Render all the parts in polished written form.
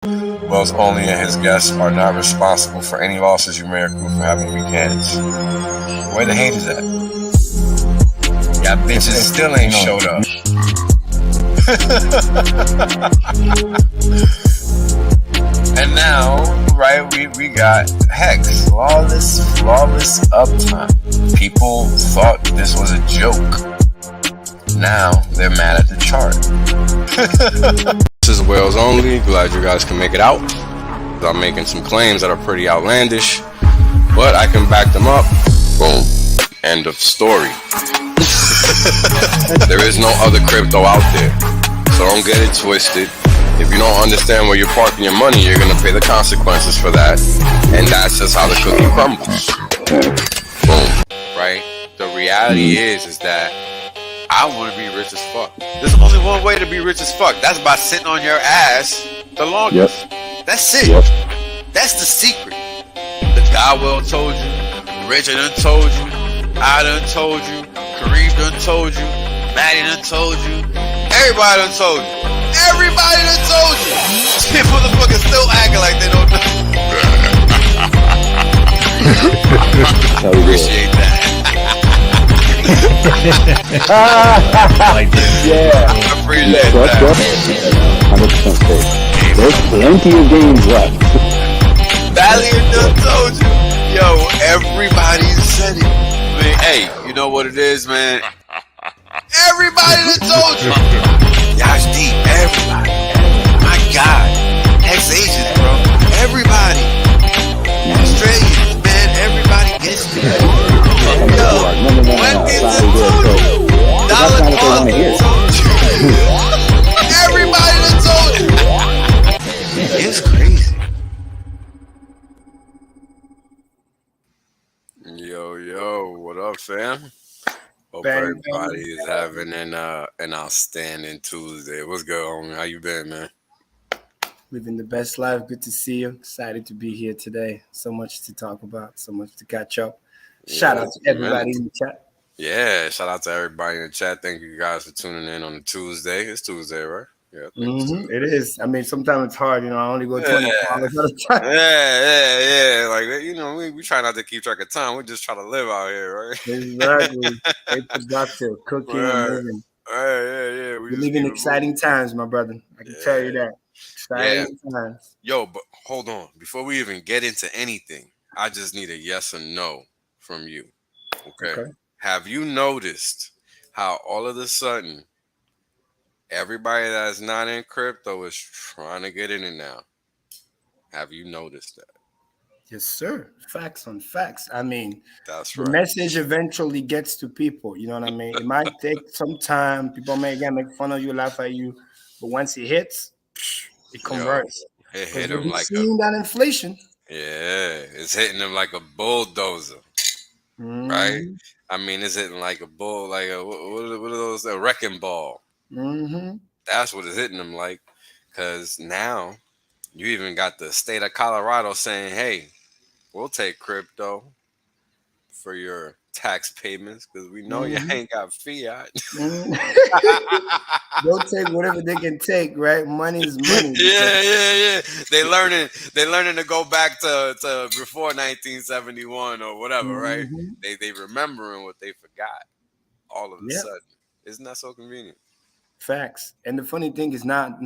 Wells only and his guests are not responsible for any losses you may accrue for having weekends. Where the haters at? Y'all bitches still ain't showed up. And now, right, we got Hex, flawless uptime. People thought this was a joke. Now they're mad at the chart. This is Whales Only. Glad you guys can make it out. I'm making some claims that are pretty outlandish, but I can back them up. Boom. End of story. There is no other crypto out there, so don't get it twisted. If you don't understand where you're parking your money, you're gonna pay the consequences for that, and that's just how the cookie crumbles. Boom. Right? The reality is that I want to be rich as fuck. There's only one way to be rich as fuck. That's by sitting on your ass the longest. Yep. That's it. Yep. That's the secret. The God well told you. Richard done told you. I done told you. Kareem done told you. Maddie done told you. Everybody done told you. Everybody done told you. These motherfuckers still acting like they don't know. I appreciate that. Like this. Yeah, I appreciate that. 100% safe. There's plenty of games left. Valiant done told you. Yo, everybody said it. I mean, hey, you know what it is, man? Everybody done told you. Y'all deep. Everybody. My God. Ex-Asians, bro. Everybody. Australians, man. Everybody gets it. Yo, when is it told you? Dollar cost told you. Everybody done told you. It's crazy. Yo, what up, fam? Hope everybody is having an outstanding Tuesday. What's going on? How you been, man? Living the best life. Good to see you. Excited to be here today. So much to talk about. So much to catch up. Shout out to everybody in the chat. Yeah, shout out to everybody in the chat. Thank you guys for tuning in on a Tuesday. It's Tuesday, right? Yeah, it is. I mean, sometimes it's hard. You know, I only go 20 hours at a time. Yeah. Like, you know, we try not to keep track of time. We just try to live out here, right? Exactly. Very productive, cooking and living. Yeah. We live in exciting times, my brother. I can tell you that. Exciting times. Yo, but hold on. Before we even get into anything, I just need a yes or no from you. Okay. Have you noticed how all of a sudden everybody that's not in crypto is trying to get in it now? Have you noticed that? Yes, sir. Facts on facts. I mean, that's right. The message eventually gets to people. You know what I mean? It might take some time. People may again make fun of you, laugh at you, but once it hits, it converts. It hit them like seeing that inflation. Yeah, it's hitting them like a bulldozer, right? I mean, it's hitting like a bull, like a what are those? A wrecking ball. That's what it's hitting them like, because now you even got the state of Colorado saying, "Hey, we'll take crypto for your tax payments because we know you ain't got fiat." They'll take whatever they can take, right? Money is money. Yeah. They learning to go back to before 1971 or whatever, right? They remembering what they forgot all of a sudden. Isn't that so convenient? Facts. And the funny thing is now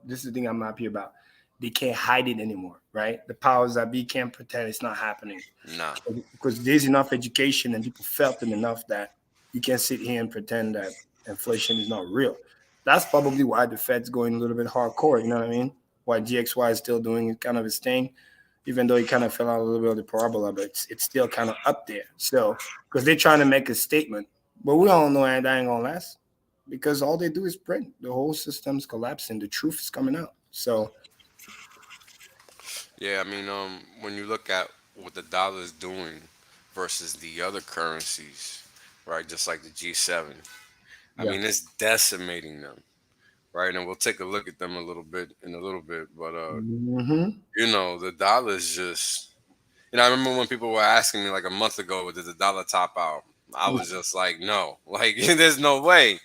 this is the thing I'm happy about. They can't hide it anymore, right? The powers that be can't pretend it's not happening. Nah. Because there's enough education and people felt it enough that you can't sit here and pretend that inflation is not real. That's probably why the Fed's going a little bit hardcore, you know what I mean? Why GXY is still doing kind of his thing, even though he kind of fell out a little bit of the parabola, but it's still kind of up there. So, because they're trying to make a statement, but we all know that ain't going to last because all they do is print. The whole system's collapsing. The truth is coming out. So, yeah, I mean, when you look at what the dollar is doing versus the other currencies, right, just like the G7, I mean, it's decimating them, right? And we'll take a look at them in a little bit, but you know, the dollar is just, you know, I remember when people were asking me like a month ago, did the dollar top out? I was just like, no, like there's no way,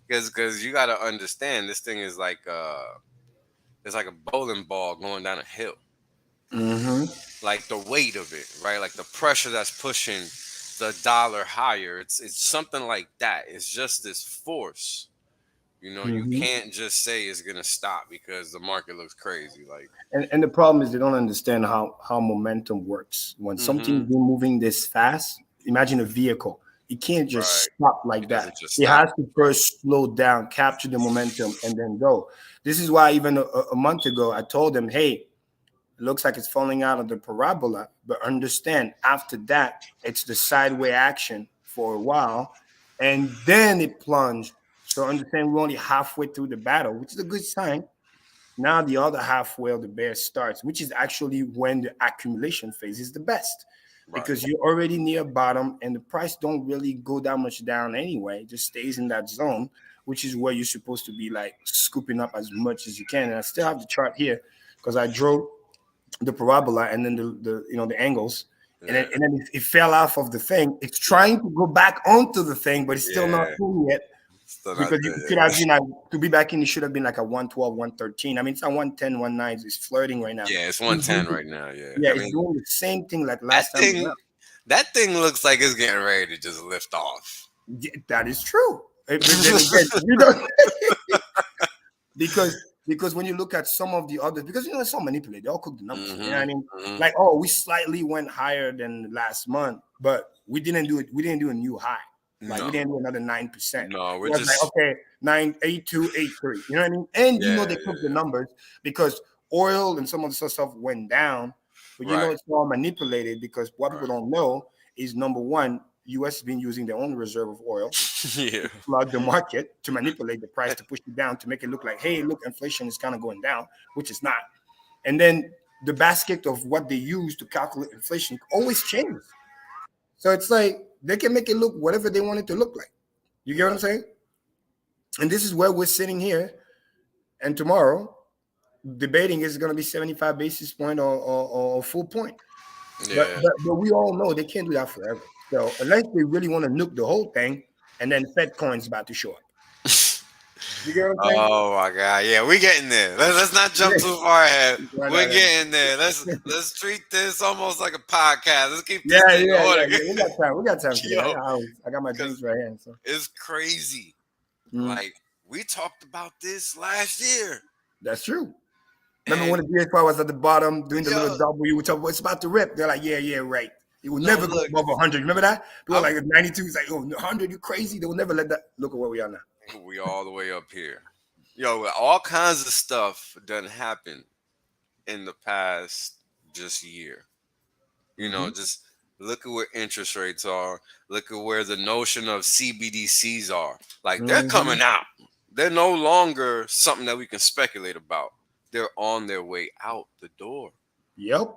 because you got to understand this thing is like it's like a bowling ball going down a hill. Mm-hmm. Like the weight of it, right? Like the pressure that's pushing the dollar higher. It's something like that. It's just this force. You know, you Mm-hmm. can't just say it's gonna stop because the market looks crazy. Like, And the problem is they don't understand how momentum works. When something's mm-hmm, been moving this fast, imagine a vehicle. It can't just right. stop like It that. doesn't just It stop. has to Right. first slow down, capture the momentum, and then go. This is why even a month ago I told them, hey, it looks like it's falling out of the parabola, but understand after that, it's the sideways action for a while, and then it plunged. So understand we're only halfway through the battle, which is a good sign. Now the other halfway of the bear starts, which is actually when the accumulation phase is the best Right. because you're already near bottom and the price don't really go that much down anyway. It just stays in that zone, which is where you're supposed to be like scooping up as much as you can. And I still have the chart here because I drew the parabola and then the angles. And then, Yeah. and then it fell off of the thing. It's trying to go back onto the thing, but it's still not Yeah. in yet Still not because there. it could have been to be back in. It should have been like a 112, 113. I mean, it's a 110, 109. It's flirting right now. Yeah, it's It's doing 110 right now. Yeah. yeah, I it's mean, doing the same thing like that last time thing around. that thing looks like it's getting ready to just lift off. Yeah, that is true. But then again, you know, because when you look at some of the others, because it's all manipulated, they all cook the numbers. You know what I Mm-hmm. mean? Mm-hmm. Like, oh, we slightly went higher than last month, but we didn't do it. We didn't do a new high. Like we No. didn't do another 9%. No, It we're was like, just okay, 982, 83. You know what I mean? And yeah, they yeah, cook the yeah. numbers because oil and some of the stuff went down, but Right. it's all manipulated because what people Right. don't know is number one, US has been using their own reserve of oil Yeah. flood the market to manipulate the price to push it down to make it look like, hey, look, inflation is kind of going down, which is not. And then the basket of what they use to calculate inflation always changes. So it's like they can make it look whatever they want it to look like. You get what I'm saying? And this is where we're sitting here. And tomorrow, debating is going to be 75 basis point or full point. But, Yeah. but we all know they can't do that forever. So unless they really want to nuke the whole thing, and then Fed coin's about to show up. You get what I'm saying? Oh my God! Yeah, we getting there. Let's not jump too far ahead. No, We're no, no. getting there. Let's treat this almost like a podcast. Let's keep Yeah, this thing yeah, yeah, order. yeah. We got time. We got time today. Yo, I got my because drinks right here. So it's crazy. mm, Like we talked about this last year, that's true. Remember and when the DXY was at the bottom doing the yo, little W, which it's about to rip? They're like, yeah, yeah, right. It will no, never go look, above 100. Remember that? People I'm were like 92. It's like, oh, 100, you crazy? They will never let that. Look at where we are now. we all the way up here. Yo, all kinds of stuff done happened in the past just year. You know, Mm-hmm. just look at where interest rates are. Look at where the notion of CBDCs are. Like they're Mm-hmm. coming out. They're no longer something that we can speculate about. They're on their way out the door. Yep.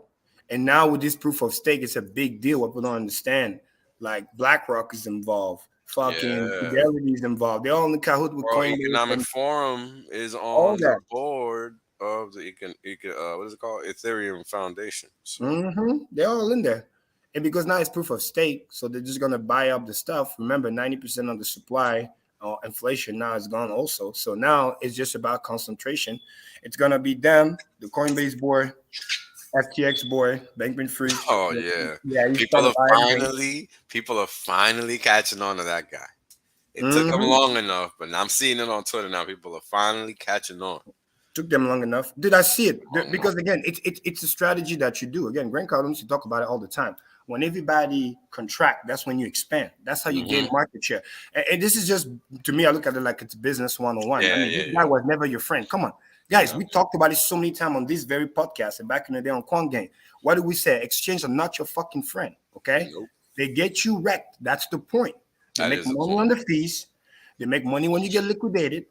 And now with this proof of stake, it's a big deal. What people don't understand, like BlackRock is involved, fucking Yeah. Fidelity is involved. They're all in the cahoot with World Coinbase Economic and Forum is all on the that. board of the what is it called? Ethereum Foundation. So Mm-hmm. They're all in there. And because now it's proof of stake, so they're just gonna buy up the stuff. Remember, 90% of the supply inflation now is gone also. So now it's just about concentration. It's gonna be them, the Coinbase boy, FTX boy, Bankman Freeze. oh yeah. Yeah, he's trying to buy everything. People are finally catching on to that guy. It took them Mm-hmm. long enough, but I'm seeing it on Twitter now. People are finally catching on. Took them long enough. Did I see it? Long Because enough. again, it's a strategy that you do. Again, Grant Cardone used to talk about it all the time. When everybody contract, that's when you expand. That's how you gain Mhm. market share. And this is just to me, I look at it like it's business 101. I Yeah, mean, yeah, this yeah. guy was never your friend. Come on. Guys, Yeah. we talked about it so many times on this very podcast and back in the day on Quant Game. What do we say? Exchange are not your fucking friend. Okay. Nope. They get you wrecked. That's the point. They That make is the money point. on the fees. They make money when you get liquidated.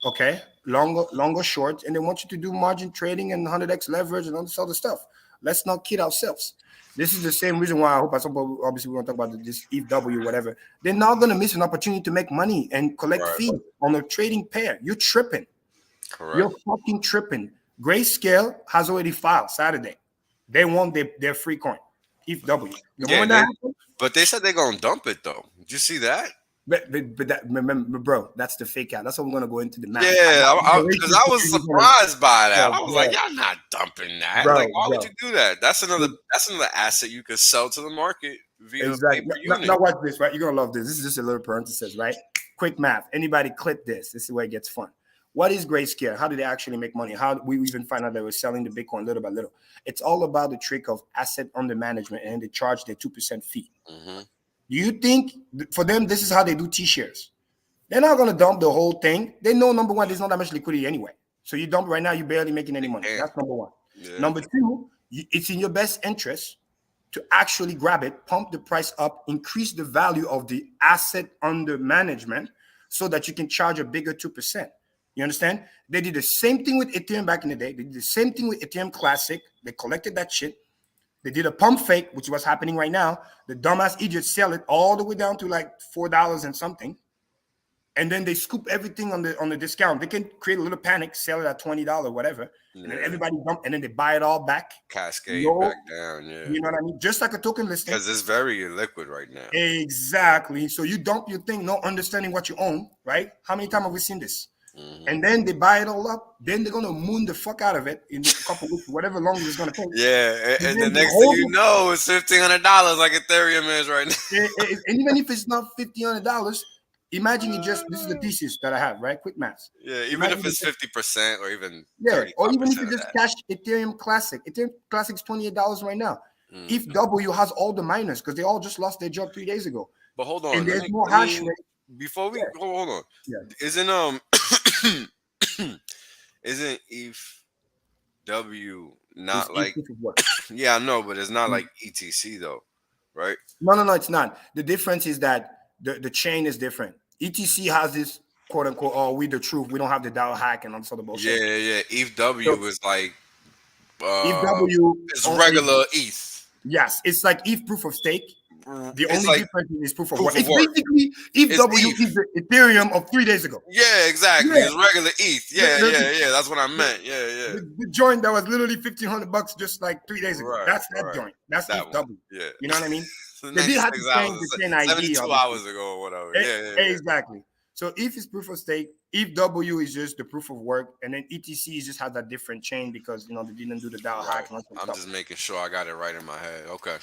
Okay, longer short, and they want you to do margin trading and 100x leverage and all this other stuff. Let's not kid ourselves. This is the same reason why I hope obviously we're gonna talk about this EW whatever. They're not gonna miss an opportunity to make money and collect Right. fees on a trading pair. You're tripping. Correct. You're fucking tripping. Grayscale has already filed Saturday. They want their free coin, EW. The Yeah, moment that happens, but they said they're gonna dump it though. Did you see that? But that, remember, bro, that's the fake out. That's what we're gonna go into the math. Yeah, because I was surprised by that. I was like, y'all not dumping that. Bro, Like, why would you do that? That's another asset you could sell to the market via paper unit. Now watch this, right? You're gonna love this. This is just a little parenthesis, right? Quick math. Anybody click this? This is where it gets fun. What is Grayscale? How do they actually make money? How do we even find out they were selling the Bitcoin little by little? It's all about the trick of asset under management, and they charge their 2% fee. Mm-hmm. Do you think for them this is how they do T-shares? They're not going to dump the whole thing. They know, number one, there's not that much liquidity anyway. So you dump right now, you're barely making any money. That's number one. Yeah. Number two, it's in your best interest to actually grab it, pump the price up, increase the value of the asset under management so that you can charge a bigger 2%. You understand? They did the same thing with Ethereum back in the day. They did the same thing with Ethereum Classic. They collected that shit. They did a pump fake, which is what's happening right now. The dumbass idiots sell it all the way down to like $4 and something. And then they scoop everything on the discount. They can create a little panic, sell it at $20, whatever. Yeah. And then everybody dump, and then they buy it all back. Cascade back down, yeah. You know what I mean? Just like a token listing. Because it's very illiquid right now. Exactly. So you dump your thing, not understanding what you own, right? How many times have we seen this? Mm-hmm. And then they buy it all up. Then they're gonna moon the fuck out of it in a couple of weeks, whatever long it's gonna take. Yeah, and the next thing you know, it's $1,500 like Ethereum is right now. And even if it's not $1,500, imagine it just. This is the thesis that I have, right? Quick maths. Yeah, even if it's 50% or even or even if you just cash Ethereum Classic. Ethereum Classic's $28 right now. If W has all the miners because they all just lost their job 3 days ago. But hold on, and there's no hash rate. Before we hold on, isn't isn't ETH W not it's like yeah, I know, but it's not like ETC though, right? No, it's not. The difference is that the chain is different. ETC has this quote unquote, oh, we the truth, we don't have the DAO hack and all this other bullshit. Yeah. ETH W is like ETH W is regular ETH. Yes, it's like ETH proof of stake. The only like difference is proof of work. It's basically ETH W is the Ethereum of 3 days ago. Yeah, exactly. Yeah. It's regular ETH. Yeah. That's what I meant. Yeah. The joint that was literally $1,500 just like 3 days ago. Right, That's that joint. That's that ETH W. Yeah. You know what I mean? So they did have to change the chain ID. 72 hours ago or whatever. Yeah. Exactly. So ETH is proof of stake. ETH W is just the proof of work, and then ETC just has that different chain because they didn't do the DAO hack. And I'm just making sure I got it right in my head. Okay.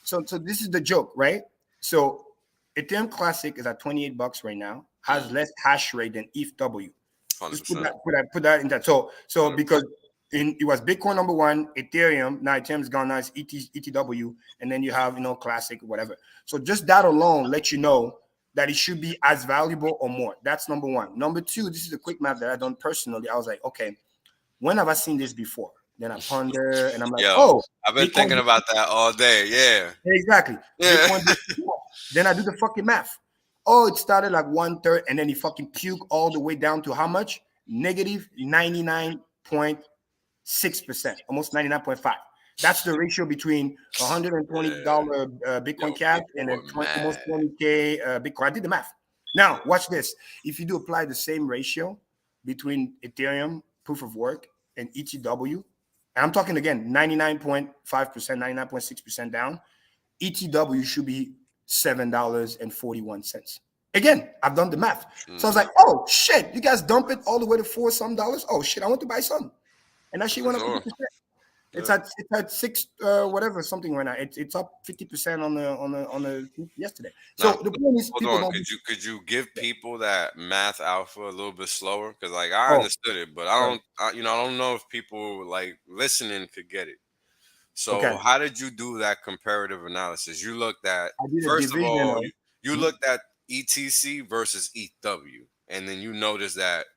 So this is the joke, right? So Ethereum Classic is at $28 right now, has less hash rate than ETH W. Just put that in that. So because it was Bitcoin number one, Ethereum, now Ethereum's gone, now it's ETW, and then you have Classic, whatever. So just that alone lets you know that it should be as valuable or more. That's number one. Number two, this is a quick math that I've done personally. I was like, okay, when have I seen this before? Then I ponder and I'm like, I've been thinking about that all day. Yeah. Exactly. Yeah. Then I do the fucking math. Oh, it started like 1/3 and then he fucking puke all the way down to how much? Negative 99.6%, almost 99.5. That's the ratio between $120 Bitcoin cash and almost 20K Bitcoin. I did the math. Now, watch this. If you do apply the same ratio between Ethereum, proof of work, and ETW, and I'm talking again, 99.5%, 99.6% down, ETW should be $7.41. Again, I've done the math. So I was like, oh, shit, you guys dump it all the way to $4 some. Oh, shit, I want to buy some. And that shit went up 50%. It's at six whatever something right now. It's up 50% on the yesterday. So the point is, could you give people that math alpha a little bit slower? Because like I understood it, but I don't know if people like listening could get it. So how did you do that comparative analysis? You looked at first of all, you looked at ETC versus ETW, and then you noticed that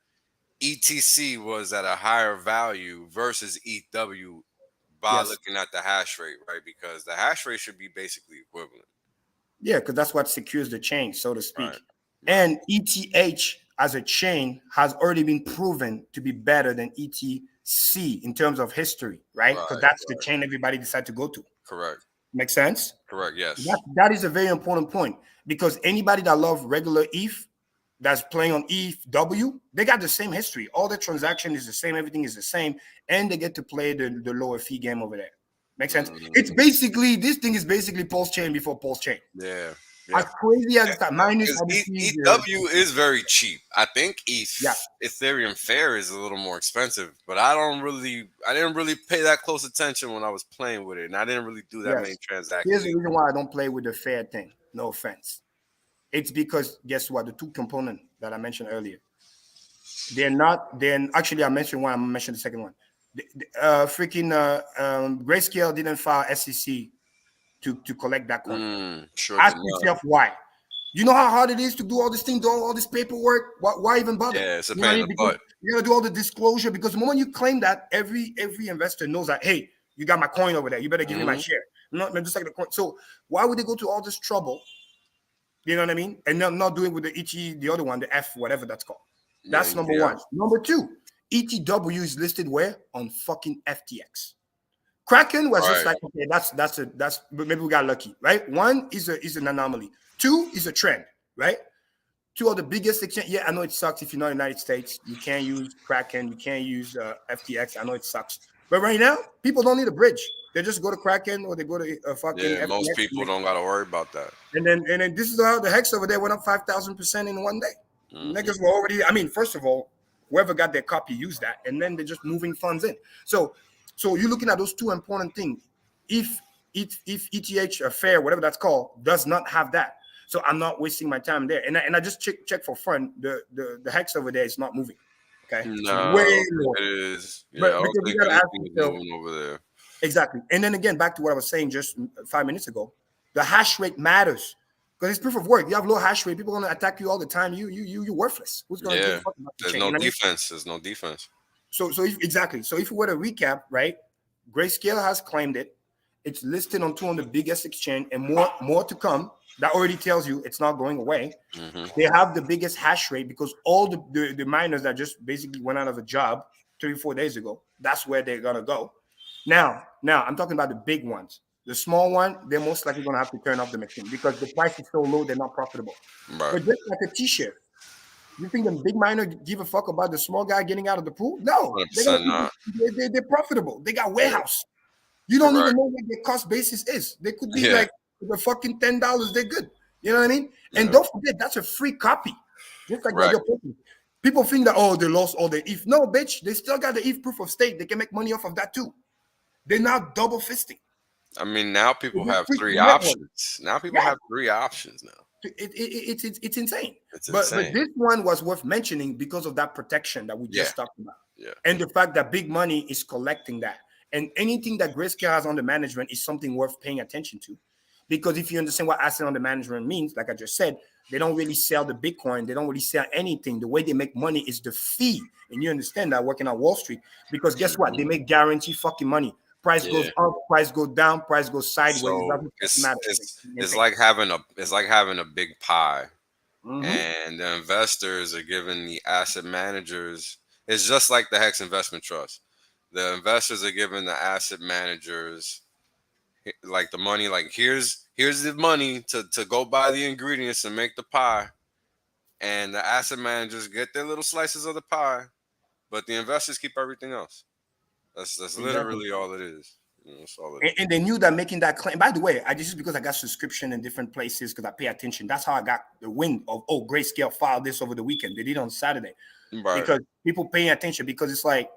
ETC was at a higher value versus ETW. By looking at the hash rate, right? Because the hash rate should be basically equivalent. Yeah, because that's what secures the chain, so to speak. Right. And ETH as a chain has already been proven to be better than ETC in terms of history, right? Because that's the chain everybody decided to go to. Correct. Make sense? Correct, yes. That is a very important point because anybody that loves regular ETH that's playing on ETH-W, they got the same history. All the transaction is the same. Everything is the same. And they get to play the lower fee game over there. Make sense? It's basically, this thing is basically Pulse Chain before Pulse Chain. Yeah. As crazy as that, minus Because IDC, EW is very cheap. I think yeah. Ethereum Fair is a little more expensive, but I didn't really pay that close attention when I was playing with it, and I didn't really do that many Yes. transactions. Here's the reason why I don't play with the fair thing. No offense. It's because guess what? The two components that I mentioned earlier, they're not. Then actually, I mentioned one. I mentioned the second one. Grayscale didn't file SEC to collect that coin. Sure Ask did not. yourself why. You know how hard it is to do all this thing, do all this paperwork. Why even bother? Yeah, it's a You know what I pain in mean? the Because butt. you gotta do all the disclosure. Because the moment you claim that, every investor knows that, hey, you got my coin over there. You better give me my share. Not just like the coin. So why would they go to all this trouble? You know what I mean? And not do it with the ET, the other one, the F, whatever that's called. That's number one. Number two, ETW is listed where? On fucking FTX. Kraken was just like, okay, that's maybe we got lucky, right? One is an anomaly. Two is a trend, right? Two of the biggest exchange. Yeah, I know it sucks if you're not in the United States. You can't use Kraken. You can't use FTX. I know it sucks. But right now, people don't need a bridge. They just go to Kraken or they go to fucking FTX. Most people don't got to worry about that. And then this is how the Hex over there went up 5,000% in one day. Niggas were already. I mean, first of all, whoever got their copy used that, and then they're just moving funds in. So you're looking at those two important things. If ETH fair, whatever that's called, does not have that, so I'm not wasting my time there. And I just check for fun. The Hex over there is not moving. Okay, No, way lower. it is. Yeah, But I don't because think you gotta ask anything is yourself, moving over there. exactly. And then again, back to what I was saying just 5 minutes ago, the hash rate matters because it's proof of work. You have low hash rate, people are gonna attack you all the time. You're worthless. Who's gonna give a fuck about the There's chain? no You know what I mean? defense. There's no defense. So exactly. So if we were to recap, right? Grayscale has claimed it. It's listed on two of the biggest exchange, and more to come. That already tells you it's not going away. They have the biggest hash rate because all the miners that just basically went out of a job 3-4 days ago, that's where they're gonna go. Now I'm talking about the big ones. The small one, they're most likely gonna have to turn off the machine because the price is so low, they're not profitable. Right. But just like a T-shirt, you think the big miner give a fuck about the small guy getting out of the pool? No, 100% not. They're profitable. They got warehouse. You don't even know what their cost basis is. They could be like the fucking $10. They're good. You know what I mean? And don't forget, that's a free copy. Just like your person. People think that, they lost all their ETH. No, bitch, they still got the ETH proof of stake. They can make money off of that too. They're not double fisting. I mean, now people have three options. Now people have three options now. It's insane. It's but insane. This one was worth mentioning because of that protection that we just talked about. Yeah. And the fact that big money is collecting that. And anything that Grayscale has under management is something worth paying attention to. Because if you understand what asset under management means, like I just said, they don't really sell the Bitcoin. They don't really sell anything. The way they make money is the fee. And you understand that working on Wall Street. Because guess what? They make guaranteed fucking money. Price goes up, price goes down, price goes sideways. So it's like having a big pie. And the investors are giving the asset managers. It's just like the Hex Investment Trust. The investors are giving the asset managers like the money, like here's the money to go buy the ingredients and make the pie. And the asset managers get their little slices of the pie, but the investors keep everything else. That's literally all it is. That's all it is. And they knew that making that claim. By the way, this is because I got subscription in different places because I pay attention. That's how I got the wind of Grayscale filed this over the weekend. They did it on Saturday. Right. Because people paying attention because it's like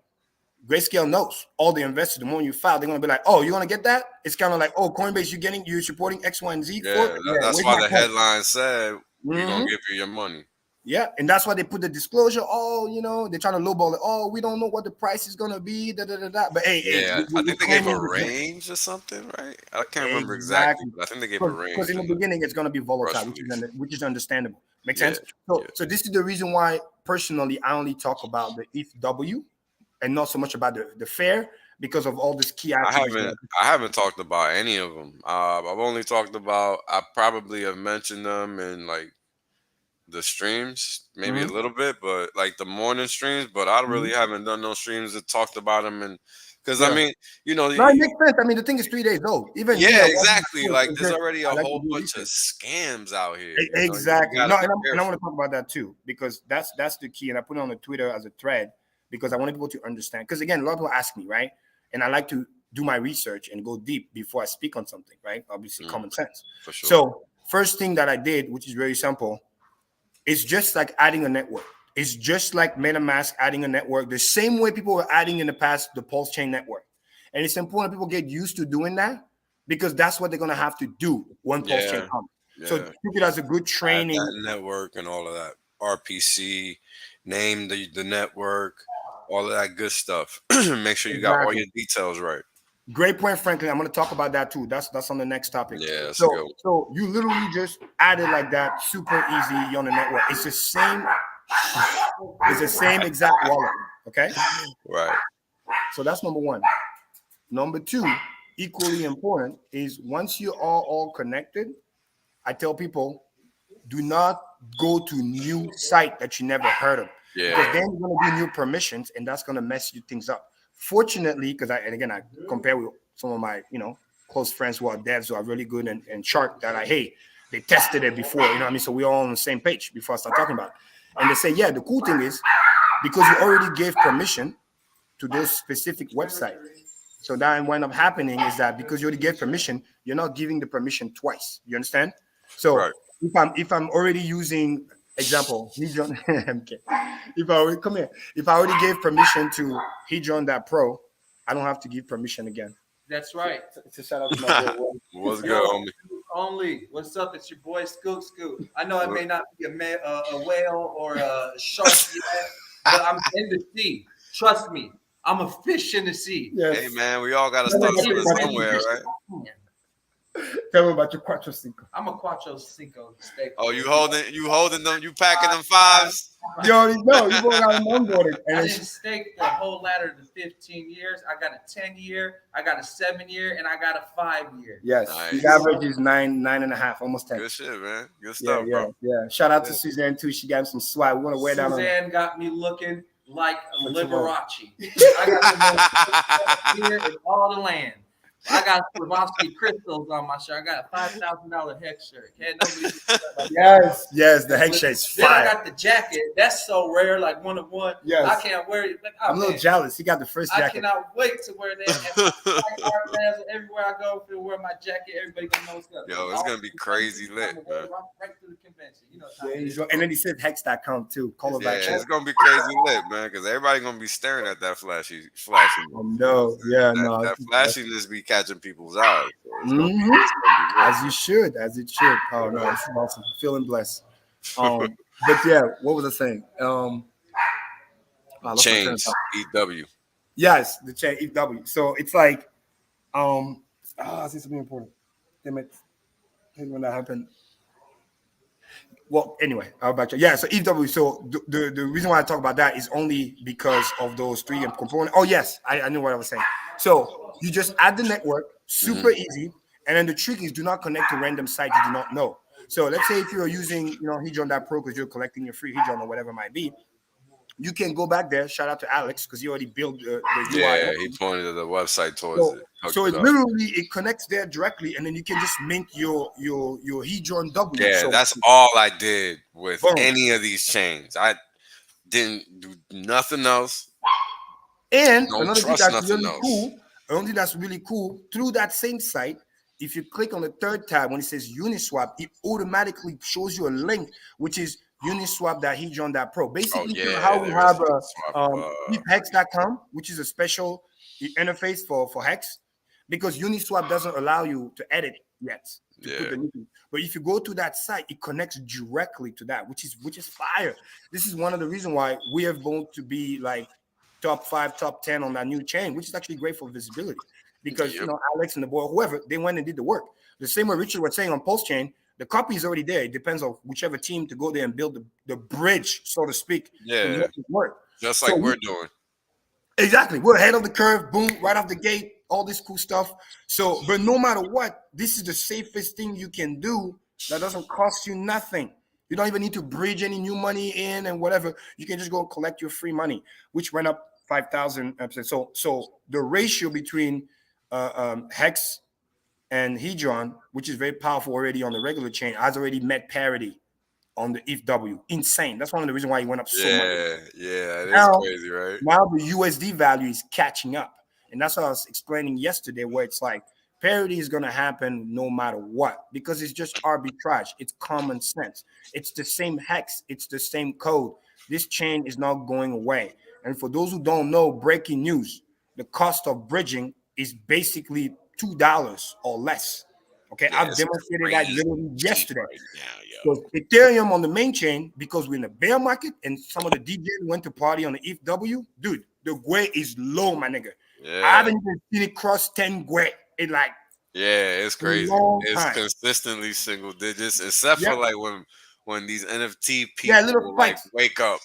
Grayscale knows all the investors. The moment you file, they're gonna be like, "Oh, you want to get that?" It's kind of like, "Oh, Coinbase, you're supporting X, Y, and Z." That's why the headline said we're gonna give you your money. Yeah, and that's why they put the disclosure. They're trying to lowball it. We don't know what the price is gonna be. But hey, I think they gave a range or something, right? I can't remember exactly, but I think they gave a range. Because in the beginning, it's gonna be volatile, which is understandable. Makes sense. So this is the reason why, personally, I only talk about the ETH and not so much about the fair because of all this key attributes. I haven't talked about any of them. I've only talked about. I probably have mentioned them in like the streams, maybe a little bit, but like the morning streams. But I really haven't done no streams that talked about them, and because I mean, no, it makes sense. I mean, the thing is 3 days old. Even exactly. Like there's already a whole bunch of scams out here. Exactly. No, and I want to talk about that too because that's the key. And I put it on the Twitter as a thread because I want people to understand. Because again, a lot of people ask me, right? And I like to do my research and go deep before I speak on something, right? Obviously, common sense. For sure. first thing that I did, which is very simple, it's just like adding a network. It's just like MetaMask adding a network, the same way people were adding in the past the Pulse Chain network. And it's important people get used to doing that because that's what they're going to have to do when Pulse Chain comes. So treat it as a good training. That network and all of that. RPC, name the network, all of that good stuff. Make sure you got all your details right. Great point, Franklin. I'm going to talk about that too. That's on the next topic. Yeah, so you literally just add it like that, super easy on the network. It's the same exact wallet. Okay. Right. So that's number one. Number two, equally important, is once you're all connected, I tell people, do not go to new site that you never heard of. Yeah. Because then you're going to be new permissions, and that's going to mess you things up. Fortunately, because I compare with some of my, close friends who are devs who are really good and sharp that they tested it before, you know what I mean? So we're all on the same page before I start talking about it. And they say, yeah, the cool thing is because you already gave permission to those specific websites. So that what end up happening is that because you already gave permission, you're not giving the permission twice. You understand? So right. if I'm already using example, Hedron, if I already gave permission to Hedron.pro, I don't have to give permission again. That's right. It's a shout out to my boy. What's good, homie? Only. What's up? It's your boy Scoop. I know I may not be a whale or a shark yet, but I'm in the sea. Trust me, I'm a fish in the sea. Yes. Hey man, we all gotta start somewhere, right? Tell me about your Quattro Cinco. I'm a Quattro Cinco staker. Oh, you holding them? You packing them fives? You already know. You both got them onboarded. I didn't stake the whole ladder to 15 years. I got a 10-year, I got a 7-year, and I got a 5-year. Yes. Nice. The average is 9.5, almost 10. Good shit, man. Good stuff, bro. Yeah. Shout out to Suzanne too. She got him some swag. We want to wear that on. Suzanne got me looking like a Liberace. I got the here in all the land. I got Swarovski crystals on my shirt. I got a $5,000 Hex shirt. Yes, the Hex shirt's then fire. I got the jacket. That's so rare, like one of one. Yes. I can't wear it. I'm a little jealous. He got the first jacket. I cannot wait to wear that. Everywhere I go, if I wear my jacket, everybody gonna know what's up. Yo, it's gonna be crazy lit, man. Right to the convention. And then he said Hex.com too. Call it back. It's gonna be crazy lit, man, because everybody gonna be staring at that flashy. Oh, no, that flashiness be catching people's eyes. So as it should. Oh no, it's awesome. Feeling blessed. But yeah, what was I saying? Change EW. Yes, the chain EW. So it's like, I see something important. Damn it, when that happened. Well, anyway, I'll back to yeah. So EW. So the reason why I talk about that is only because of those three components. Oh yes, I knew what I was saying. So you just add the network, super easy, and then the trick is do not connect to random sites you do not know. So let's say if you're using Hedron.pro because you're collecting your free Hedron or whatever it might be, you can go back there. Shout out to Alex because he already built the UI. Yeah, he pointed to the website towards it. So it connects there directly, and then you can just mint your Hedron W. Yeah, so that's all I did with any of these chains. I didn't do nothing else. And another thing that's really cool, through that same site, if you click on the third tab when it says Uniswap, it automatically shows you a link, which is Uniswap.hedron.pro. Basically, how we have Hex.com, which is a special interface for Hex, because Uniswap doesn't allow you to edit yet. But if you go to that site, it connects directly to that, which is fire. This is one of the reasons why we have both to be like top 5, top 10 on that new chain, which is actually great for visibility. Because Alex and the boy, whoever, they went and did the work. The same way Richard was saying on Pulse Chain, the copy is already there. It depends on whichever team to go there and build the bridge, so to speak. Yeah, to work. Just like we're doing. Exactly. We're ahead of the curve. Boom, right off the gate, all this cool stuff. So, but no matter what, this is the safest thing you can do that doesn't cost you nothing. You don't even need to bridge any new money in and whatever. You can just go collect your free money, which went up 5,000%. So the ratio between Hex and Hedron, which is very powerful already on the regular chain, has already met parity on the ETH. Insane. That's one of the reasons why it went up so much. Yeah, it is crazy, right? Now the USD value is catching up. And that's what I was explaining yesterday, where it's like Parity is going to happen no matter what because it's just arbitrage. It's common sense. It's the same hex. It's the same code. This chain is not going away. And for those who don't know, breaking news, the cost of bridging is basically $2 or less. Okay, Yeah, I've it's demonstrated that crazy literally cheap yesterday. right now, yo. So Ethereum on the main chain, because we're in a bear market and some of the DJs went to party on the ETH, dude, the GUE is low, my nigga. I Yeah, haven't even seen it cross 10 GUE in like yeah, it's a crazy. long It's time. consistently single digits, except for Yep. like when these NFT Yeah, people little like spikes. wake up.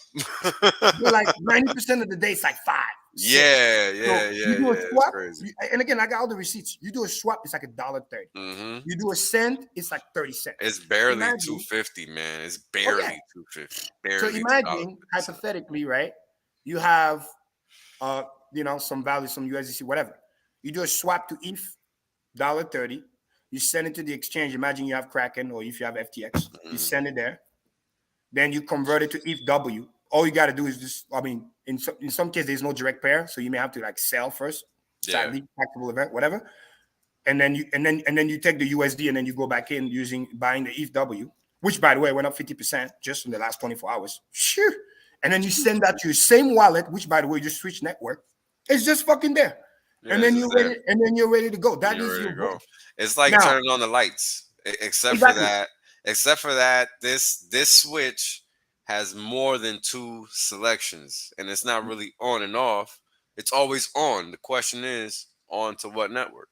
But like 90% of the day, it's like 5, 6. Yeah, So yeah, you do a yeah. It's swap, crazy. and again, I got all the receipts. You do a swap, it's like $1.30. Hmm. You do a send, it's like 30 cents. It's barely Imagine, 250, man. It's oh barely yeah. 250. So Barely $2. imagine hypothetically, right? You have some value, some USDC, whatever. You do a swap to ETH, $1.30. You send it to the exchange. Imagine you have Kraken or if you have FTX, you send it there. Then you convert it to ETHW. All you got to do is just, I mean, in some cases, there's no direct pair. So you may have to like sell first, Yeah. sadly, taxable event, whatever. And then you take the USD and then you go back in buying the ETHW, which by the way went up 50% just in the last 24 hours. Sure. And then you send that to your same wallet, which by the way, you just switch network. It's just fucking there. Yeah, And then it's just there. you're ready to go. That You're is ready your to go. book. It's like Now, turning on the lights. Except exactly. for that, this switch has more than 2 selections, and it's not really on and off. It's always on. The question is, on to what network?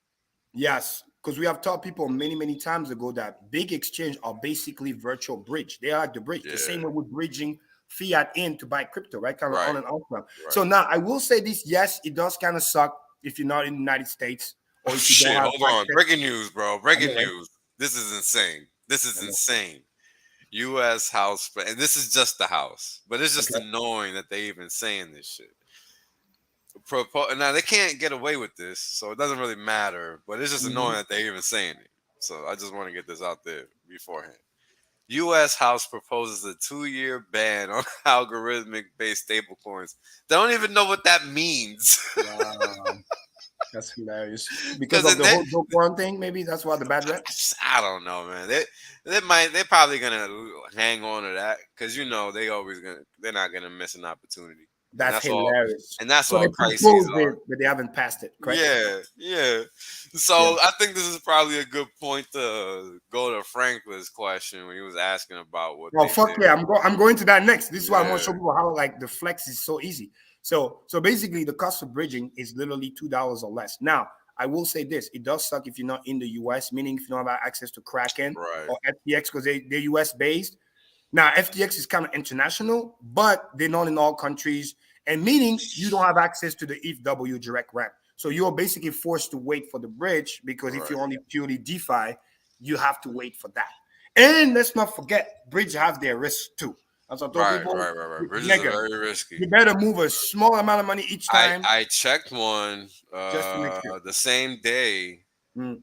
Yes, because we have taught people many, many times ago that big exchange are basically virtual bridge. They are like the bridge. Yeah. The same way with bridging fiat in to buy crypto, right? Kind of Right. on and off ramp. Right. So now I will say this: yes, it does kind of suck if you're not in the United States or if you Shit, don't have hold on. access. Breaking news, bro. Breaking I know, right? news. This is insane. This is I know. insane. U.S. House, and this is just the House, but it's just Okay. annoying that they even saying this shit. Now they can't get away with this, so it doesn't really matter. But it's just annoying that they're even saying it. So I just want to get this out there beforehand. U.S. House proposes a 2-year ban on algorithmic-based stablecoins. They don't even know what that means. Wow. That's hilarious. Because of in the whole joke one thing, maybe that's why the bad rep. I don't know, man. They're probably gonna hang on to that because they're not gonna miss an opportunity. That's hilarious. And that's So all they crises proposed are. it, but they haven't passed it, correct? Yeah. So I think this is probably a good point to go to Franklin's question when he was asking about what. Oh fuck did. yeah! I'm going to that next. This is why I want to show people how like the flex is so easy. So basically, the cost of bridging is literally $2 or less. Now, I will say this: it does suck if you're not in the US, meaning if you don't have access to Kraken or FTX because they're US based. Now, FTX is kind of international, but they're not in all countries, and meaning you don't have access to the ETHW direct ramp. So you're basically forced to wait for the bridge because if you're only purely DeFi, you have to wait for that. And let's not forget, bridge have their risks too. As I told people, Right. Bridges are very risky. You better move a small amount of money each time. I checked one just to make sure. the same day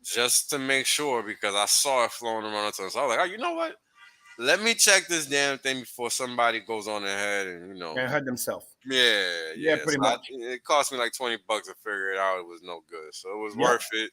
just to make sure because I saw it flowing around. So I was like, oh, you know what? Let me check this damn thing before somebody goes on ahead and and hurt themselves. Yeah, pretty much. It cost me like $20 to figure it out. It was no good, so it was worth it.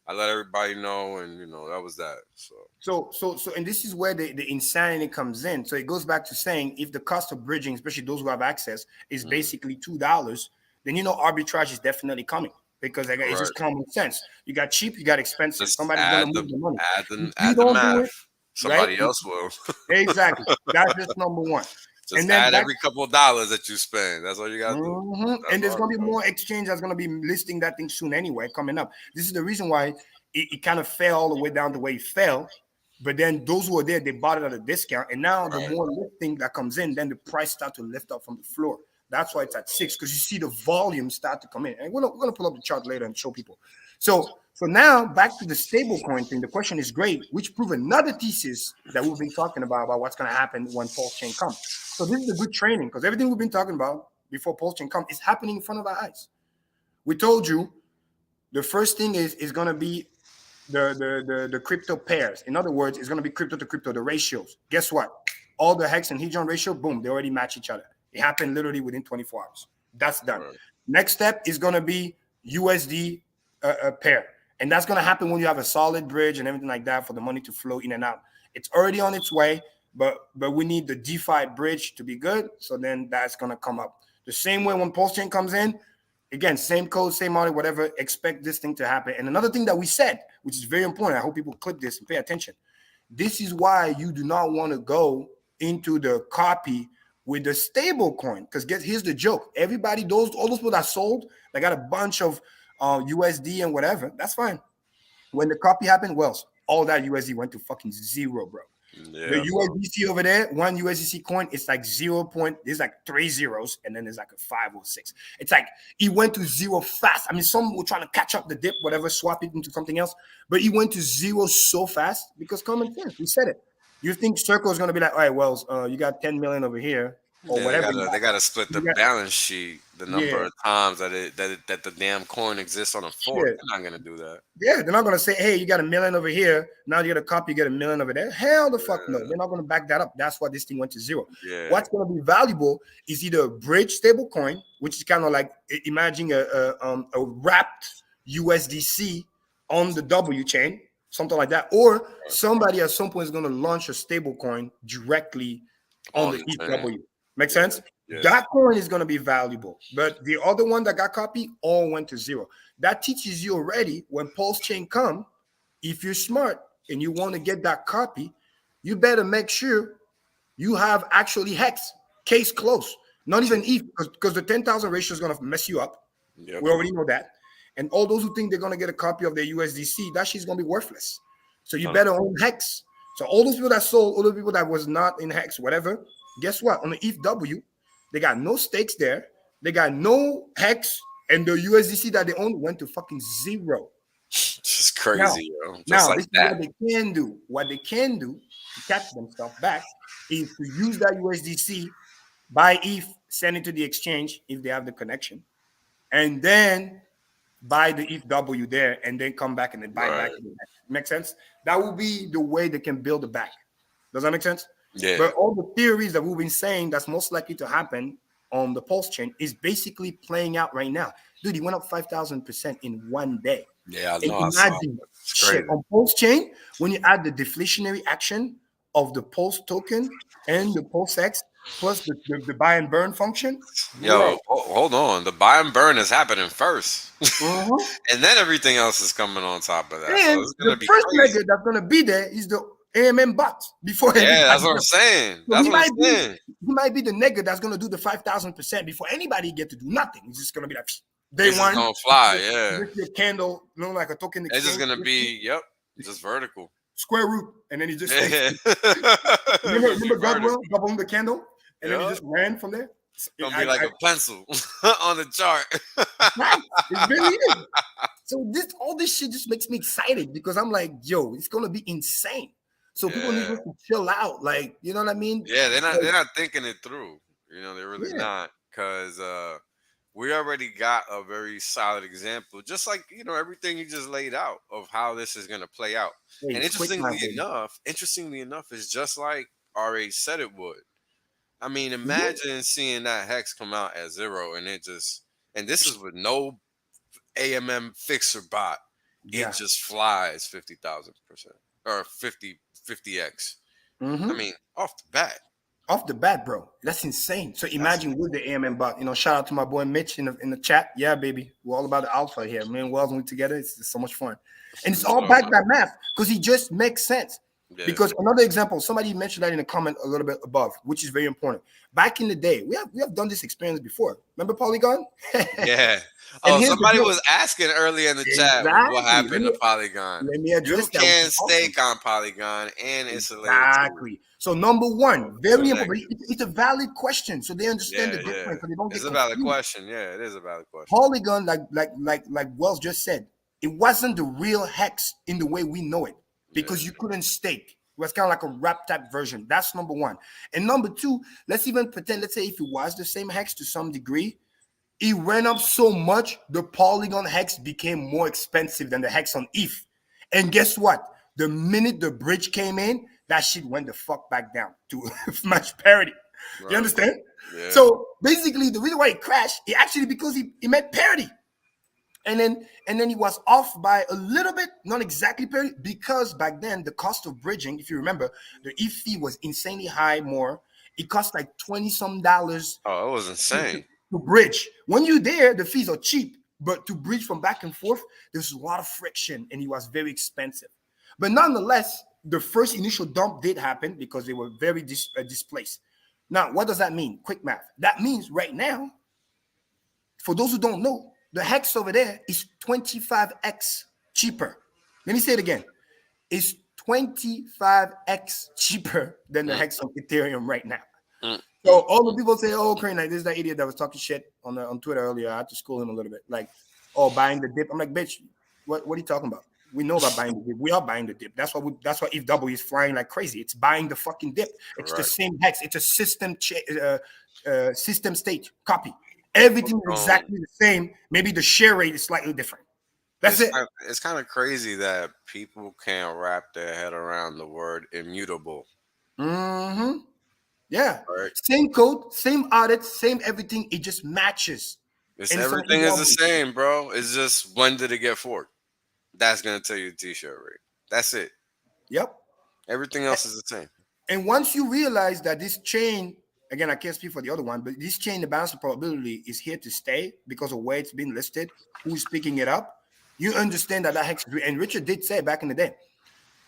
I let everybody know, and that was that. So, and this is where the insanity comes in. So it goes back to saying if the cost of bridging, especially those who have access, is basically $2, then arbitrage is definitely coming because it's just common sense. You got cheap, you got expensive. Somebody's gonna move the money. Add the math. Somebody else will. Exactly. That's just number one. Just add every couple of dollars that you spend. That's all you got to do. And there's going to be more exchange that's going to be listing that thing soon anyway, coming up. This is the reason why it kind of fell all the way down the way it fell. But then those who are there, they bought it at a discount. And now the more lifting that comes in, then the price start to lift up from the floor. That's why it's at 6, because you see the volume start to come in. And we're going to pull up the chart later and show people. So now back to the stablecoin thing. The question is great, which prove another thesis that we've been talking about what's going to happen when Pulse Chain comes. So this is a good training because everything we've been talking about before Pulse Chain comes is happening in front of our eyes. We told you the first thing is going to be the crypto pairs. In other words, it's going to be crypto to crypto, the ratios. Guess what? All the Hex and Hedron ratio, boom, they already match each other. It happened literally within 24 hours. That's done. Next step is going to be USD pair. And that's going to happen when you have a solid bridge and everything like that for the money to flow in and out. It's already on its way, but we need the DeFi bridge to be good. So then that's going to come up. The same way when Pulse Chain comes in, again, same code, same money, whatever, expect this thing to happen. And another thing that we said, which is very important, I hope people click this and pay attention. This is why you do not want to go into the copy with the stable coin. Because here's the joke. Everybody, all those people that sold, they got a bunch of USD and whatever. That's fine. When the copy happened, well, all that USD went to fucking zero, bro. Yeah, the USDC over there, one USDC coin, it's like 0. There's like 3 zeros, and then there's like a 5 or 6. It's like it went to zero fast. I mean, some were trying to catch up the dip, whatever, swap it into something else, but it went to zero so fast because common sense. We said it. You think Circle is going to be like, all right, Wells, you got 10 million over here, or whatever. They got to split the balance sheet, the number of times that the damn coin exists on a fork. They're not going to do that. Yeah, they're not going to say, hey, you got $1 million over here. Now you got a copy, you get $1 million over there. Hell the fuck no. They're not going to back that up. That's why this thing went to zero. Yeah. What's going to be valuable is either a bridge stable coin, which is kind of like imagine a wrapped USDC on the W chain, something like that. Or somebody at some point is going to launch a stable coin directly on the ETH. Make sense? Yeah. That coin is going to be valuable. But the other one that got copied all went to zero. That teaches you already when Pulse Chain come, if you're smart and you want to get that copy, you better make sure you have actually Hex, case closed. Not even ETH, because the 10,000 ratio is going to mess you up. Yep. We already know that. And all those who think they're going to get a copy of their USDC, that shit's going to be worthless. So you better own Hex. So all those people that sold, all the people that was not in Hex, whatever, guess what? On the ETH, they got no stakes there. They got no Hex, and the USDC that they own went to fucking zero. Just crazy, yo. Now like this is what they can do. What they can do to catch themselves back is to use that USDC, buy ETH, send it to the exchange if they have the connection, and then buy the ETH there, and then come back and then buy back. Make sense? That will be the way they can build it back. Does that make sense? Yeah. But all the theories that we've been saying that's most likely to happen on the Pulse chain is basically playing out right now. Dude, he went up 5,000% in one day. Yeah, I know. Imagine shit on Pulse chain when you add the deflationary action of the Pulse token and the Pulse X plus the buy and burn function. Yo, hold on. The buy and burn is happening first. And then everything else is coming on top of that. And so it's gonna the first nigga that's going to be there is the AMM bot before. Yeah, that's what I'm saying. So he might be the nigga that's going to do the 5,000% before anybody get to do nothing. He's just going to be like, day one. Going to fly, yeah. With your candle, like a token. It's just going to be, just vertical. Square root. And then he just remember Godwell doubling the candle? And then he just ran from there. It's going to be like a pencil on the chart. It really is. So all this shit just makes me excited because I'm like, yo, it's going to be insane. So people need to chill out, like, you know what I mean? Yeah, they're not thinking it through. You know, they're really not, because we already got a very solid example, just like everything you just laid out of how this is going to play out. And interestingly enough, it's just like RA said it would. I mean, imagine seeing that Hex come out at zero, and this is with no AMM fixer bot. It just flies 50,000% or 50x. I mean, off the bat, bro. That's insane. So imagine with the AMM bot. Shout out to my boy Mitch in the chat. Yeah, baby, we're all about the alpha here. Me and Wells, when we together, it's so much fun, and it's all backed by math because he just makes sense. Yeah. Because another example, somebody mentioned that in a comment a little bit above, which is very important. Back in the day, we have done this experience before. Remember Polygon? Yeah. Oh, somebody was asking earlier in the chat what happened to Polygon. Let me address that. You can't stake on Polygon, and it's a exactly. So number one, very important. It's a valid question, so they understand the difference. So they don't it's a valid question. Yeah, it is a valid question. Polygon, like Wells just said, it wasn't the real Hex in the way we know it. Because you couldn't stake. It was kind of like a wrap type version. That's number one. And number two, let's even pretend, let's say if it was the same Hex to some degree, it went up so much, the Polygon Hex became more expensive than the Hex on ETH. And guess what? The minute the bridge came in, that shit went the fuck back down to match parity. Right. You understand? Yeah. So basically, the reason why it crashed, it actually because it met parity. And then he was off by a little bit, not exactly parity, because back then the cost of bridging, if you remember, the ETH fee was insanely high. More, it cost like $20 some Oh, it was insane. to bridge. When you're there, the fees are cheap, but to bridge from back and forth, there's a lot of friction, and it was very expensive. But nonetheless, the first initial dump did happen because they were very displaced. Now, what does that mean? Quick math. That means right now, for those who don't know, the hex over there is 25x cheaper. Let me say it again. It's 25x cheaper than the hex on Ethereum right now. So all the people say, "Oh, Crane, like this is that idiot that was talking shit on Twitter earlier." I had to school him a little bit, like, "Oh, buying the dip." I'm like, "Bitch, what are you talking about? We know about buying the dip. We are buying the dip. That's why ETH is flying like crazy. It's buying the fucking dip. It's the same hex. It's a system state copy. Everything is exactly the same. Maybe the share rate is slightly different. That's it." It's kind of crazy that people can't wrap their head around the word immutable. Mm-hmm. Yeah. Right. Same code, same audit, same everything. It just matches. It's And everything is the same, bro. It's just when did it get forked? That's gonna tell you the t-shirt rate. That's it. Yep. Everything else is the same. And once you realize that this chain, again, I can't speak for the other one, but this chain, the balance of probability, is here to stay because of where it's been listed, who's picking it up. You understand that hex, and Richard did say back in the day,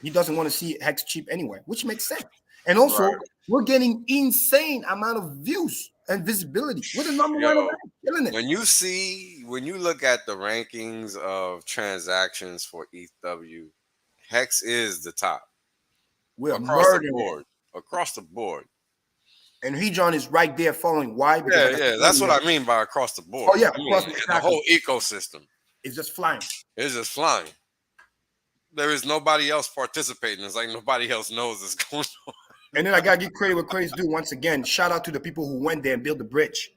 he doesn't want to see hex cheap anyway, which makes sense. And also, we're getting insane amount of views and visibility. We're the number one event, killing it. When you look at the rankings of transactions for ETHW, Hex is the top. We're across the murdering board. Across the board. And Hedron is right there following. Why? Because that's what I mean by across the board. Oh, yeah, I mean, the whole ecosystem. It's just flying. It's just flying. There is nobody else participating. It's like nobody else knows what's going on. And then I gotta give credit where credit's due. Once again, shout out to the people who went there and built the bridge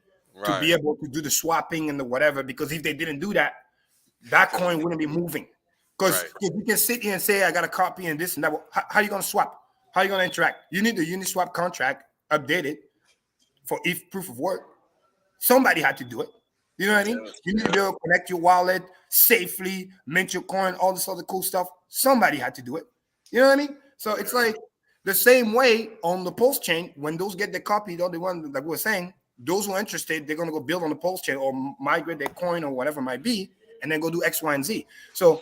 to be able to do the swapping and the whatever. Because if they didn't do that, that coin wouldn't be moving. Because if you can sit here and say I got a copy and this and that, how are you gonna swap? How are you gonna interact? You need the Uniswap contract updated for ETH proof of work. Somebody had to do it. You know what I mean? You need to be able to connect your wallet safely, mint your coin, all this other cool stuff. Somebody had to do it. You know what I mean? So it's like the same way on the Pulse chain, when those get the copy, the other one, like we were saying, those who are interested, they're going to go build on the Pulse chain or migrate their coin or whatever it might be, and then go do X, Y, and Z. So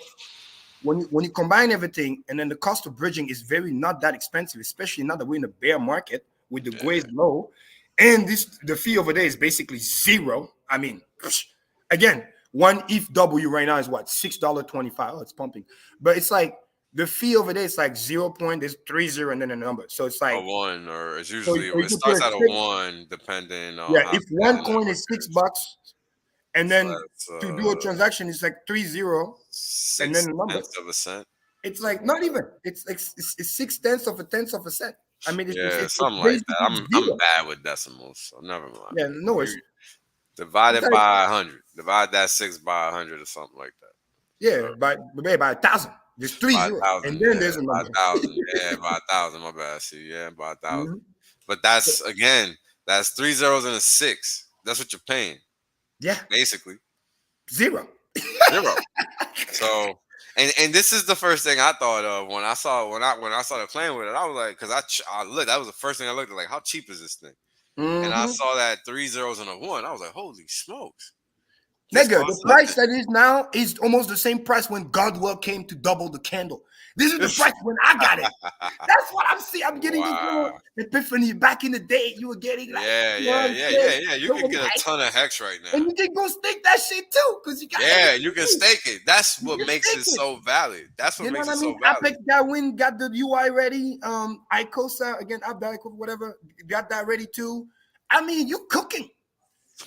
when you combine everything, and then the cost of bridging is not that expensive, especially now that we're in a bear market with the grades low, and the fee over there is basically zero. I mean, again, one ETHW right now is what, $6.25. Oh, it's pumping, but it's like the fee over there is like 0. There's 30 and then a number, so it's like a 1, or it's usually it starts at a 1, depending on if one coin is $6, and then to do a transaction it's like 30, and then the number. Of a cent. It's like not even. It's like it's 0.6 of a cent. I mean, it's something like that. I'm bad with decimals, so never mind. Yeah, no, it's divided by 100. Divide that 6 by 100 or something like that. Yeah, by 1,000. There's 3 zeros, and then there's a number. By 1,000. Yeah, by 1,000. My bad. See, by 1,000. But that's 3 zeros and a 6. That's what you're paying. Yeah, basically zero. So, and this is the first thing I thought of when I started playing with it. I was like, because I looked. That was the first thing I looked at. Like, how cheap is this thing? And I saw that 3 zeros and a 1. I was like, holy smokes. Nigga, the price that is now is almost the same price when Godwell came to double the candle. This is the price when I got it. That's what I'm seeing. I'm getting this little epiphany. Back in the day, you were getting like You can get a ton of hex right now, and you can go stake that shit too, because you got you can stake it. That's what makes it so valid. That's what makes it so valid. Apex got the UI ready. Icosa again, whatever, got that ready too. I mean, you cooking.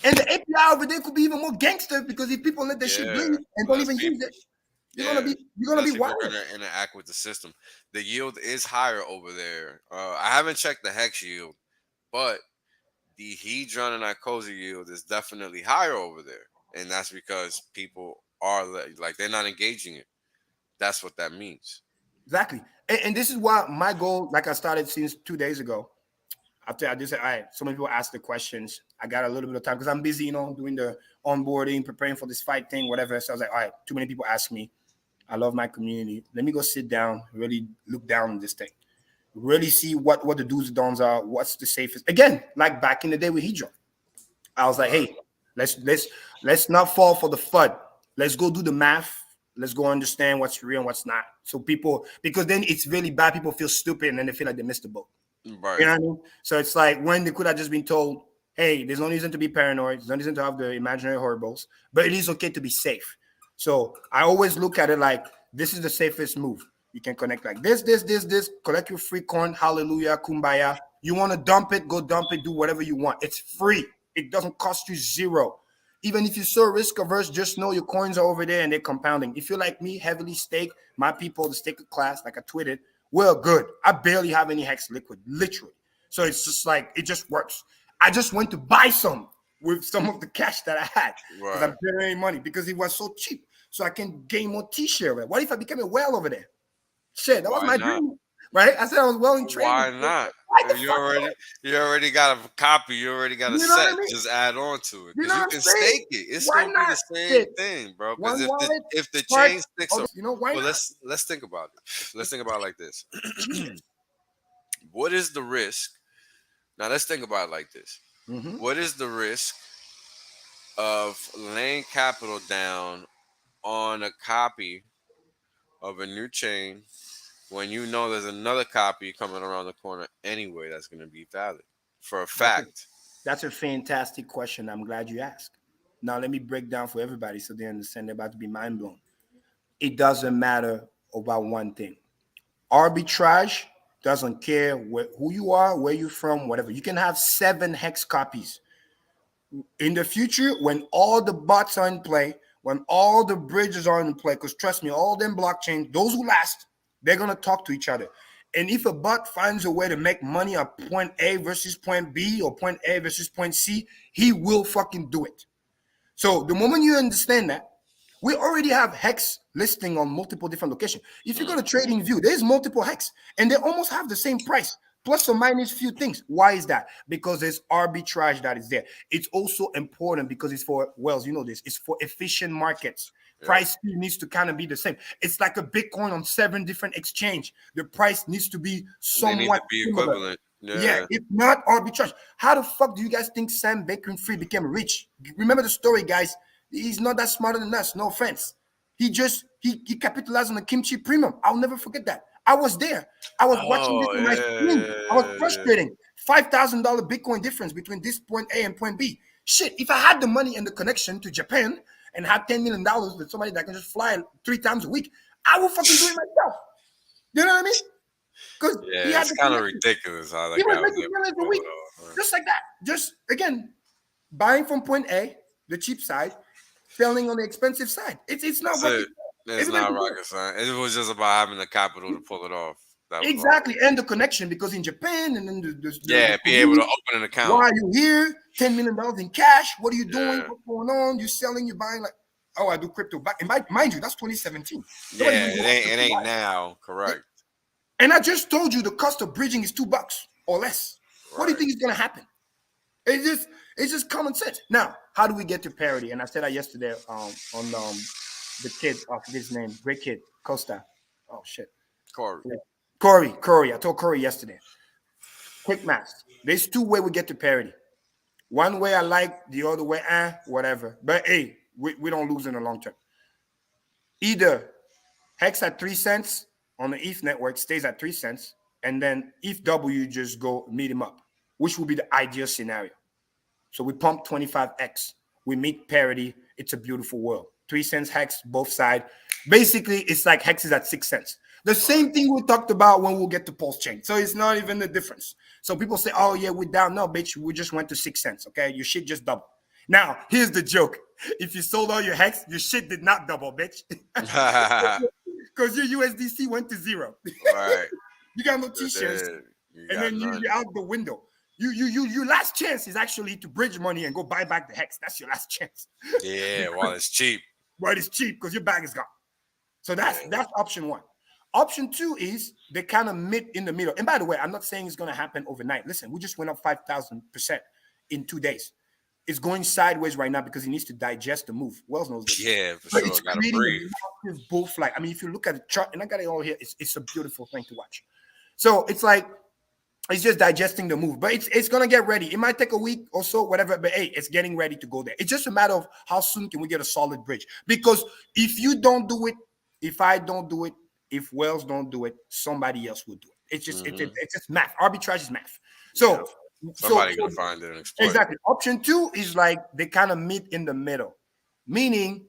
And the API over there could be even more gangster, because if people let that shit bleed and don't even use it, you're gonna be wild. Interact with the system. The yield is higher over there. I haven't checked the hex yield, but the Hedron and Icosa yield is definitely higher over there, and that's because people are like they're not engaging it. That's what that means. Exactly, and this is why my goal, like I started since 2 days ago. after I just said, all right, so many people ask the questions. I got a little bit of time because I'm busy, doing the onboarding, preparing for this fight thing, whatever. So I was like, all right, too many people ask me. I love my community. Let me go sit down, really look down on this thing, really see what the do's and don'ts are, what's the safest. Again, like back in the day with Hedron, I was like, hey, let's not fall for the FUD. Let's go do the math. Let's go understand what's real and what's not. So because then it's really bad. People feel stupid and then they feel like they missed the boat. Right. You know what I mean? So it's like when they could have just been told, hey, there's no reason to be paranoid. There's no reason to have the imaginary horribles, but it is okay to be safe. So I always look at it like this is the safest move. You can connect like this, collect your free coin. Hallelujah, kumbaya. You want to dump it, go dump it, do whatever you want. It's free. It doesn't cost you zero. Even if you're so risk averse, just know your coins are over there and they're compounding. If you're like me, heavily stake, my people, the staker class, like I tweeted, we're good. I barely have any hex liquid, literally. So it's just like, it just works. I just went to buy some with some of the cash that I had because I'm generating money because it was so cheap. So I can gain more T-share. What if I became a whale over there? Shit, that was my dream, right? I said I was well in trading. Why not? You already got a copy. You already got a set. I mean? Just add on to it because you can stake it. It's gonna be the same thing, bro. Because if the chain sticks, why not? Let's think about it. Let's think about it like this. What is the risk? Now let's think about it like this. Mm-hmm. What is the risk of laying capital down on a copy of a new chain when you know there's another copy coming around the corner anyway that's going to be valid for a fact? That's a fantastic question. I'm glad you asked. Now let me break down for everybody so they understand they're about to be mind blown. It doesn't matter about one thing. Arbitrage doesn't care who you are, where you're from, whatever. You can have 7 hex copies. In the future, when all the bots are in play, when all the bridges are in play, because trust me, all them blockchains, those who last, they're going to talk to each other. And if a bot finds a way to make money at point A versus point B or point A versus point C, he will fucking do it. So the moment you understand that, we already have hex listing on multiple different locations. If you go to TradingView, there's multiple hex, and they almost have the same price, plus or minus few things. Why is that? Because there's arbitrage that is there. It's also important because it's for, Wells, you know this, it's for efficient markets. Price needs to kind of be the same. It's like a Bitcoin on 7 different exchange. The price needs to be somewhat equivalent. Yeah, if not arbitrage. How the fuck do you guys think Sam Bankman-Fried became rich? Remember the story, guys. He's not that smarter than us. No offense. He capitalized on the kimchi premium. I'll never forget that. I was there. I was watching this on my screen. I was frustrating. $5,000 Bitcoin difference between this point A and point B. Shit, if I had the money and the connection to Japan and had $10 million with somebody that can just fly 3 times a week, I will fucking do it myself. You know what I mean? Because it's kind of ridiculous how that guy was able to a week. Just like that. Just, again, buying from point A, the cheap side, selling on the expensive side. It's not rocket. It's not rocket science. It was just about having the capital to pull it off. Exactly, and the connection, because in Japan and then be able to open an account. Why are you here? $10 million in cash. What are you doing? What's going on? You selling? You buying? Like, oh, I do crypto. And mind you, that's 2017. Yeah, it ain't now. Correct. And I just told you the cost of bridging is $2 or less. Right. What do you think is going to happen? It's just common sense. Now, how do we get to parity? And I said that yesterday on the kid of his name, great kid, Costa. Oh shit, Corey. I told Corey yesterday. Quick math. There's 2 ways we get to parity. One way I like, the other way, whatever. But hey, we don't lose in the long term. Either Hex at 3 cents on the ETH network stays at 3 cents, and then ETH just go meet him up, which would be the ideal scenario. So we pump 25x. We meet parity. It's a beautiful world. 3 cents Hex, both sides. Basically, it's like Hex is at 6 cents. The same thing we talked about when we'll get to Pulse Chain. So it's not even the difference. So people say, oh, yeah, we're down. No, bitch, we just went to 6 cents, okay? Your shit just doubled. Now, here's the joke. If you sold all your Hex, your shit did not double, bitch. Because your USDC went to 0. Right. You got no T-shirts. And then you're out the window. Your last chance is actually to bridge money and go buy back the Hex. That's your last chance. Yeah, while it's cheap. While it's cheap, because your bag is gone. So that's option 1. Option 2 is they kind of meet in the middle. And by the way, I'm not saying it's going to happen overnight. Listen, we just went up 5,000% in 2 days. It's going sideways right now because it needs to digest the move. Wells knows this. Yeah, for But sure. it's Gotta creating breathe. a massive bull flag. I mean, if you look at the chart, and I got it all here, it's a beautiful thing to watch. So it's like, it's just digesting the move, but it's gonna get ready. It might take a week or so, whatever. But hey, it's getting ready to go there. It's just a matter of how soon can we get a solid bridge. Because if you don't do it, if I don't do it, if Wells don't do it, somebody else will do it. It's just it's just math. Arbitrage is math. So Somebody gonna find it and exploit it. exactly. Option 2 is like they kind of meet in the middle, meaning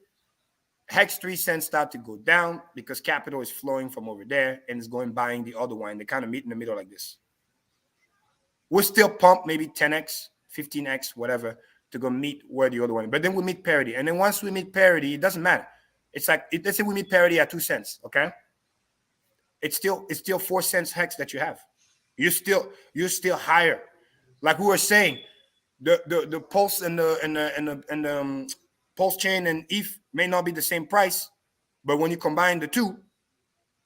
Hex 3 cents start to go down because capital is flowing from over there and is going buying the other one. They kind of meet in the middle like this. We'll still pump maybe 10x, 15x, whatever, to go meet where the other one. But then we meet parity. And then once we meet parity, it doesn't matter. It's like, let's say we meet parity at 2 cents, okay? It's still 4 cents hex that you have. You're still higher. Like we were saying, the pulse and the pulse chain and ETH may not be the same price, but when you combine the two,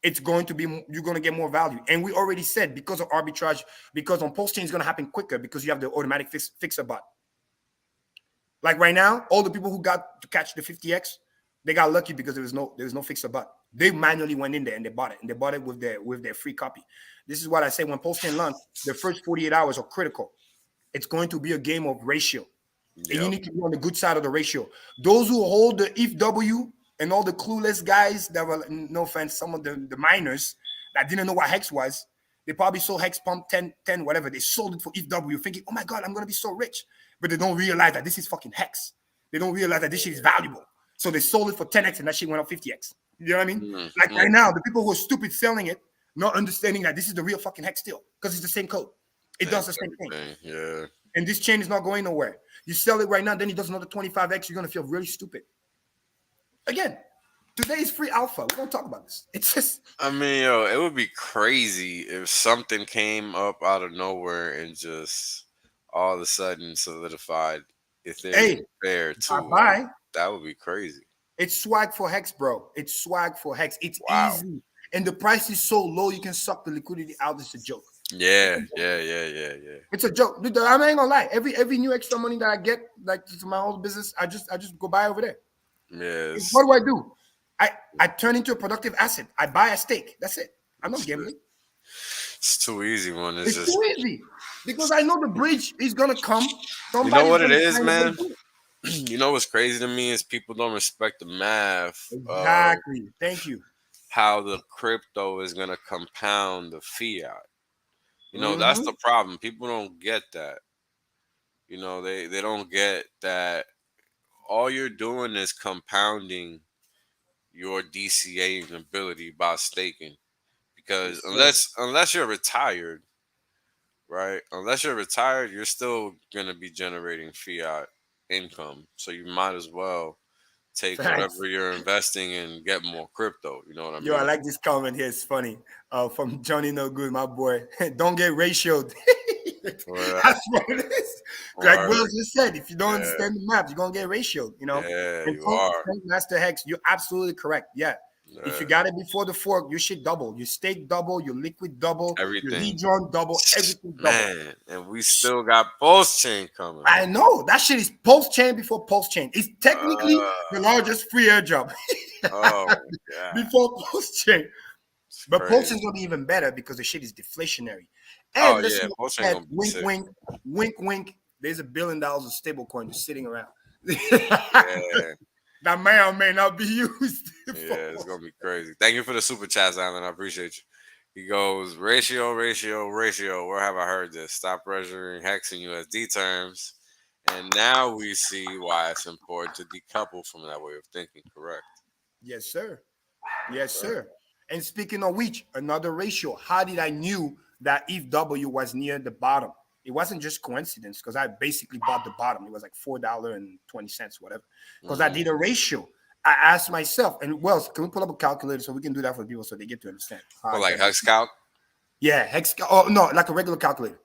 it's going to be, you're going to get more value. And we already said because of arbitrage, because on pulse chain is going to happen quicker because you have the automatic fixer bot. Like right now, all the people who got to catch the 50x, they got lucky because there was no fixer bot. They manually went in there and they bought it, and they bought it with their free copy. This is what I say when pulse chain launch, the first 48 hours are critical. It's going to be a game of ratio. Yep. And you need to be on the good side of the ratio. Those who hold the ETH and all the clueless guys that were, no offense, some of the miners that didn't know what Hex was, they probably sold Hex pump 10, whatever. They sold it for ETH, thinking, oh my God, I'm going to be so rich. But they don't realize that this is fucking Hex. They don't realize that this shit is valuable. So they sold it for 10x and that shit went up 50x. You know what I mean? Mm-hmm. Like right now, the people who are stupid selling it, not understanding that this is the real fucking Hex still, because it's the same code. It does the same thing. Yeah. And this chain is not going nowhere. You sell it right now, then it does another 25x. You're going to feel really stupid. Again, today is free alpha. We don't talk about this. It's just. I mean, yo, it would be crazy if something came up out of nowhere and just all of a sudden solidified Ethereum fair too. Bye. That would be crazy. It's swag for Hex, bro. It's swag for Hex. It's easy. And the price is so low, you can suck the liquidity out. It's a joke. Yeah. It's a joke. Dude, I ain't gonna lie. Every new extra money that I get, like to my whole business, I just go buy over there. Yes. What do? I turn into a productive asset. I buy a stake. That's it. I'm not gambling. It's too easy, man. It's just too easy. Because I know the bridge is gonna come. You know what it is, man? You know what's crazy to me is people don't respect the math. Exactly. Thank you. How the crypto is gonna compound the fiat. You know, that's the problem. People don't get that. You know, they don't get that all you're doing is compounding your DCAing ability by staking. Because unless you're retired, right? Unless you're retired, you're still gonna be generating fiat income. So you might as well take whatever you're investing and get more crypto. You know what I mean? Yo, I like this comment here. It's funny. From Johnny No Good, my boy. Don't get ratioed. That's what it is. Like Will just said, if you don't understand the math, you're gonna get ratioed. You know. Yeah, and you are. Master Hex, you're absolutely correct. Yeah. If you got it before the fork, you should double. You stake double, your liquid double, everything. Your Hedron double, everything double. Man, and we still got pulse chain coming. I know that shit is pulse chain before pulse chain. It's technically the largest free airdrop. Oh my God. Before pulse chain. But pulse chain is gonna be even better because the shit is deflationary. And pulse chain gonna be wink, sick. wink, wink. There's $1 billion of stablecoin just sitting around. That may or may not be used. Yeah, it's gonna be crazy. Thank you for the super chats, Alan. I appreciate you. He goes, ratio. Where have I heard this? Stop pressuring Hex in USD terms. And now we see why it's important to decouple from that way of thinking, correct? Yes, sir. Yes, sir. And speaking of which, another ratio. How did I knew that ETH was near the bottom? It wasn't just coincidence because I basically bought the bottom. It was like $4.20, whatever. Because I did a ratio. I asked myself, and Wells, can we pull up a calculator so we can do that for people so they get to understand? Like Hex Calc? Yeah, Hex. Oh no, like a regular calculator.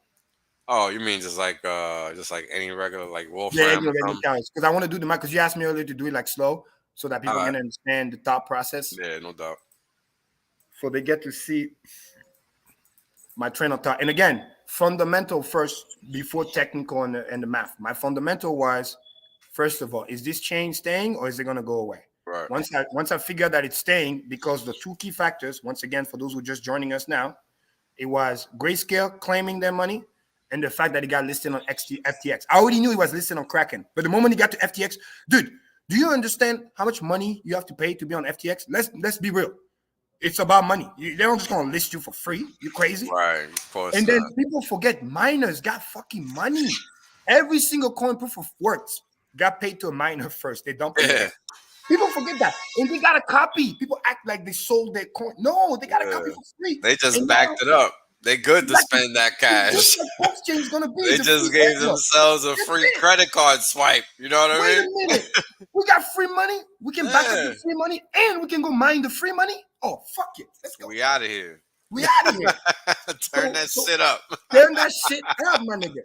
Oh, you mean just like any regular like Wolfram? Yeah, regular calculator. Because I want to do the math. Because you asked me earlier to do it like slow so that people can understand the thought process. Yeah, no doubt. so they get to see my train of thought. And again, fundamental first before technical and the math. My fundamental was, first of all, is this chain staying or is it going to go away? Right. Once I figure that it's staying, because the two key factors, once again, for those who are just joining us now, it was Grayscale claiming their money and the fact that he got listed on FTX. I already knew he was listed on Kraken, but the moment he got to FTX, dude, do you understand how much money you have to pay to be on FTX? Let's be real. It's about money. They don't just gonna list you for free. You crazy? Right. Of course. And then people forget miners got fucking money. Every single coin proof of works got paid to a miner first. They don't pay. Yeah. People forget that. And they got a copy. People act like they sold their coin. No, they got a copy for free. They just And backed it up. They good to spend that cash. Exchange gonna be. They just gave themselves a free credit card swipe. You know what I mean? Wait a minute. We got free money. We can back up the free money and we can go mine the free money. Oh, fuck it. Let's go. We out of here. We out of here. Turn that shit up. Turn that shit up, my nigga.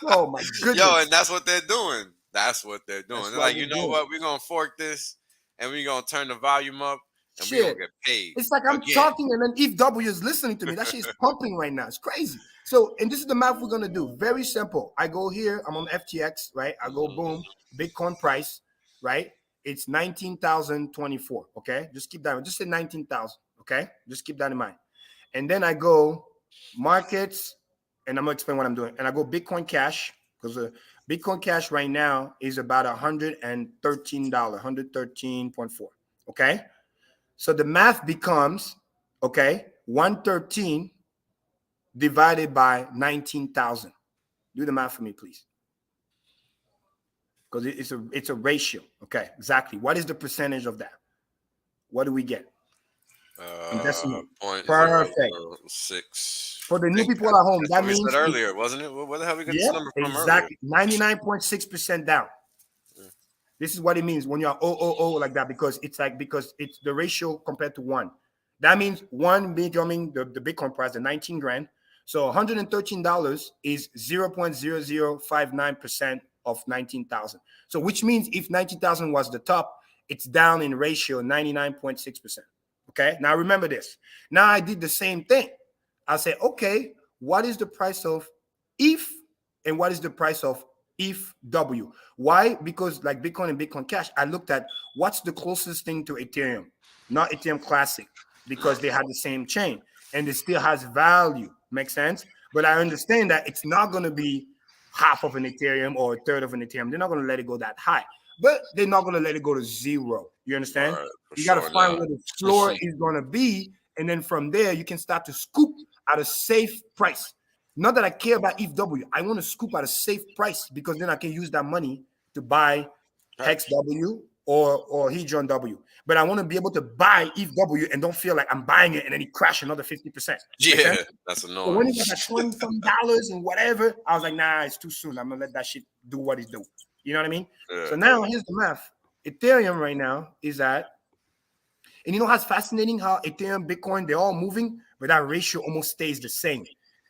Oh my goodness. Yo, and that's what they're doing. That's what they're doing. That's They're what like, you we're know doing. what? We're gonna fork this and we're gonna turn the volume up and we're gonna get paid. It's like I'm talking and then Eve W is listening to me. That shit is pumping right now. It's crazy. So, and this is the math we're gonna do. Very simple. I go here, I'm on FTX, right? I go boom, Bitcoin price, right? It's 19,024. Okay, just keep that. Just say 19,000. Okay, just keep that in mind. And then I go markets, and I'm gonna explain what I'm doing. And I go Bitcoin Cash, because Bitcoin Cash right now is about $113, 113.4. Okay, so the math becomes, okay, 113 divided by 19,000. Do the math for me, please. Because it's a ratio. Okay, exactly. What is the percentage of that? What do we get? Decimal. Perfect. 0.06. For the new people at home, that means we said earlier, wasn't it? Where the hell we got this number from exactly. 99.6% down. Yeah. This is what it means when you're like that, because it's the ratio compared to 1. That means 1 becoming the Bitcoin price, the 19 grand. So $113 is 0.0059% of 19,000. So which means if 19,000 was the top, it's down in ratio 99.6%. Okay, now remember this. Now I did the same thing. I say, okay, what is the price of ETH and what is the price of ETH-W? Why? Because like Bitcoin and Bitcoin Cash, I looked at what's the closest thing to Ethereum, not Ethereum Classic, because they have the same chain and it still has value. Make sense? But I understand that it's not going to be half of an Ethereum or a third of an Ethereum. They're not going to let it go that high, but they're not going to let it go to 0. You understand? Right, you got to find where the floor is going to be. And then from there, you can start to scoop at a safe price. Not that I care about ETH-W. I want to scoop at a safe price because then I can use that money to buy HEX.W or Hedron-W. But I want to be able to buy ETH-W and don't feel like I'm buying it and then it crash another 50%. Yeah, that's annoying. So when it was at $20 and whatever, I was like, nah, it's too soon. I'm going to let that shit do what it do. You know what I mean? Yeah. So now here's the math. Ethereum right now is at, and you know how it's fascinating how Ethereum, Bitcoin, they're all moving, but that ratio almost stays the same.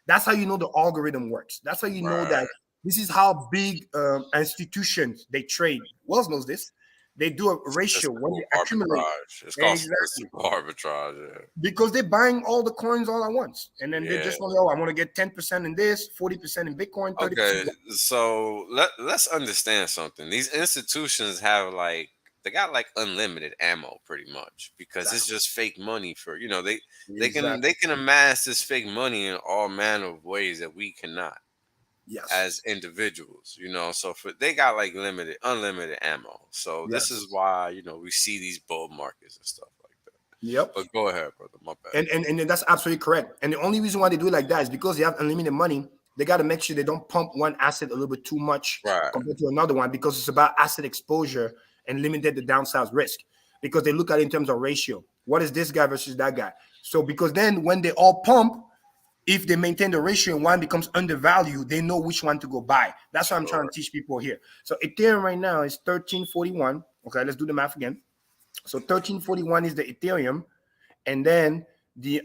That's how you know the algorithm works. That's how you know that this is how big institutions they trade. Wells knows this. They do a ratio when they accumulate. It's called arbitrage. Yeah. Because they're buying all the coins all at once. And then they just want to, I want to get 10% in this, 40% in Bitcoin, 30%. Okay, so let's understand something. These institutions have they got unlimited ammo pretty much because it's just fake money for, they can amass this fake money in all manner of ways that we cannot. Yes. As individuals, so they got unlimited ammo. So this is why, we see these bull markets and stuff like that. Yep. But go ahead, brother. My bad. And that's absolutely correct. And the only reason why they do it like that is because they have unlimited money. They got to make sure they don't pump one asset a little bit too much compared to another one, because it's about asset exposure and limited the downside risk, because they look at it in terms of ratio. What is this guy versus that guy? So because then when they all pump, if they maintain the ratio and one becomes undervalued, they know which one to go buy. That's what I'm trying to teach people here. So Ethereum right now is 1341. Okay, let's do the math again. So 1341 is the Ethereum. And then the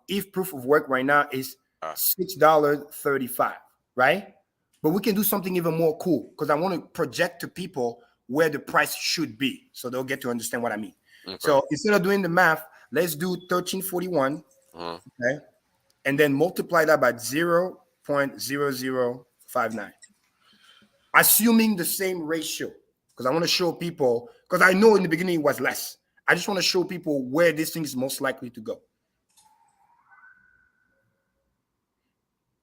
ETH proof of work right now is $6.35, right? But we can do something even more cool because I want to project to people where the price should be so they'll get to understand what I mean. Okay. So instead of doing the math, Let's do 1341, Uh-huh. okay? And then multiply that by 0.0059. Assuming the same ratio, because I want to show people, because I know in the beginning it was less. I just want to show people where this thing is most likely to go.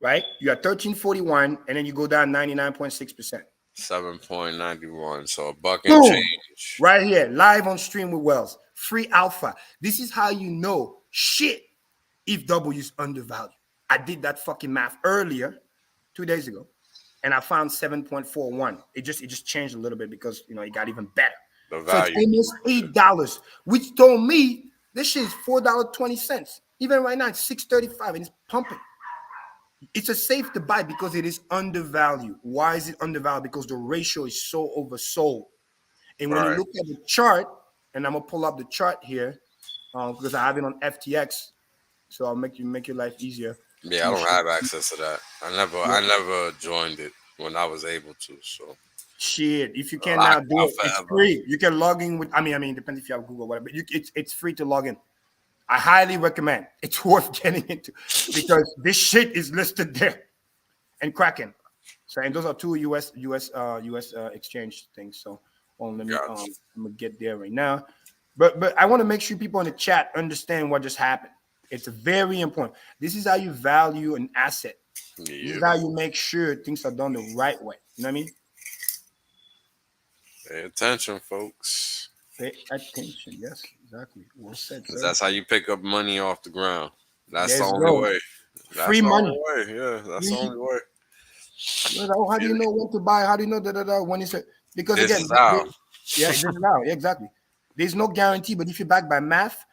Right? You are 1341, and then you go down 99.6%. 7.91. So $1 and Boom! change. Right here, live on stream with Wells. Free alpha. This is how you know shit if W is undervalued. I did that fucking math earlier, 2 days ago, and I found 7.41. It just changed a little bit because it got even better. The So it's value. almost $8, which told me this shit is $4.20. Even right now, it's $6.35 and it's pumping. It's a safe to buy because it is undervalued. Why is it undervalued? Because the ratio is so oversold. And when you Right. look at the chart, and I'm gonna pull up the chart here because I have it on FTX, so I'll make your life easier. Yeah, I don't have access to that. I never joined it when I was able to. So Shit, if you can now locked do out it, it's forever. free. You can log in with. I mean, it depends if you have Google or whatever. But it's free to log in. I highly recommend. It's worth getting into because this shit is listed there and Kraken. So and those are two US exchange things. So let me Gotcha. I'm gonna get there right now. But I want to make sure people in the chat understand what just happened. It's very important. This is how you value an asset. This is how you make sure things are done the right way. You know what I mean? Pay attention, folks. Pay attention. Yes, exactly. Well said, sir. That's how you pick up money off the ground. That's the There's only no way. That's free the money. only way. Yeah, that's the only way. How do you know when to buy? How do you know when it's because This again, is how. yeah, this is how. Yeah, exactly. There's no guarantee, but if you're backed by math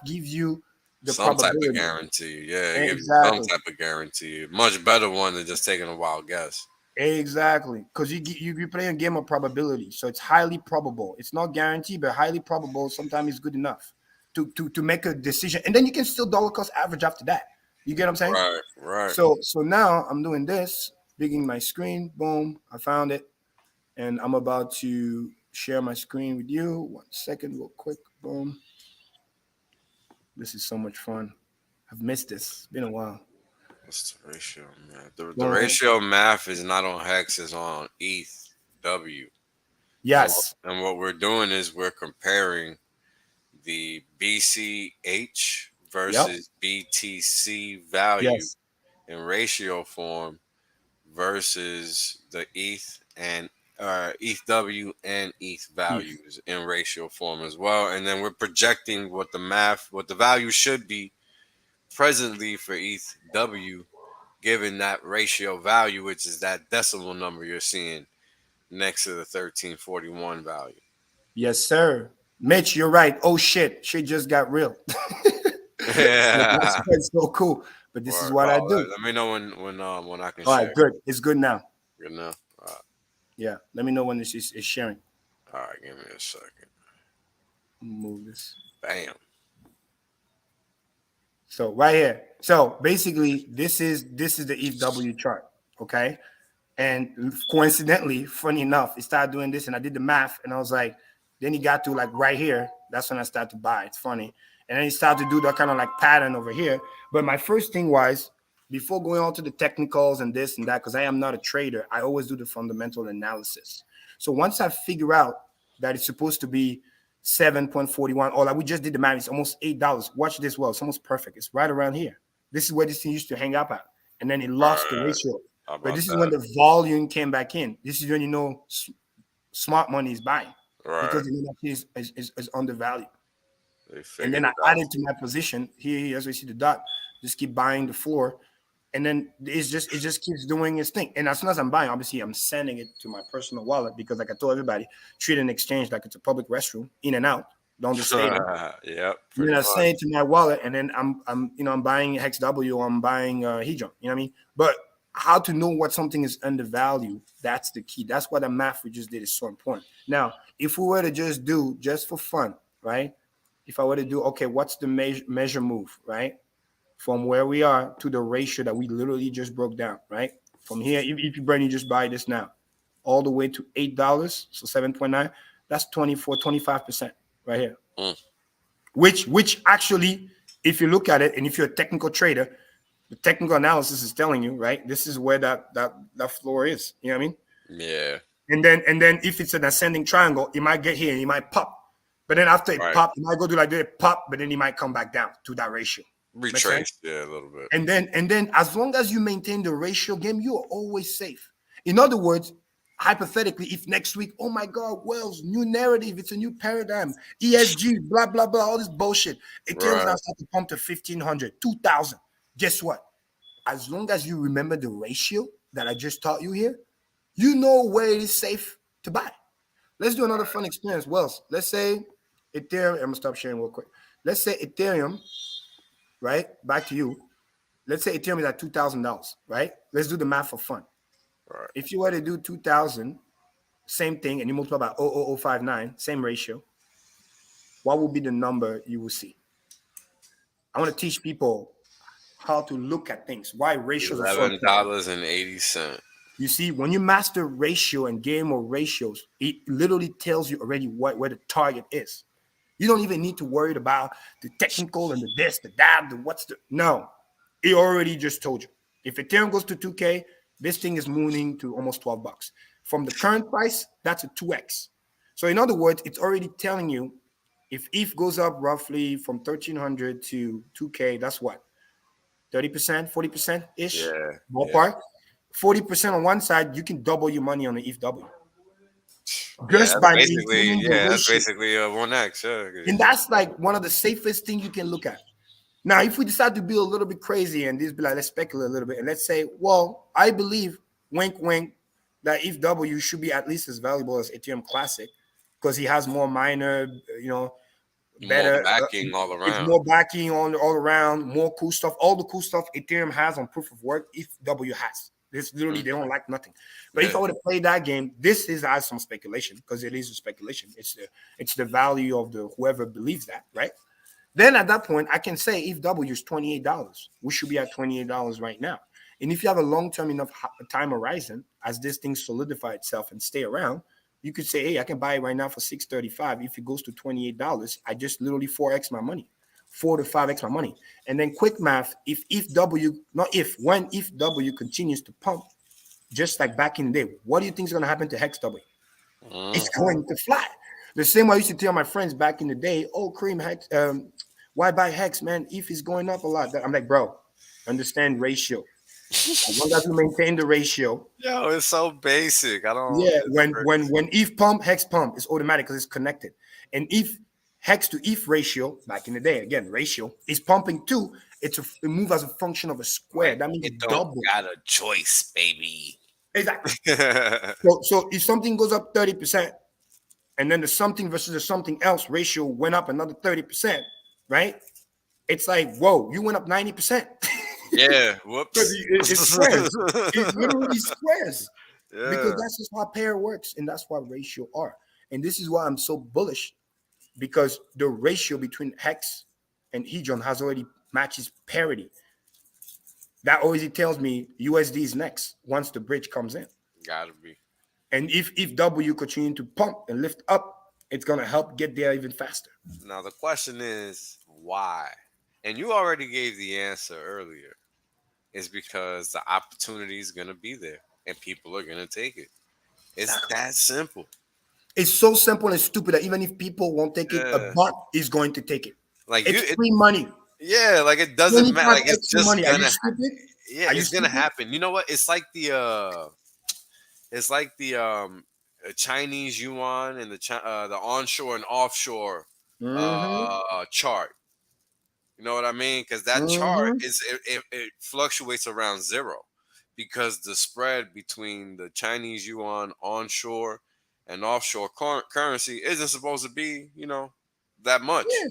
gives you the Some type of probability. guarantee. Yeah, it gives you some Exactly. type of guarantee. Much better one than just taking a wild guess. Exactly, because you play a game of probability, so it's highly probable. It's not guaranteed, but highly probable. Sometimes it's good enough to make a decision, and then you can still dollar cost average after that. You get what I'm saying? Right, right. So now I'm doing this, bigging my screen. Boom, I found it, and I'm about to share my screen with you. 1 second, real quick. Boom. This is so much fun. I've missed this. It's been a while. What's the ratio math? The ratio of math is not on Hex, it's on ETH.W. Yes. And what we're doing is we're comparing the BCH versus BTC value Yes. in ratio form versus the ETH and ETH.W and ETH values in ratio form as well. And then we're projecting what the value should be presently for ETH.W given that ratio value, which is that decimal number you're seeing next to the 1341 value. Yes, sir. Mitch, you're right. Oh shit, shit just got real. Yeah, That's so cool. But this is what I do. Let me know when I can All share. right, good. It's good now. Good enough. Yeah, let me know when this is sharing. All right, give me a second. Move this. Bam. So right here. So basically, this is the ETH.W chart. Okay. And coincidentally, funny enough, it started doing this, and I did the math, and I was like, then he got to like right here. That's when I started to buy. It's funny. And then he started to do that kind of like pattern over here. But my first thing was, before going on to the technicals and this and that, because I am not a trader, I always do the fundamental analysis. So once I figure out that it's supposed to be 7.41, or like we just did the math, it's almost $8. Watch this well. It's almost perfect. It's right around here. This is where this thing used to hang up at. And then it lost the ratio. But this is when the volume came back in. This is when you know smart money is buying, because the NFT is undervalued. And then I added to my position here, as we see the dot, just keep buying the floor, and then it just keeps doing its thing. And as soon as I'm buying, obviously I'm sending it to my personal wallet, because like I told everybody, treat an exchange like it's a public restroom, in and out. Don't just stay there. Yep. And then I send it to my wallet, and then I'm buying Hex.W, or I'm buying Hedron. You know what I mean? But how to know what something is undervalued, that's the key. That's why the math we just did is so important. Now, if we were to just do, just for fun, right? If I were to do, okay, what's the measure move, right? From where we are to the ratio that we literally just broke down, right? From here, if you Bernie, just buy this now, all the way to $8, so 7.9, that's 25% right here. which actually, if you look at it, and if you're a technical trader, the technical analysis is telling you, right, this is where that floor is. You know what I mean? Yeah. And then if it's an ascending triangle, it might get here and it might pop. But then after it pop, it might go to like this, pop, but then it might come back down to that ratio. Retrace, yeah, a little bit. And then as long as you maintain the ratio game, you are always safe. In other words, hypothetically, if next week, oh my God, Wells, new narrative, it's a new paradigm, ESG, blah, blah, blah, all this bullshit. Ethereum now start to pump to 1,500, 2,000. Guess what? As long as you remember the ratio that I just taught you here, you know where it is safe to buy. Let's do another fun experience. Wells, let's say Ethereum, I'm gonna stop sharing real quick. Let's say Ethereum, right? Back to you. Let's say Ethereum is at $2,000, right? Let's do the math for fun. Right. If you were to do 2,000, same thing, and you multiply by 0.0059, same ratio, what would be the number you will see? I want to teach people how to look at things. Why ratios are so important. $11.80. You see, when you master ratio and game of ratios, it literally tells you already where the target is. You don't even need to worry about the technical and the this, the that, the what's the no. It already just told you. If Ethereum goes to 2K, this thing is moving to almost $12. From the current price, that's a 2x. So in other words, it's already telling you if ETH goes up roughly from 1,300 to 2K, that's what? 30%, 40%-ish ballpark. 40% on one side, you can double your money on the ETHW. Just by maintaining the ratio. That's basically a 1x. Yeah. And that's like one of the safest things you can look at. Now, if we decide to be a little bit crazy and this be like, let's speculate a little bit, and let's say, well, I believe, wink, wink, that ETHW should be at least as valuable as Ethereum Classic because he has more minor, better more backing all around. It's more backing all around, more cool stuff. All the cool stuff Ethereum has on proof of work, ETHW has. This literally, they don't like nothing. But if I were to play that game, this is as some speculation because it is a speculation. It's the value of the whoever believes that, right? Then at that point, I can say ETHW is $28. We should be at $28 right now. And if you have a long-term enough time horizon, as this thing solidify itself and stay around, you could say, hey, I can buy it right now for $6.35. If it goes to $28, I just literally 4x my money, 4 to 5x my money. And then quick math, when ETHW continues to pump, just like back in the day, what do you think is going to happen to HEX.W? It's going to fly. The same way I used to tell my friends back in the day, oh, Kareem, Hex, why buy Hex, man? ETH is going up a lot. I'm like, bro, understand ratio. As long as you maintain the ratio. Yo, it's so basic. I don't. Yeah, when ETH pump, Hex pump, it's automatic because it's connected. And if Hex to ETH ratio, back in the day, again, ratio is pumping too. It moves as a function of a square. That means it don't double. Got a choice, baby. Exactly. so if something goes up 30%, and then the something versus the something else ratio went up another 30%, right? It's like, whoa, you went up 90%. Yeah, whoops. It squares. It literally squares. Yeah. Because that's just how pair works, and that's what ratio are. And this is why I'm so bullish, because the ratio between Hex and Hedron has already matches parity. That always tells me USD is next once the bridge comes in. Gotta be. And if W continue to pump and lift up, it's gonna help get there even faster. Now the question is why? And you already gave the answer earlier. It's because the opportunity is gonna be there and people are gonna take it. It's that simple. It's so simple and stupid that even if people won't take it, a bot is going to take it. Like it's free money. Yeah, like it doesn't matter. Like it's just money. gonna. Yeah, it's gonna happen. You know what? It's like the Chinese yuan and the onshore and offshore chart. You know what I mean? Because that chart it fluctuates around zero because the spread between the Chinese yuan onshore and offshore currency isn't supposed to be, that much. Yeah.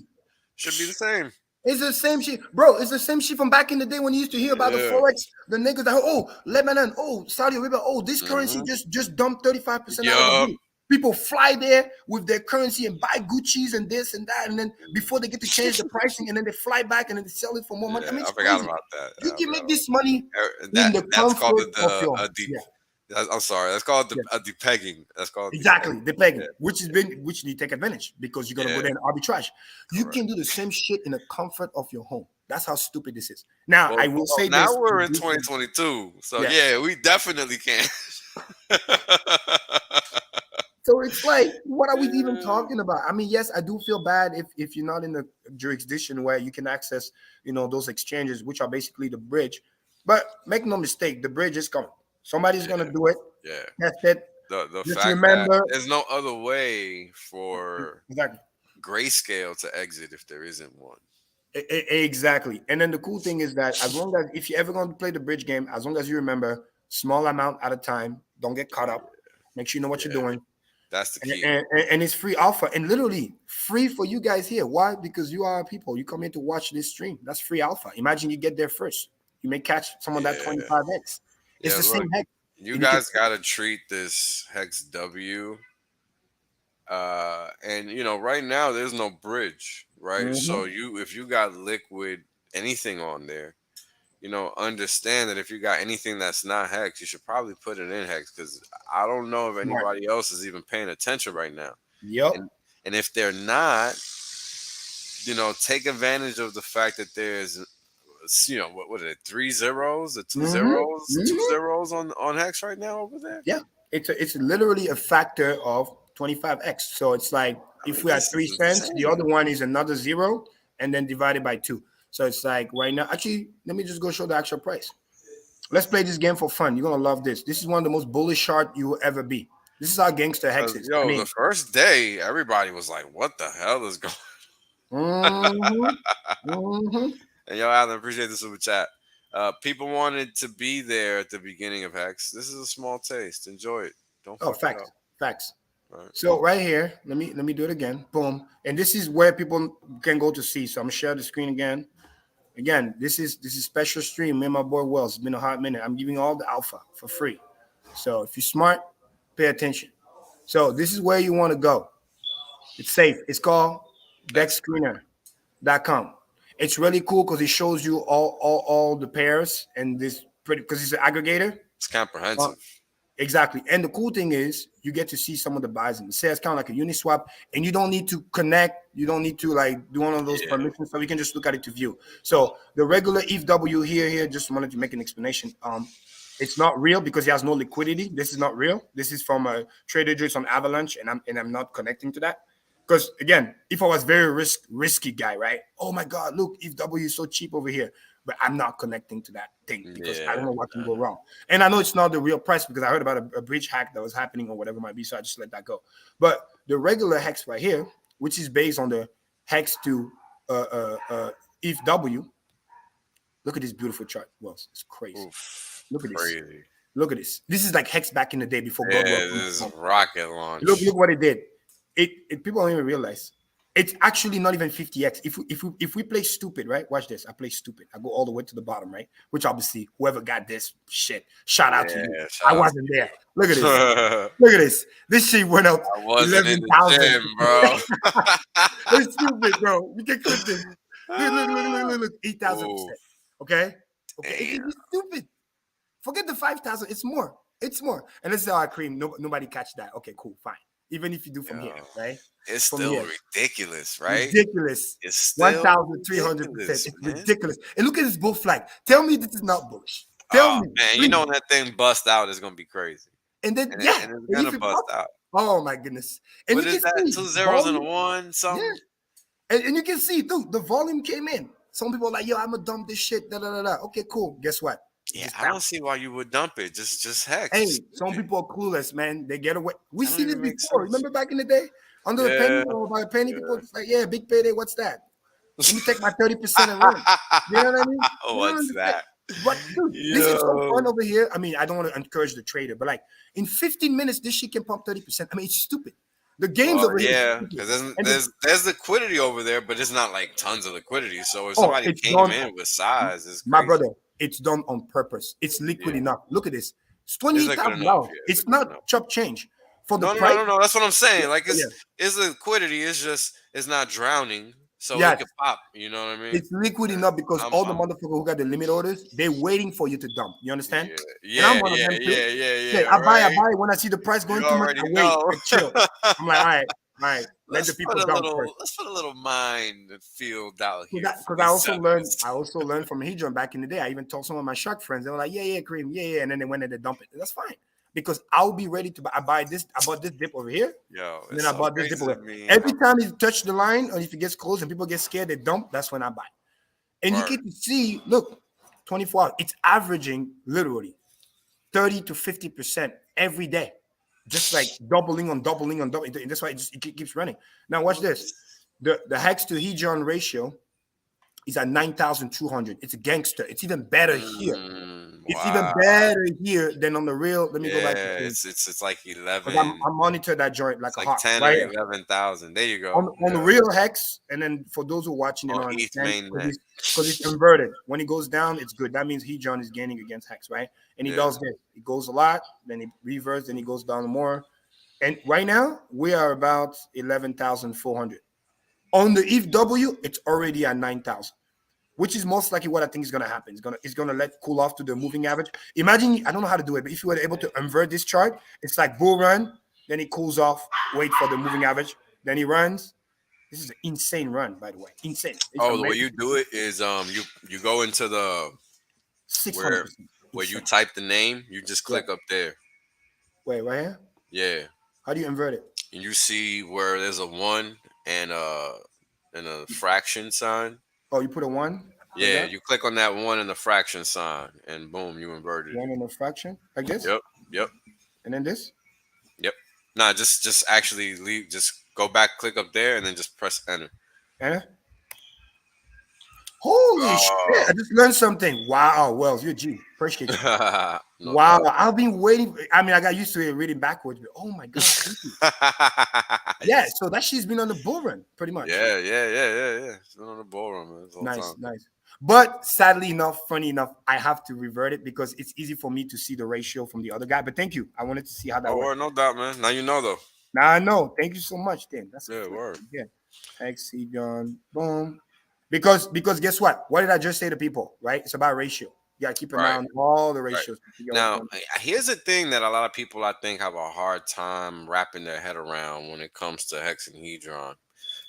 Should be the same. It's the same shit, bro. It's the same shit from back in the day when you used to hear about the forex. The niggas that Lebanon, Saudi Arabia, this currency just dumped 35% out of the blue. People fly there with their currency and buy Gucci's and this and that, and then before they get to change the pricing, and then they fly back and then they sell it for more money. I mean, I forgot about that. You can make this money in the that's called comfort of your I'm sorry. That's called Yeah. a depegging. That's called Exactly, the pegging, Yeah. which you take advantage because you're gonna go Yeah. there and arbitrage. You Correct. can do the same shit in the comfort of your home. That's how stupid this is. Now, I will Well, say now this. we're in 2022, so Yeah. yeah, we definitely can. So it's like, what are we even talking about? I mean, yes, I do feel bad if you're not in a jurisdiction where you can access, those exchanges, which are basically the bridge. But make no mistake, the bridge is coming. Somebody's gonna do it. Yeah. Test it. The Just fact that remember, there's no other way for exactly. Grayscale to exit if there isn't one. Exactly. And then the cool thing is that as long as, if you're ever going to play the bridge game, as long as you remember, small amount at a time, don't get caught up. Make sure you know what you're doing. That's the key. And it's free alpha, and literally free for you guys here. Why? Because you are people. You come in to watch this stream. That's free alpha. Imagine you get there first. You may catch some of that 25x. It's the same hex. You guys got to treat this Hex W. And right now there's no bridge, right? So if you got liquid anything on there, understand that if you got anything that's not Hex, you should probably put it in Hex, because I don't know if anybody else is even paying attention right now. Yep. And if they're not, take advantage of the fact that there's what are it, 3 zeros or 2 zeros, 2 zeros on Hex right now over there? Yeah, it's literally a factor of 25x. So it's like, if we had 3 cents, the other one is another 0, and then divided by 2. So it's like right now, actually, let me just go show the actual price. Let's play this game for fun. You're gonna love this. This is one of the most bullish chart you will ever be. This is how gangster Hex is. The first day, everybody was like, "What the hell is going on?" And Alan, appreciate the super chat. People wanted to be there at the beginning of Hex. This is a small taste. Enjoy it. Don't. Oh, facts. Right. So right here, let me do it again. Boom. And this is where people can go to see. So I'm gonna share the screen again. Again, this is special stream. Me and my boy Wells. It's been a hot minute. I'm giving you all the alpha for free. So if you're smart, pay attention. So this is where you want to go. It's safe. It's called DexScreener.com. It's really cool because it shows you all the pairs, and this pretty, because it's an aggregator. It's comprehensive. Exactly. And the cool thing is you get to see some of the buys and say it's kind of like a Uniswap, and you don't need to connect. You don't need to like do one of those permissions. So we can just look at it to view. So the regular ETHW here, just wanted to make an explanation. It's not real because it has no liquidity. This is not real. This is from a trader just on Avalanche, and I'm not connecting to that. Because again, if I was very risky guy, right? Oh my God, look, ETHW is so cheap over here. But I'm not connecting to that thing because I don't know what can go wrong. And I know it's not the real price because I heard about a bridge hack that was happening or whatever it might be. So I just let that go. But the regular Hex right here, which is based on the Hex to ETHW, look at this beautiful chart. Well, it's crazy. Oof, look at crazy. this. Look at this. This is like Hex back in the day before God. This is rocket launch. Look what it did. It people don't even realize. It's actually not even 50x. If we play stupid, right? Watch this. I play stupid. I go all the way to the bottom, right? Which obviously, whoever got this shit, shout out to you. I wasn't there. Look at this. Look at this. This shit went up 11,000, bro. It's stupid, bro. You can clip this. Look, 8,000%. Okay. It's stupid. Forget the 5,000. It's more. And this is how I cream. Nobody catch that. Okay, cool, fine. Even if you do from here, right? It's from still here. Ridiculous, right? Ridiculous. It's still 1,300%. It's ridiculous. And look at this bull flag. Tell me this is not bullish. Tell me. Man, you know when that thing bust out, it's gonna be crazy. And then and it's gonna bust out. Oh my goodness. And what is that? 2 zeros and a 1? Something. Yeah. And you can see, dude, the volume came in. Some people are like, yo, I'm gonna dump this shit. Okay, cool. Guess what? Yeah, I don't see why you would dump it. Just Hex. Hey, some people are clueless, man. They get away. We seen it before. Remember back in the day? Under a penny or by a penny, people just like, yeah, big payday. What's that? Let me take my 30% and run. You know what I mean? What's that? But dude, this is so fun over here. I mean, I don't want to encourage the trader, but like in 15 minutes, this shit can pump 30%. I mean, it's stupid. The game's over here. Yeah, because there's liquidity over there, but it's not like tons of liquidity. So if somebody came in with size, it's crazy. My brother, it's done on purpose. It's liquid enough. Look at this. It's $28,000. It's not chop change. For the price. No. That's what I'm saying. Like it's liquidity. It's not drowning. So Yes. it could pop. You know what I mean? It's liquid enough because I'm- all the I'm- motherfuckers who got the limit orders, they're waiting for you to dump. You understand? Yeah, And I'm yeah, one of them too. yeah. I buy. Right? When I see the price going You too much, already I wait. know. I chill. I'm like, all right. Let the people dump first. Let's put a little mind field out here. Because I also learned from Hedron back in the day. I even told some of my shark friends. They were like, yeah, Kareem, yeah, and then they went and they dump it. That's fine because I'll be ready to buy. I bought this dip over here. Yo, And then I bought this dip over here. Every time you touch the line, or if it gets close and people get scared, they dump. That's when I buy. And you get to see, look, 24 hours. It's averaging literally 30 to 50% every day. Just like doubling on doubling. And that's why it keeps running. Now watch this. The Hex to Hedron ratio is at 9,200. It's a gangster. It's even better here. It's even better here than on the real. Let me go back. It's like 11. I monitor that joint like it's a like hawk, 10 right? or 11,000. There you go. On the real Hex, and then for those who are watching, because it's inverted. When it goes down, it's good. That means Hedron is gaining against Hex, right? And he does this. It goes a lot, then it reverses, then it goes down more. And right now, we are about 11,400. On the ETH it's already at 9,000, which is most likely what I think is going to happen. It's going to let cool off to the moving average. Imagine, I don't know how to do it, but if you were able to invert this chart, it's like bull run, then it cools off, wait for the moving average, then he runs. This is an insane run, by the way. Insane. The way you do it is you go into the 600%. where you type the name, you just click up there. Wait, right here? Yeah. How do you invert it? And you see where there's a 1 and a fraction sign. Oh, you put a 1? Yeah, you click on that 1 and the fraction sign, and boom, you inverted it. 1 and a fraction? Like this? Yep. And then this? Yep. Nah, just actually leave. Just go back, click up there, and then just press enter. Enter? Holy shit! I just learned something. Wow, Wells, you're a G. Appreciate you. Wow, problem. I've been waiting. I mean, I got used to it reading backwards, but oh my god, thank you. Yeah, so that shit's been on the bull run, pretty much. Yeah. It's been on the bull run, man. Nice. But sadly enough, funny enough, I have to revert it because it's easy for me to see the ratio from the other guy. But thank you. I wanted to see how that works. No doubt, man. Now you know, though. Now I know. Thank you so much, Dan. That's good word. Yeah. Hex, Hedron, boom. Because guess what? What did I just say to people? Right? It's about ratio. You gotta keep an eye on all the ratios. Right. Now, here's the thing that a lot of people I think have a hard time wrapping their head around when it comes to Hex and Hedron.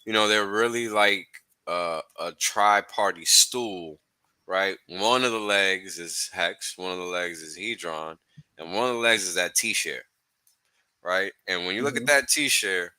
You know, they're really like a tri-party stool, right? One of the legs is Hex, one of the legs is Hedron, and one of the legs is that T-share, right? And when you look at that T-share,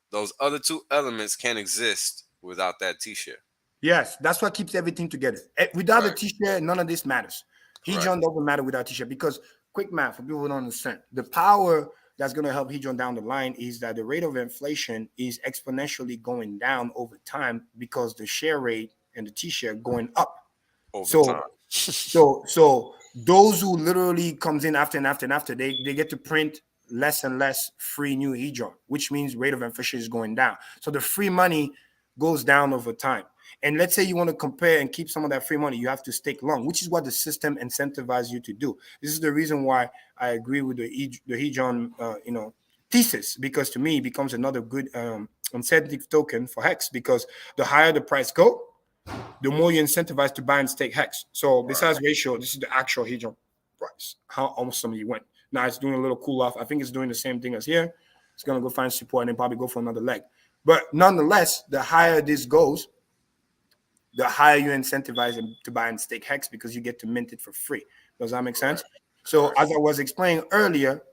those other two elements can't exist without that T-share. Yes, that's what keeps everything together. Without the T-share, none of this matters. Hedron doesn't matter without T-share because quick math for people who don't understand. The power that's going to help Hedron down the line is that the rate of inflation is exponentially going down over time because the share rate and the T-share going up over time. So those who literally comes in after and after, they get to print less and less free new Hedron, which means rate of inflation is going down. So the free money goes down over time. And let's say you want to compare and keep some of that free money, you have to stake long, which is what the system incentivizes you to do. This is the reason why I agree with the Hedron, thesis, because to me it becomes another good incentive token for Hex, because the higher the price go, the more you incentivize to buy and stake Hex. So besides ratio, this is the actual Hedron price. How awesome you went. Now it's doing a little cool off. I think it's doing the same thing as here. It's going to go find support and then probably go for another leg. But nonetheless, the higher this goes, the higher you incentivize them to buy and stake Hex because you get to mint it for free. Does that make sense? So as I was explaining earlier,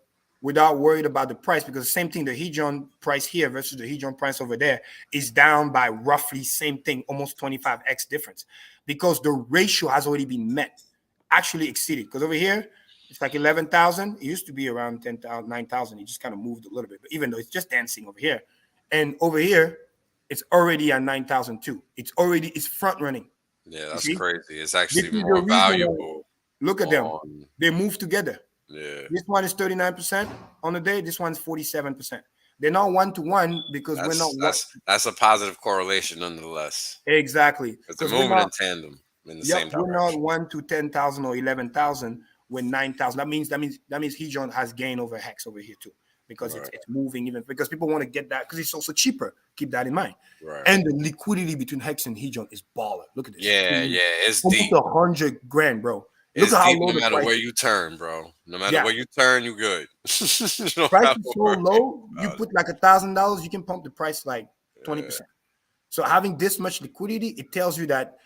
without worried about the price, because the same thing, the Hedron price here versus the Hedron price over there is down by roughly same thing, almost 25x difference, because the ratio has already been met, actually exceeded. Because over here, it's like 11,000. It used to be around 10,000, 9,000. It just kind of moved a little bit, but even though it's just dancing over here. And over here, it's already at 9,002. It's front running. Yeah, that's crazy. It's actually more valuable. Look at them. They move together. Yeah. This one is 39% on the day. This one's 47%. They're not 1-to-1 because we're not. That's a positive correlation nonetheless. Exactly. Because they're moving in tandem in the same direction. We're not 1 to 10,000 or 11,000 with 9,000. That means Hedron has gain over Hex over here too. because it's moving even because people want to get that because it's also cheaper. Keep that in mind. Right. And the liquidity between Hex and Hedron is baller. Look at this. Yeah, it's almost deep. 100 grand, bro. It's Look at how deep low no the matter price where is. you turn, bro. No matter where you turn, you good. You don't Price have is to so worry low, you about it. put like $1,000, you can pump the price like 20%. So having this much liquidity, it tells you that,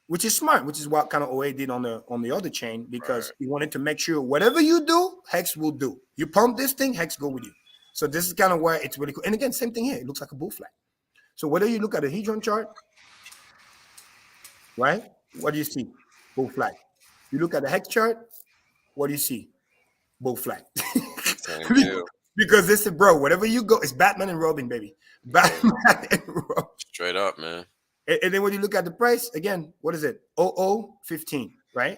which is smart, which is what kind of OA did on the other chain because he wanted to make sure whatever you do, Hex will do. You pump this thing, Hex go with you. So this is kind of where it's really cool. And again, same thing here. It looks like a bull flag. So whether you look at a Hedron chart, right? What do you see? Bull flag. You look at the Hex chart, what do you see? Bull flag. Same deal. Because this is, bro, whatever you go, it's Batman and Robin, baby. Batman and Robin. Straight up, man. And then when you look at the price, again, what is it? 0015, right?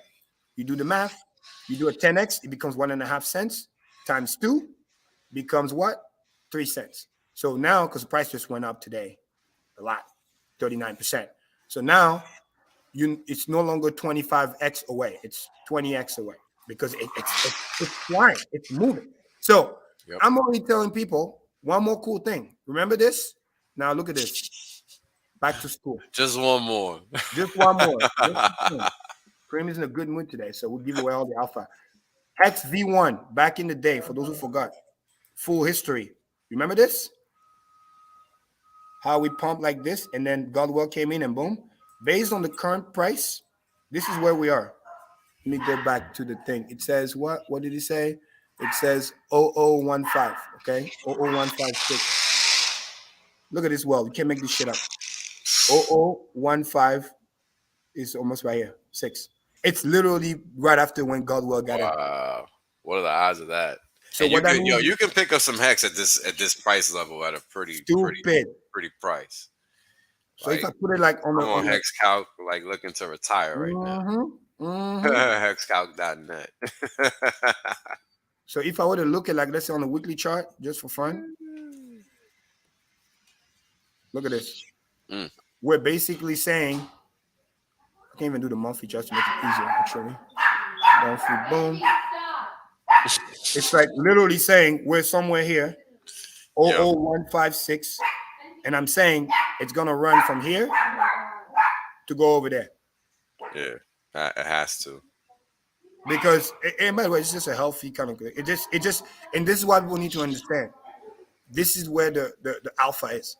You do the math, you do a 10x, it becomes 1.5 cents times 2 becomes what? 3 cents. So now, because the price just went up today a lot, 39%. So now it's no longer 25x away, it's 20x away because it's flying, it's moving. So I'm only telling people one more cool thing. Remember this? Now look at this. Back to school. Just one more. Just one more. Cream is in a good mood today, so we'll give away all the alpha. HEX.V1, back in the day, for those who forgot. Full history. Remember this? How we pumped like this, and then Godwell came in and boom. Based on the current price, this is where we are. Let me go back to the thing. It says what? What did he say? It says 0015, okay? 00156. Look at this well. You can't make this shit up. 0015 is almost right here. 6. It's literally right after when Godwell got in. Wow. What are the odds of that? So and what that means, you can pick up some Hex at this price level at a pretty price. So like, if I put it like on the Hex Calc, like looking to retire right now. HEXCalc.net. So if I were to look at like let's say on a weekly chart just for fun, look at this. We're basically saying I can't even do the monthly just to make it easier actually. Monthly, boom. It's like literally saying we're somewhere here, 00156, and I'm saying it's gonna run from here to go over there. Yeah, it has to. Because and by the way, it's just a healthy kind of it just and this is what people need to understand. This is where the alpha is.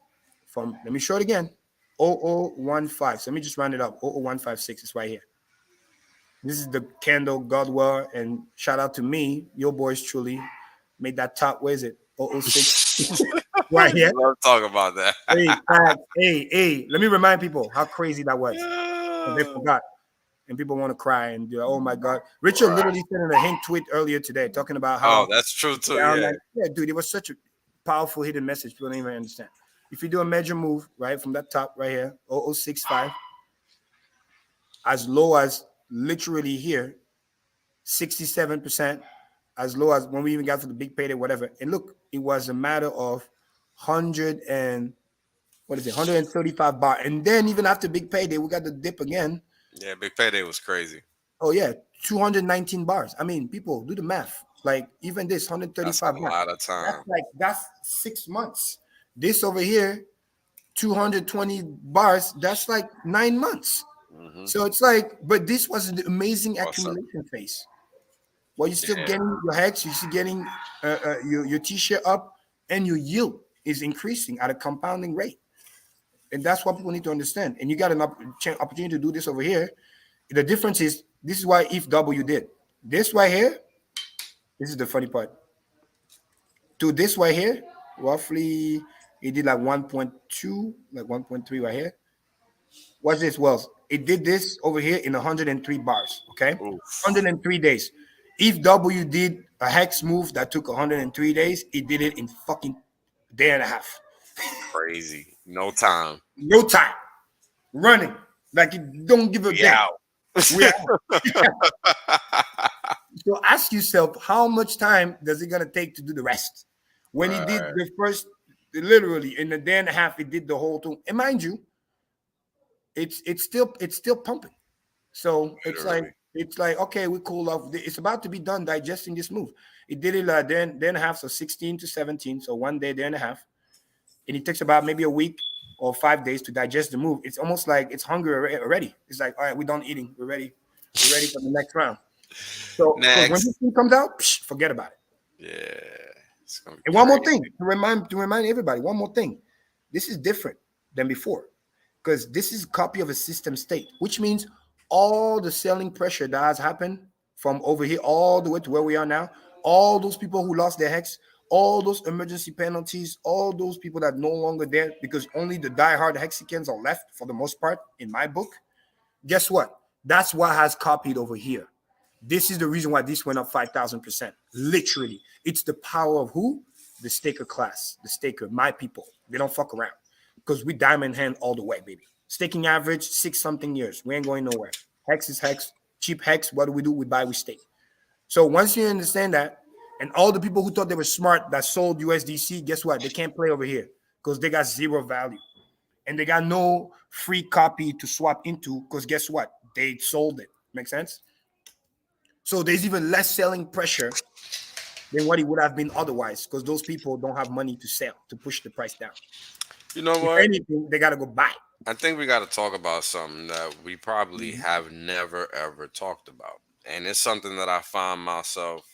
From let me show it again. 0015. So let me just round it up. 00156 is right here. This is the candle Godwell, and shout out to me, your boys truly made that top. Where is it? 006 right here. Love talking about that. Hey, let me remind people how crazy that was. They forgot. And people want to cry and be like, oh my God. Richard literally sent in a hint tweet earlier today talking about how that's true too. Yeah, dude, it was such a powerful hidden message. People don't even understand. If you do a major move, right, from that top right here, 0065, as low as literally here, 67%, as low as when we even got to the big payday, whatever. And look, it was a matter of 135 bar. And then even after big payday, we got the dip again. Yeah, big payday was crazy. Oh yeah, 219 bars. I mean, people do the math. Like even this 135 that's a lot of time. That's 6 months. This over here, 220 bars. That's like 9 months. So it's like, but this was an amazing accumulation phase. Well, you're still getting your Hex, you're still getting your T-share up, and your yield is increasing at a compounding rate. And that's what people need to understand. And you got an opportunity to do this over here. The difference is, this is why if W did. This right here, this is the funny part. To this right here, roughly, it did like 1.2, like 1.3 right here. Watch this, Wells. It did this over here in 103 bars, okay? Oof. 103 days. If W did a Hex move that took 103 days, it did it in fucking day and a half. Crazy. No time. No time. Running. Like you don't give a damn. We out. So ask yourself, how much time does it gonna take to do the rest? When he did the first, literally in a day and a half, he did the whole thing. And mind you, it's still pumping. So it's like It's like, okay, we cool off. It's about to be done digesting this move. It did it day and a half, so 16 to 17, so 1 day, day and a half. And it takes about maybe a week or 5 days to digest the move. It's almost like it's hungry already. It's like, all right, we're done eating. We're ready. We're ready for the next round. So because when this thing comes out, forget about it. Yeah. It's gonna be And one more crazy. thing to remind everybody, one more thing. This is different than before because this is a copy of a system state, which means all the selling pressure that has happened from over here all the way to where we are now, all those people who lost their hex, all those emergency penalties, all those people that are no longer there because only the diehard hexicans are left for the most part in my book. Guess what? That's what has copied over here. This is the reason why this went up 5,000%. Literally, it's the power of who? The staker class, the staker, my people. They don't fuck around because we diamond hand all the way, baby. Staking average 6 something years. We ain't going nowhere. Hex is hex, cheap hex. What do? We buy, we stake. So once you understand that, and all the people who thought they were smart that sold USDC, guess what? They can't play over here because they got zero value. And they got no free copy to swap into because guess what? They sold it. Make sense? So there's even less selling pressure than what it would have been otherwise because those people don't have money to sell, to push the price down. You know If what? anything, they got to go buy. I think we got to talk about something that we probably have never ever talked about, and it's something that I found myself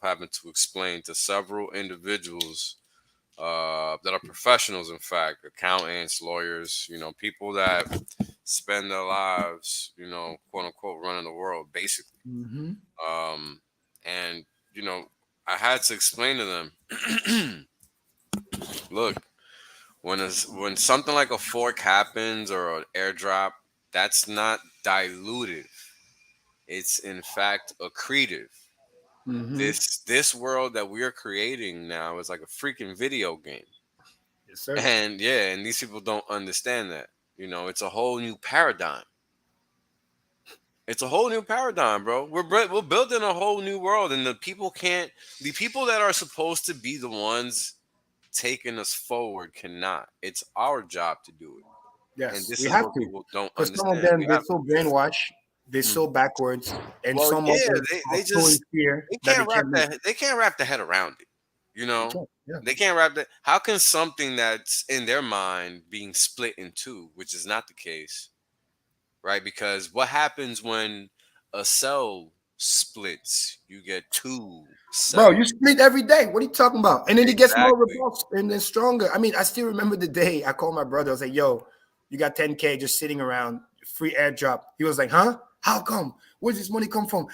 having to explain to several individuals that are professionals, in fact, accountants, lawyers, people that spend their lives, quote unquote, running the world, basically. And I had to explain to them, look. When something like a fork happens or an airdrop, that's not dilutive. It's in fact accretive. This world that we are creating now is like a freaking video game. Yes, sir. And and these people don't understand that. It's a whole new paradigm. It's a whole new paradigm, bro. We're building a whole new world, and the people that are supposed to be the ones taking us forward cannot. It's our job to do it. And Yes, this we is have what to. people don't Because some of understand. them, they're so brainwashed, they're so backwards, and Well, some of yeah, them they are so in just fear they that they can't wrap can't move. that they can't wrap their head around it. Yeah. They can't wrap that. How can something that's in their mind being split in two, which is not the case, right? Because what happens when a cell splits? You get two cells. Bro, you split every day. What are you talking about? And then it gets more Exactly. robust and then stronger. I mean, I still remember the day I called my brother. I was like, yo, you got 10K just sitting around, free airdrop. He was like, huh? How come? Where's this money come from?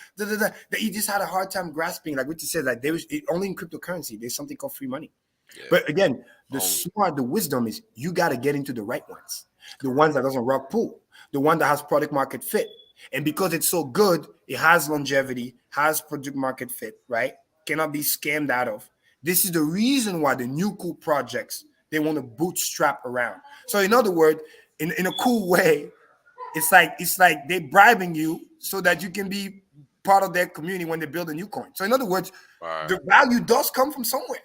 He just had a hard time grasping. Like what you said, like only in cryptocurrency, there's something called free money. Yeah. But again, the wisdom is you got to get into the right ones. The ones that doesn't rock pool. The one that has product market fit. And because it's so good, it has longevity, has product market fit, right? Cannot be scammed out of. This is the reason why the new cool projects, they want to bootstrap around. So in other words, in a cool way, it's like they're bribing you so that you can be part of their community when they build a new coin. So in other words, the value does come from somewhere.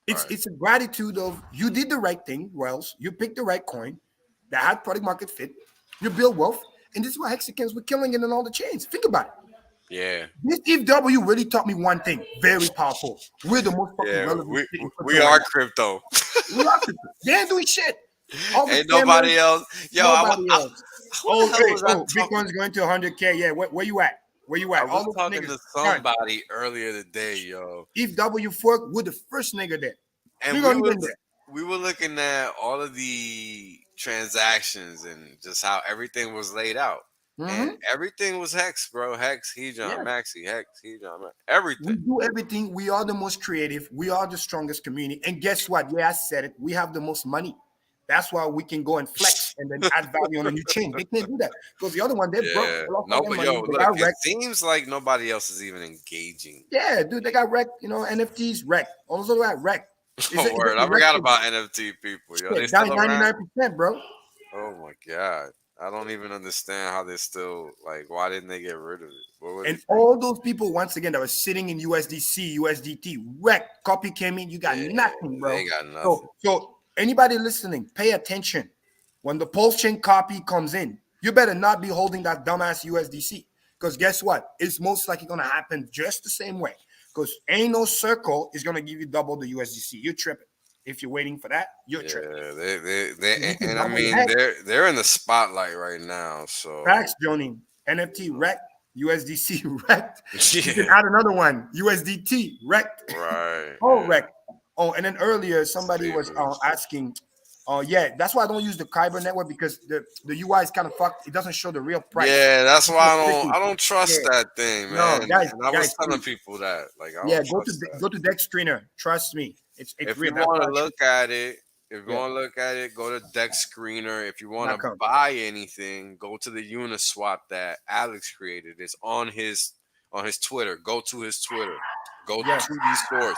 It's a gratitude of you did the right thing, Wells. You picked the right coin that had product market fit. You build wealth. And this is why Hexicans were killing it in all the chains. Think about it. Yeah. This IFW really taught me one thing, very powerful. We're the most fucking relevant. We are crypto. We are crypto. They ain't doing shit. All the Ain't nobody scammers, else. Yo, nobody else. Bitcoin's Bitcoin's going to 100K. Yeah, where you at? Where you at? I was talking to somebody earlier today, yo. IFW fork, we're the first nigga there. And we were looking at all of the transactions and just how everything was laid out. And everything was Hex, bro. Hex, Hedron, Maxi, Hex, Hedron, everything. We do everything. We are the most creative. We are the strongest community. And guess what? Yeah, I said it. We have the most money. That's why we can go and flex and then add value on a new chain. They can't do that because the other one, they're broke. No, but yo, look, it seems like nobody else is even engaging. Yeah, dude, they got wrecked. NFTs wrecked. All those other got wrecked. Oh, word. I forgot about NFT people. Yo, they still 99%, bro. Oh my god. I don't even understand how they're still why didn't they get rid of it? And all those people, once again, that were sitting in USDC, USDT, wrecked. Copy came in, you got nothing, bro. They got nothing. So anybody listening, pay attention. When the pulse chain copy comes in, you better not be holding that dumbass USDC. Because guess what? It's most likely going to happen just the same way. Because ain't no circle is going to give you double the USDC. You're tripping. If you're waiting for that, you're tripping. They and I mean they're in the spotlight right now. So Facts, Joni. NFT wrecked, USDC wrecked. You can yeah, add another one, USDT wrecked. right. Oh, Yeah. wrecked. Oh, and then earlier somebody was Slippage. asking. Oh yeah, that's why I don't use the Kyber network because the UI is kind of fucked. It doesn't show the real price. Yeah, that's It's why tricky. I don't trust Yeah. that thing, No, man. guys, And I was telling please. people that, like, I Yeah, don't trust that. go to Dex Screener. Trust me, it's If real. you That's want why to look at it, go to Dex Screener. If you want to .com. buy anything, go to the Uniswap that Alex created. It's on his Twitter. Go to his Twitter. Go Yeah. to the source.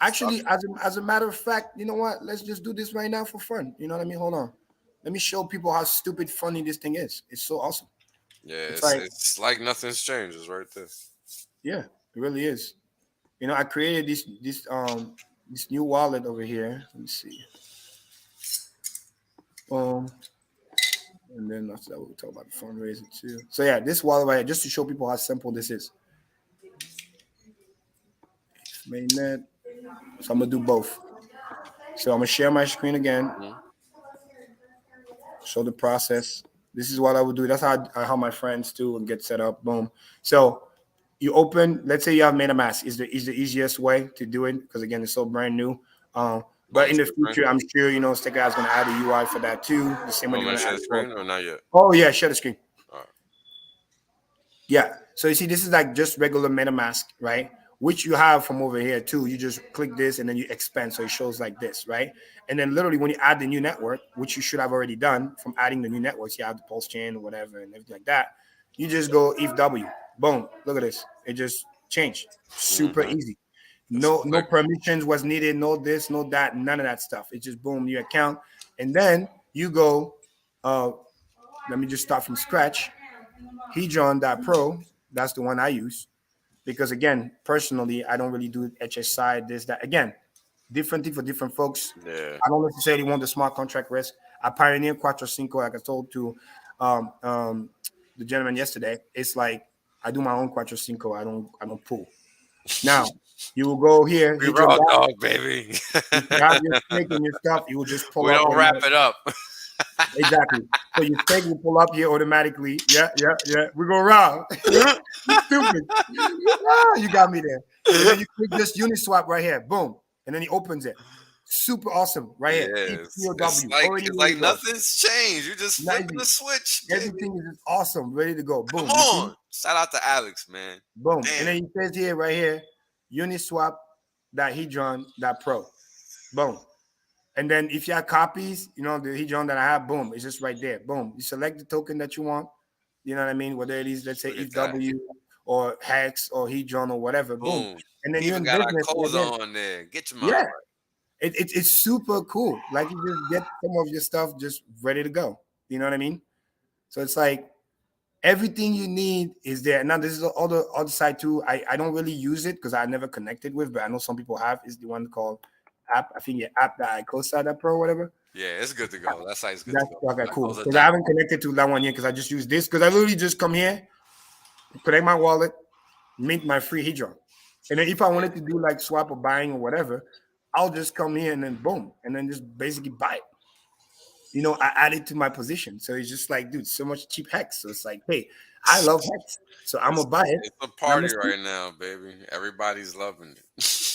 Actually, as a matter of fact, you know what? Let's just do this right now for fun. You know what I mean? Hold on. Let me show people how stupid funny this thing is. It's so awesome. Yeah, It's like nothing's changed. It's right there. yeah, it really is. You know, I created this new wallet over here. Let me see. And then after that we'll talk about the fundraiser too. So yeah, this wallet right here, just to show people how simple this is. Mainnet. So I'm gonna do both. So I'm gonna share my screen again. Mhm. Show the process. This is what I would do. That's how my friends do and get set up. Boom. So you open. Let's say you have MetaMask. Is the easiest way to do it because again it's so brand new. But in the future, I'm sure Staker is gonna add a UI for that too. The same way You they're want gonna to share add the screen or not yet? Oh yeah, share the screen. All right. Yeah. So you see, this is like just regular MetaMask, right? Which you have from over here too. You just click this and then you expand. So it shows like this, right? And then literally when you add the new network, which you should have already done from adding the new networks, you have the pulse chain or whatever and everything like that. You just go ETH-W. Boom. Look at this. It just changed. Super easy. No permissions was needed. No this, no that, none of that stuff. It just boom, your account. And then you go, let me just start from scratch. Hedron.pro, that's the one I use. Because again, personally, I don't really do HSI, this, that. Again, different thing for different folks. Yeah. I don't necessarily want the smart contract risk. I pioneer Quattro Cinco, like I told to the gentleman yesterday. It's like I do my own Quattro Cinco. I don't pull. Now you will go here. We raw dog, baby. You have your stake and your stuff. You will just pull we up. don't wrap it up. Exactly. So your stake will pull up here automatically. Yeah. We go around. Stupid. You got me there. And then you click this Uniswap right here. Boom. And then he opens it. Super awesome. Right here. It's like nothing's changed. You just flipping the switch. Everything is just awesome. Ready to go. Boom. Come on. Shout out to Alex, man. Boom. Damn. And then he says here, right here, Uniswap.hedron.pro. Boom. And then if you have copies, the Hedron that I have, boom, it's just right there. Boom. You select the token that you want. You know what I mean? Whether it is, let's say, ETH-W or HEX or Hedron or whatever. Boom. And then you even got our codes on there. Get your mind right. It's super cool. Like you just get some of your stuff just ready to go. You know what I mean? So it's like everything you need is there. Now this is the other side too. I don't really use it because I never connected with, but I know some people have. Is the one called app. I think your app that I co-side that pro or whatever. Yeah, it's good to go. That site's good to go. Okay, cool. Because I haven't connected to that one yet because I just use this. Because I literally just come here, connect my wallet, mint my free Hedron. And then if I wanted to do like swap or buying or whatever, I'll just come here and then boom, and then just basically buy it. I add it to my position. So it's just like, dude, so much cheap Hex. So it's like, hey, I love Hex. So I'm going to buy it. It's a party right now, baby. Everybody's loving it.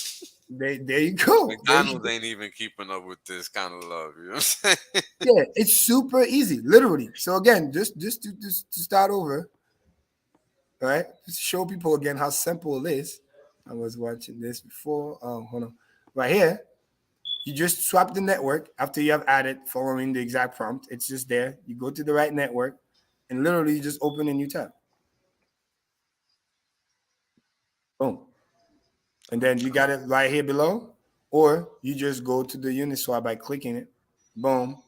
There you go. McDonald's ain't even keeping up with this kind of love. You know what I'm saying? Yeah, it's super easy, literally. So again, just to start over, all right? Just show people again how simple it is. I was watching this before. Hold on. Right here, you just swap the network after you have added following the exact prompt. It's just there. You go to the right network, and literally you just open a new tab. Boom. And then you got it right here below, or you just go to the Uniswap by clicking it. Boom.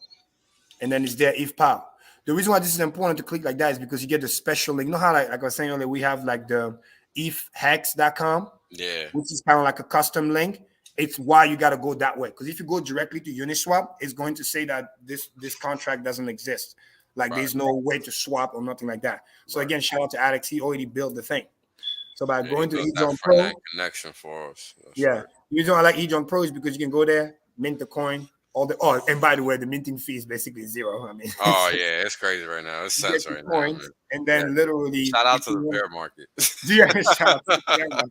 And then it's there, if POW. The reason why this is important to click like that is because you get the special link. You know how, like I was saying earlier, we have like the HEX.com, which is kind of like a custom link. It's why you got to go that way. Because if you go directly to Uniswap, it's going to say that this contract doesn't exist. Like there's no way to swap or nothing like that. So again, shout out to Alex. He already built the thing. So by Yeah, going to he built that Hedron front Pro, end connection for us. That's yeah, right. the reason I like Hedron Pro is because you can go there, mint the coin, all the and by the way, the minting fee is basically zero. I mean, Oh yeah, it's crazy right now. It's you get sense the right now, man. coins, and Yeah. then literally, Shout out if to you the want, bear market. yeah, shout out to the camera.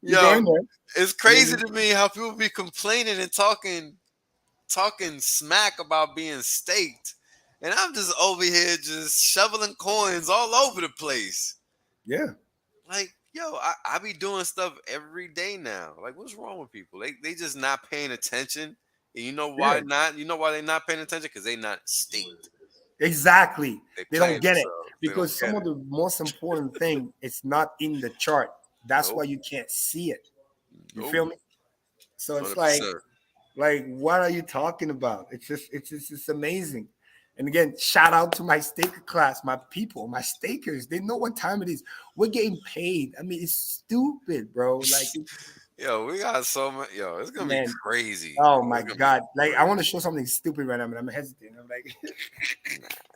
You go Yo, in there, it's and then crazy to me how people be complaining and talking smack about being staked, and I'm just over here just shoveling coins all over the place. yeah, Like, yo, I be doing stuff every day now. Like, what's wrong with people? They just not paying attention. And you know why yeah, not? You know why they not paying attention? Because they not staked. exactly. They They playing don't get it themselves. They don't because get some of it. the most important thing it's not in the chart. That's why Nope. you can't see it. You Nope. feel me? So it's 100%. like, what are you talking about? It's amazing. And again, shout out to my staker class, my people, my stakers. They know what time it is. We're getting paid. I mean, it's stupid, bro. Like, Yo, we got so much. Yo, it's gonna be man, crazy. oh It's my gonna be God. Like, I crazy. want to show something stupid right now, but I'm hesitating. I'm like,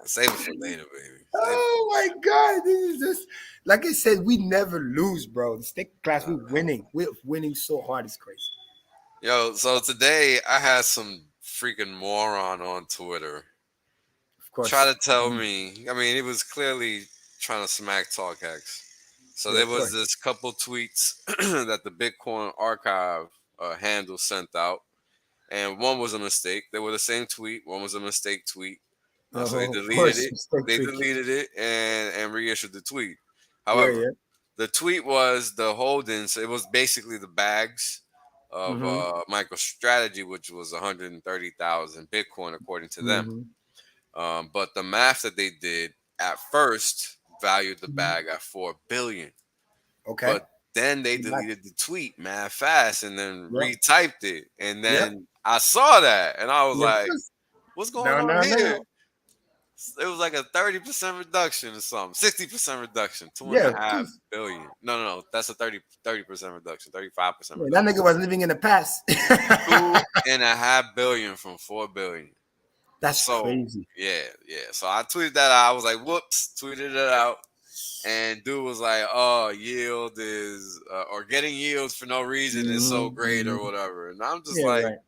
Save it for later, baby. Save it. oh my God. This is just, like I said, we never lose, bro. The staker class, we're winning. We're winning so hard. It's crazy. Yo, so today I had some freaking moron on Twitter Of course. try to tell me. I mean, it was clearly trying to smack talk Hex. So Yeah, there of was course. this couple tweets that the Bitcoin archive handle sent out, and one was a mistake. They were the same tweet. One was a mistake tweet. So they Of deleted course. it. Mistake They tweak. deleted it and reissued the tweet. Yeah, However, yeah. the tweet was the holdings. It was basically the bags of Mm-hmm. MicroStrategy, which was 130,000 Bitcoin according to them. Mm-hmm. But the math that they did at first valued the Mhm. bag at 4 billion. Okay. But then they deleted the tweet mad fast and then Yep. retyped it. And Yep. then I saw that and I was Yep. like, what's going No, on no, here? no. It was like a 30% reduction or something, 60% reduction, two and Yeah, a half because billion. No. That's a 30% reduction, 35% that reduction. nigga was living in the past. 2.5 billion from 4 billion. That's So crazy. yeah. So I tweeted that out. I was like, whoops, tweeted it out. And dude was like, oh, yield is, or getting yields for no reason is so great or whatever. And I'm just Yeah, like, right.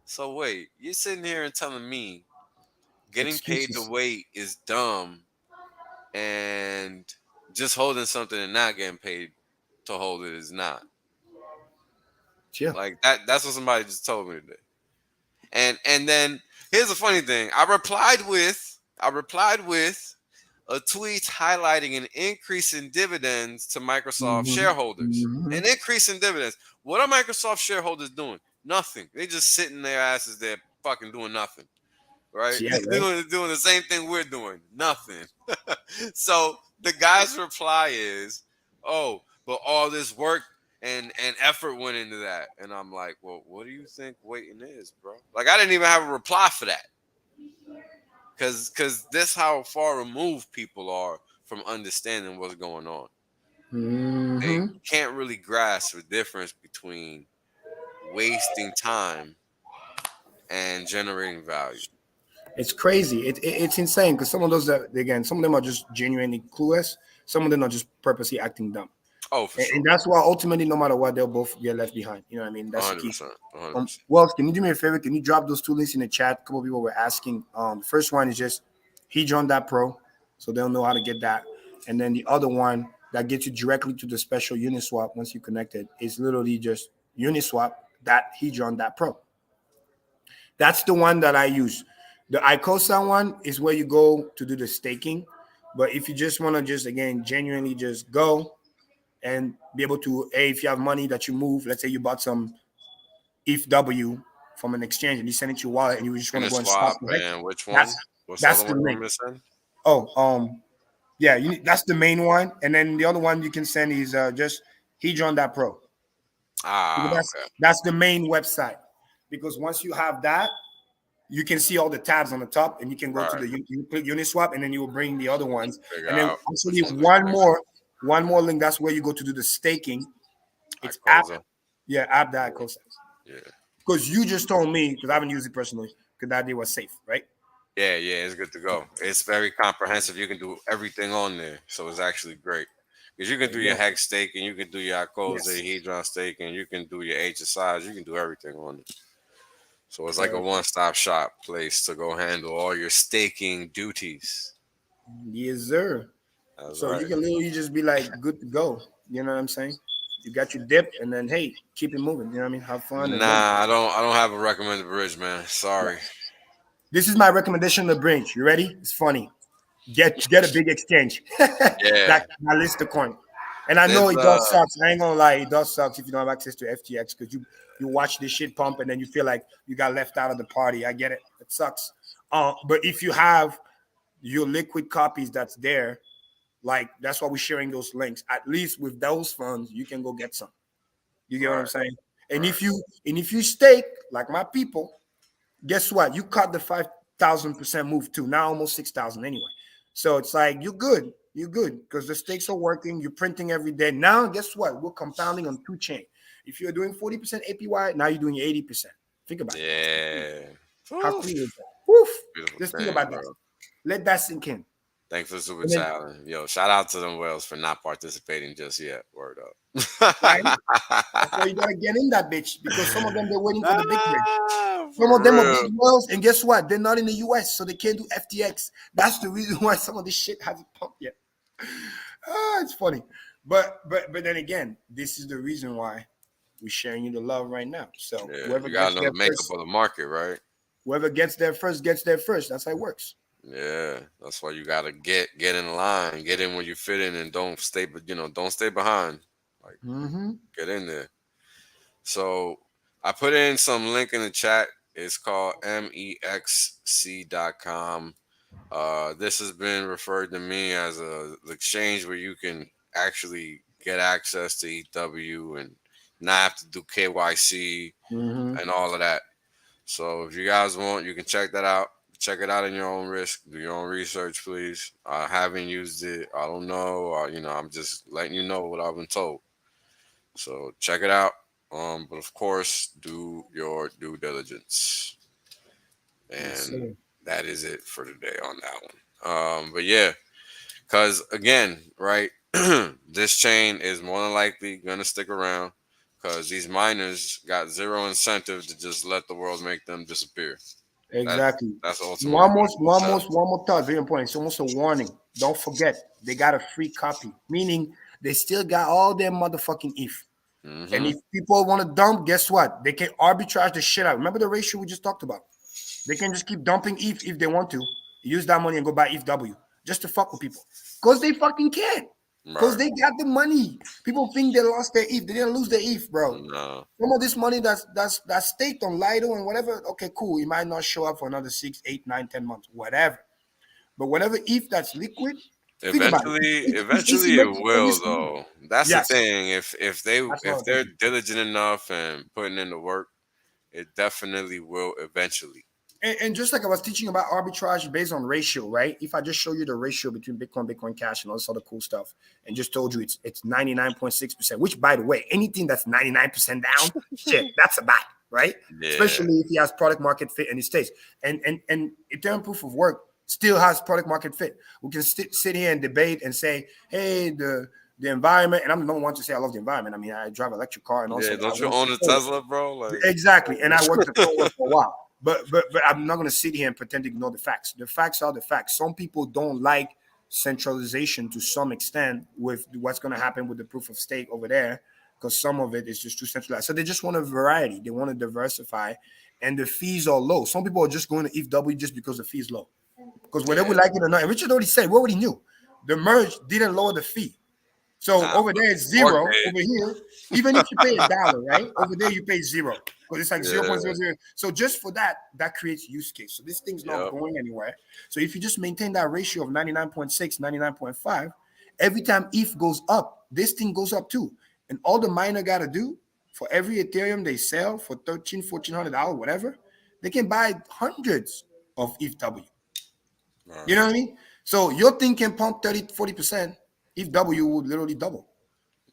so wait, you're sitting here and telling me getting paid to Excuses. wait is dumb and just holding something and not getting paid to hold it is not. Yeah. Like that's what somebody just told me today. And then here's the funny thing. I replied with a tweet highlighting an increase in dividends to Microsoft Mm-hmm. shareholders. Mm-hmm. An increase in dividends. What are Microsoft shareholders doing? Nothing. They just sitting their asses there fucking doing nothing. Right? Yeah, right. doing the same thing we're doing. Nothing. So the guy's reply is, oh, but all this work and effort went into that. And I'm like, well, what do you think waiting is, bro? Like I didn't even have a reply for that. Cause this how far removed people are from understanding what's going on. They Mm-hmm. can't really grasp the difference between wasting time and generating value. It's crazy. It's insane because some of those that again, some of them are just genuinely clueless. Some of them are just purposely acting dumb. Oh, for sure. And that's why ultimately, no matter what, they'll both get left behind. You know what I mean? That's the key. 100%. 100%. Wells, can you do me a favor? Can you drop those two links in the chat? A couple of people were asking. The first one is just Hedron.pro, so they'll know how to get that. And then the other one that gets you directly to the special Uniswap once you connect it is literally just Uniswap.hedron.pro. That's the one that I use. The ICOSA one is where you go to do the staking. But if you just want to just, again, genuinely just go and be able to, if you have money that you move, let's say you bought some ETH from an exchange and you send it to your wallet and you just want to go and swap Uniswap the heck, and which one? that's What's the that's other the one you link. want me to send? Oh, yeah, that's the main one. And then the other one you can send is just Hedron.pro. Okay. That's the main website. Because once you have that, you can see all the tabs on the top and you can go to Right. you click Uniswap and then you will bring the other ones. Figure And then out actually which one's one more link. That's where you go to do the staking. It's app. ICOSA. Yeah, app.cosa. Yeah. Because you just told me, because I haven't used it personally, because that day was safe, right? Yeah, it's good to go. It's very comprehensive. You can do everything on there, so it's actually great. Because you can do your hex staking, you can do your Aquos, Hedron staking, you can do your HSIs, you can do everything on it. So it's like a one-stop shop place to go handle all your staking duties. Yes, sir. That's So right. you can literally just be like good to go. You know what I'm saying? You got your dip, and then hey, keep it moving. You know what I mean? Have fun. And Nah, I don't have a recommended bridge, man. Sorry. this is my recommendation to bridge. You ready? It's funny. Get a big exchange. Yeah. that list the coin. And I know There's it does suck. I ain't gonna lie, it does suck if you don't have access to FTX because you watch this shit pump and then you feel like you got left out of the party. I get it. It sucks. But if you have your liquid copies that's there, like that's why we're sharing those links. At least with those funds, you can go get some. You get what I'm saying? And if you stake like my people, guess what? You caught the 5,000% move too. Now almost 6,000 anyway. So it's like you're good. You're good because the stakes are working. You're printing every day. Now, guess what? We're compounding on 2 chain. If you're doing 40% APY, now you're doing 80%. Think about it. How cool is that? Woof. Just think about that. Let that sink in. Thanks for the super And then- chat. Yo, shout out to them whales for not participating just yet. Word up. Right? That's why you gotta get in that bitch because some of them they're waiting for the big bridge. Some For of them are real. big whales, and guess what? They're not in the US, so they can't do FTX. That's the reason why some of this shit hasn't pumped yet. It's funny, but then again, this is the reason why we're sharing you the love right now. So whoever you gotta gets know there the makeup first, of the market, right? whoever gets there first gets there first. That's how it works. Yeah, that's why you gotta get in line, get in when you fit in, and don't stay behind. Like get in there. So I put in some link in the chat. It's called MEXC.com. This has been referred to me as the exchange where you can actually get access to EW and not have to do KYC and all of that. So if you guys want, you can check that out. Check it out in your own risk. Do your own research, please. I haven't used it. I don't know. I'm just letting you know what I've been told. So check it out. But of course, do your due diligence. And that is it for today on that one. But yeah, because again, right, this chain is more than likely gonna stick around because these miners got zero incentive to just let the world make them disappear. Exactly. That's ultimately One more thought, very important. It's almost a warning. Don't forget, they got a free copy, meaning they still got all their motherfucking ETH. And if people want to dump, guess what? They can arbitrage the shit out. Remember the ratio we just talked about? They can just keep dumping ETH if they want to. Use that money and go buy ETHW just to fuck with people. Because they fucking can't. Because they got the money. People think they lost their ETH. They didn't lose their ETH, bro. No. Some of this money that's staked on Lido and whatever, okay, cool. It might not show up for another 6, 8, 9, 10 months, whatever. But whatever ETH that's liquid, think about it. Eventually it will though. That's the thing. If they're diligent enough and putting in the work, it definitely will eventually. And just like I was teaching about arbitrage based on ratio, right? If I just show you the ratio between Bitcoin Cash, and all this other cool stuff, and just told you it's 99.6%, which by the way, anything that's 99% down, shit, that's a buy, right? Yeah. Especially if he has product market fit and he stays. And Ethereum proof of work still has product market fit. We can sit here and debate and say, hey, the environment, and I'm the one to say I love the environment. I mean, I drive an electric car and also don't you own a Tesla, bro? Like... Exactly. And I worked at Tesla for a while. But I'm not going to sit here and pretend to ignore the facts. The facts are the facts. Some people don't like centralization to some extent with what's going to happen with the proof of stake over there because some of it is just too centralized. So they just want a variety. They want to diversify, and the fees are low. Some people are just going to ETHW just because the fee is low. Because whether we like it or not, and Richard already said, we already knew. The merge didn't lower the fee. So over there it's zero. Over here, even if you pay $1, right? Over there you pay zero. Because it's like 0.00. So just for that creates use case. So this thing's not going anywhere. So if you just maintain that ratio of 99.6, 99.5, every time ETH goes up, this thing goes up too. And all the miner got to do for every Ethereum they sell for $1,300, $1,400, whatever, they can buy hundreds of ETHW. Right. You know what I mean? So your thing can pump 30, 40%. ETHW would literally double.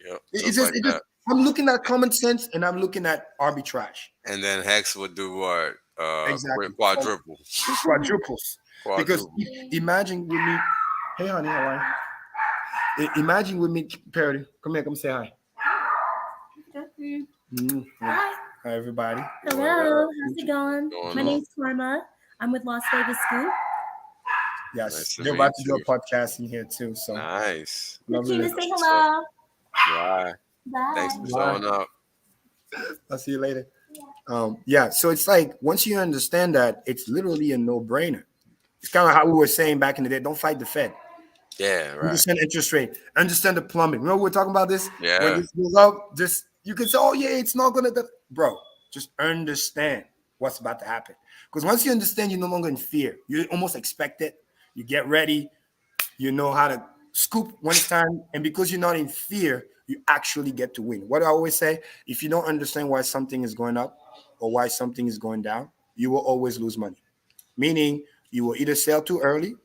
Yep. It's just I'm looking at common sense and I'm looking at arbitrage. And then Hex would do what? Exactly. Quadruple. Quadruples. Because imagine with me, hey honey, how are you? Imagine with me, Parity. Come here, come say hi. Hi. Hi, everybody. Hello, how's it going? My name's Karma. I'm with Las Vegas Scoop. Yes, Nice they're about to do a podcast in here too. So nice. Came to say hello. Bye. Bye. Thanks for showing up. I'll see you later. Yeah, so it's like once you understand that, it's literally a no-brainer. It's kind of how we were saying back in the day, don't fight the Fed. Yeah, right. Understand interest rate. Understand the plumbing. Remember we were talking about this? Yeah. When this goes up, just you can say, oh yeah, it's not gonna bro, just understand what's about to happen. Because once you understand, you're no longer in fear. You almost expect it. You get ready. You know how to scoop when it's time. And because you're not in fear, you actually get to win. What I always say, if you don't understand why something is going up or why something is going down, you will always lose money. Meaning you will either sell too early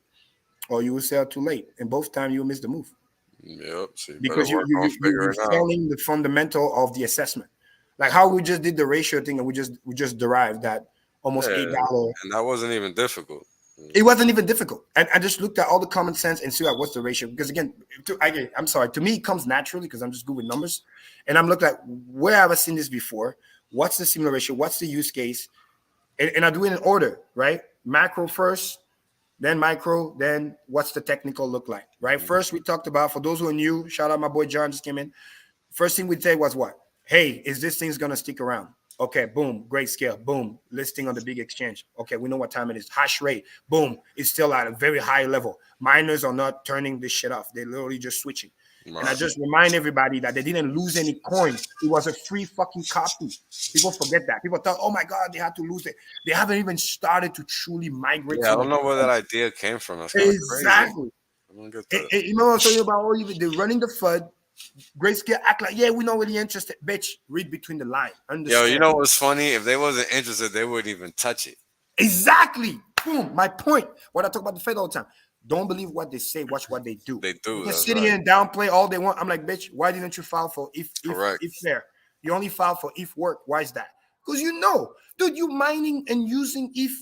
or you will sell too late. And both times you'll miss the move. Yep. So Because you're selling the fundamental of the assessment. Like how we just did the ratio thing and we just derived that almost $8. And that wasn't even difficult. It wasn't even difficult. And I just looked at all the common sense and see what's the ratio. Because again, I'm sorry, to me it comes naturally because I'm just good with numbers. And I'm looking at where have I seen this before? What's the similar ratio? What's the use case? And I do it in order, right? Macro first, then micro, then what's the technical look like, right? First, we talked about, for those who are new, shout out my boy John just came in. First thing we'd say was what? Hey, is this thing's going to stick around? Okay, boom, Grayscale, boom, listing on the big exchange. Okay, we know what time it is. Hash rate, boom, it's still at a very high level. Miners are not turning this shit off. They're literally just switching. Right. And I just remind everybody that they didn't lose any coins. It was a free fucking copy. People forget that. People thought, oh my God, they had to lose it. They haven't even started to truly migrate. Yeah, I don't know where that idea came from. That's exactly. Crazy. You know what I'm saying about all they're running the FUD. Grayscale act like, yeah, we're not really interested. Bitch, read between the lines. Yo, you know what's funny? If they wasn't interested, they wouldn't even touch it. Exactly. Boom. My point. What I talk about the Fed all the time. Don't believe what they say. Watch what they do. They do. They're sitting here and downplay all they want. I'm like, bitch, why didn't you file for if fair? You only file for if work. Why is that? Because you know, dude, you mining and using if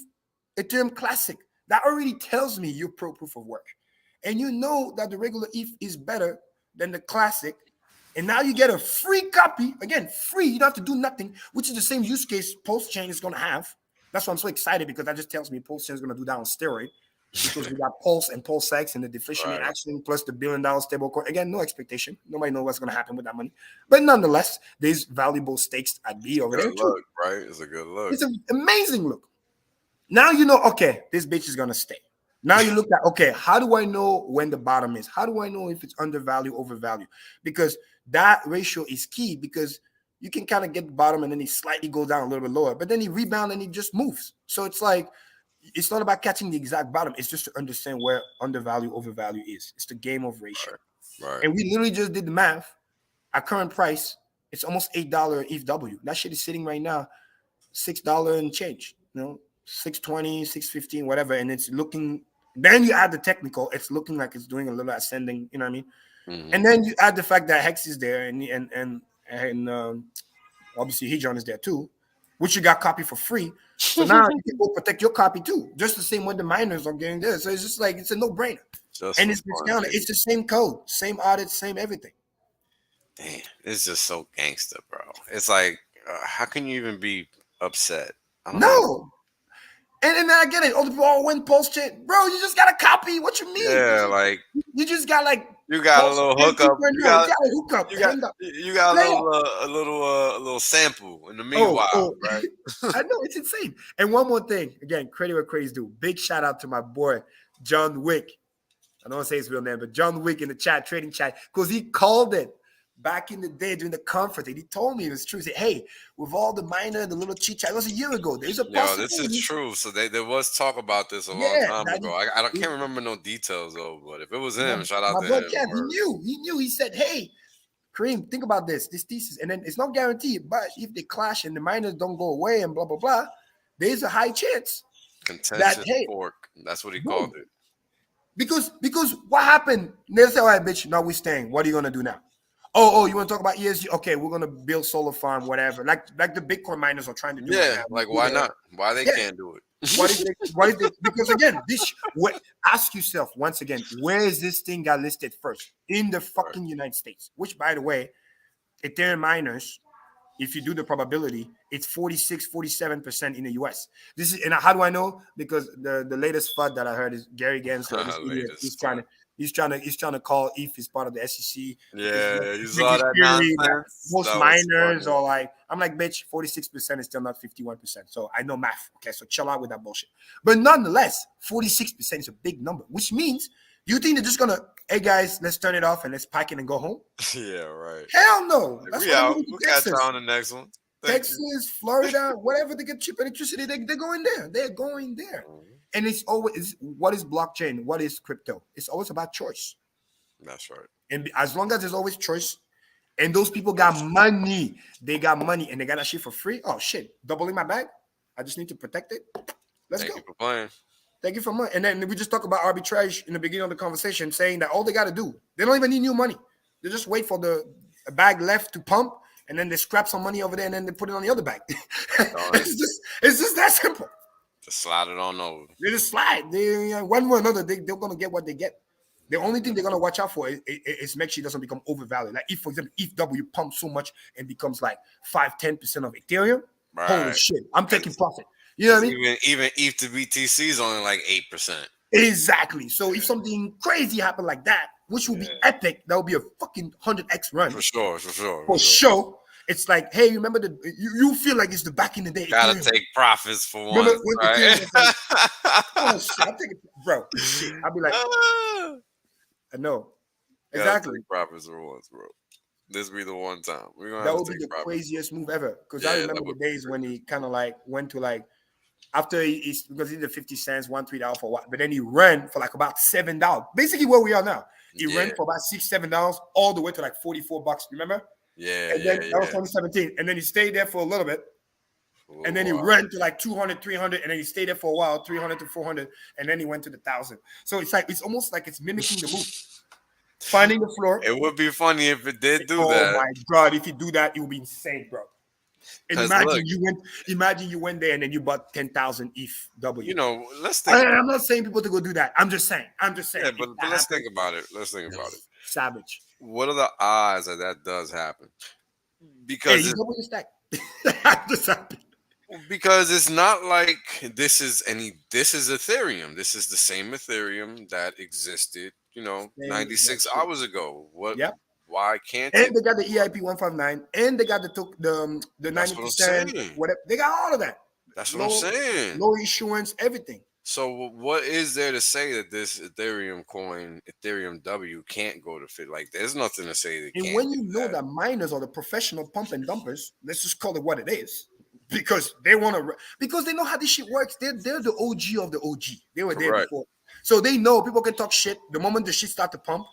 Ethereum Classic. That already tells me you're pro proof of work. And you know that the regular if is better than the Classic. And now you get a free copy. Again, free. You don't have to do nothing, which is the same use case Pulse Chain is going to have. That's why I'm so excited, because that just tells me Pulse Chain is going to do that on steroid. Because we got Pulse and Pulse X and the deflationary action plus the $1 billion stablecoin. Again, no expectation. Nobody knows what's going to happen with that money. But nonetheless, there's valuable stakes at B over there too. Right? It's a good look. It's an amazing look. Now you know, okay, this bitch is going to stay. Now you look at, okay, how do I know when the bottom is? How do I know if it's undervalued, overvalued? Because that ratio is key, because you can kind of get the bottom and then he slightly goes down a little bit lower, but then he rebounds and he just moves. So it's like, it's not about catching the exact bottom. It's just to understand where undervalue, overvalue is. It's the game of ratio. Right. And we literally just did the math. At current price, it's almost $8 ETH. That shit is sitting right now, $6 and change. You know, 620, 615, whatever. And it's looking, then you add the technical, it's looking like it's doing a little ascending, you know what I mean? Mm-hmm. And then you add the fact that Hex is there and obviously Hedron is there too, which you got copy for free. So now you can go protect your copy too, just the same way the miners are getting there. So it's just like, it's a no-brainer. And it's discounted. It's the same code, same audit, same everything. Damn, it's just so gangster, bro. It's like, how can you even be upset? I don't know. And then I get it. Oh, the people all win Pulse Chain. Bro, you just got a copy. What you mean? Yeah, like you just got like you got a little hookup. You got a hookup. You got a little sample in the meanwhile, right? I know, it's insane. And one more thing, again, credit where credit's due. Big shout out to my boy John Wick. I don't want to say his real name, but John Wick in the chat, trading chat, because he called it back in the day during the conference. And he told me it was true. He said, hey, with all the minor, the little chit chat, it was a year ago. There's a possibility. This is true. So there was talk about this a long time ago. I can't remember no details though, but if it was him, shout out to him. He knew. He said, hey, Kareem, think about this thesis. And then it's not guaranteed, but if they clash and the miners don't go away and blah, blah, blah, there's a high chance. Contentious fork. That's what he called it. Because what happened? They say, all right, bitch, now we're staying. What are you going to do now? Oh, you want to talk about ESG? Okay, we're going to build solar farm, whatever. Like the Bitcoin miners are trying to do. Yeah, like why not? Why they can't do it? Because again, ask yourself once again, where is this thing got listed first? In the fucking United States, which by the way, Ethereum miners, if you do the probability, it's 46-47% in the US. This is, and how do I know? Because the latest FUD that I heard is Gary Gensler. This idiot, he's trying to call ETH is part of the SEC. Yeah, you saw that theory nonsense. Most miners are like, I'm like, bitch, 46% is still not 51%. So I know math. Okay, so chill out with that bullshit. But nonetheless, 46% is a big number, which means you think they're just gonna, hey guys, let's turn it off and let's pack it and go home? Yeah, right. Hell no. That's we out. We'll catch you on the next one. Texas, Florida, whatever they get cheap electricity, they're going there. They're going there. And it's always, what is blockchain? What is crypto? It's always about choice. That's right. And as long as there's always choice, and those people got money, they got money, and they got that shit for free. Oh shit, doubling my bag. I just need to protect it. Let's go. Thank you for playing. Thank you for money. And then we just talk about arbitrage in the beginning of the conversation, saying that all they got to do, they don't even need new money. They just wait for the bag left to pump, and then they scrap some money over there, and then they put it on the other bag. It's just that simple. Just slide it on over. They just slide. One way or another, they're going to get what they get. The only thing they're going to watch out for is make sure it doesn't become overvalued. Like if, for example, if W pumps so much and becomes like 5-10% of Ethereum, holy shit, I'm taking profit. You know what I mean? Even ETH to BTC is only like 8%. Exactly. So if something crazy happened like that, which will be epic, that would be a fucking 100x run. For sure. For sure. It's like, hey, remember you feel like it's the back in the day. Gotta Ethereum. take profits for once, right? Like, oh shit, I'm taking, bro. Shit. I'll be like, I know. Exactly. Take profits for once, bro. This be the one time. We're gonna that would be the craziest move ever. Because I remember the days when he kind of like went to like after because he did 50 cents, $1-3 for what, but then he ran for like about $7. Basically where we are now. He ran for about $6-7 all the way to like $44. Remember? Yeah. And then that was 2017. And then he stayed there for a little bit. And then he ran to like 200, 300, and then he stayed there for a while, 300 to 400, and then he went to the 1,000. So it's like it's almost like it's mimicking the move, finding the floor. It would be funny if it did do that. Oh my god, if you do that, it would be insane, bro. And imagine you went there and then you bought 10,000 ETH W. You know, let's think. I'm not saying people to go do that. I'm just saying. Yeah, but let's think about it. Savage. What are the odds that does happen? Because you double your stack. Just happen. Because it's not like this is Ethereum. This is the same Ethereum that existed, 96 hours ago. Why can't they got the EIP 159 and they got the 90%, whatever. They got all of that. That's what I'm saying. Low issuance, everything. So what is there to say that this Ethereum coin, Ethereum W, can't go to fit? Like, there's nothing to say that. And when you know that miners are the professional pump and dumpers, let's just call it what it is, because they want to, because they know how this shit works. They're the OG of the OG. They were there before, so they know people can talk shit. The moment the shit start to pump,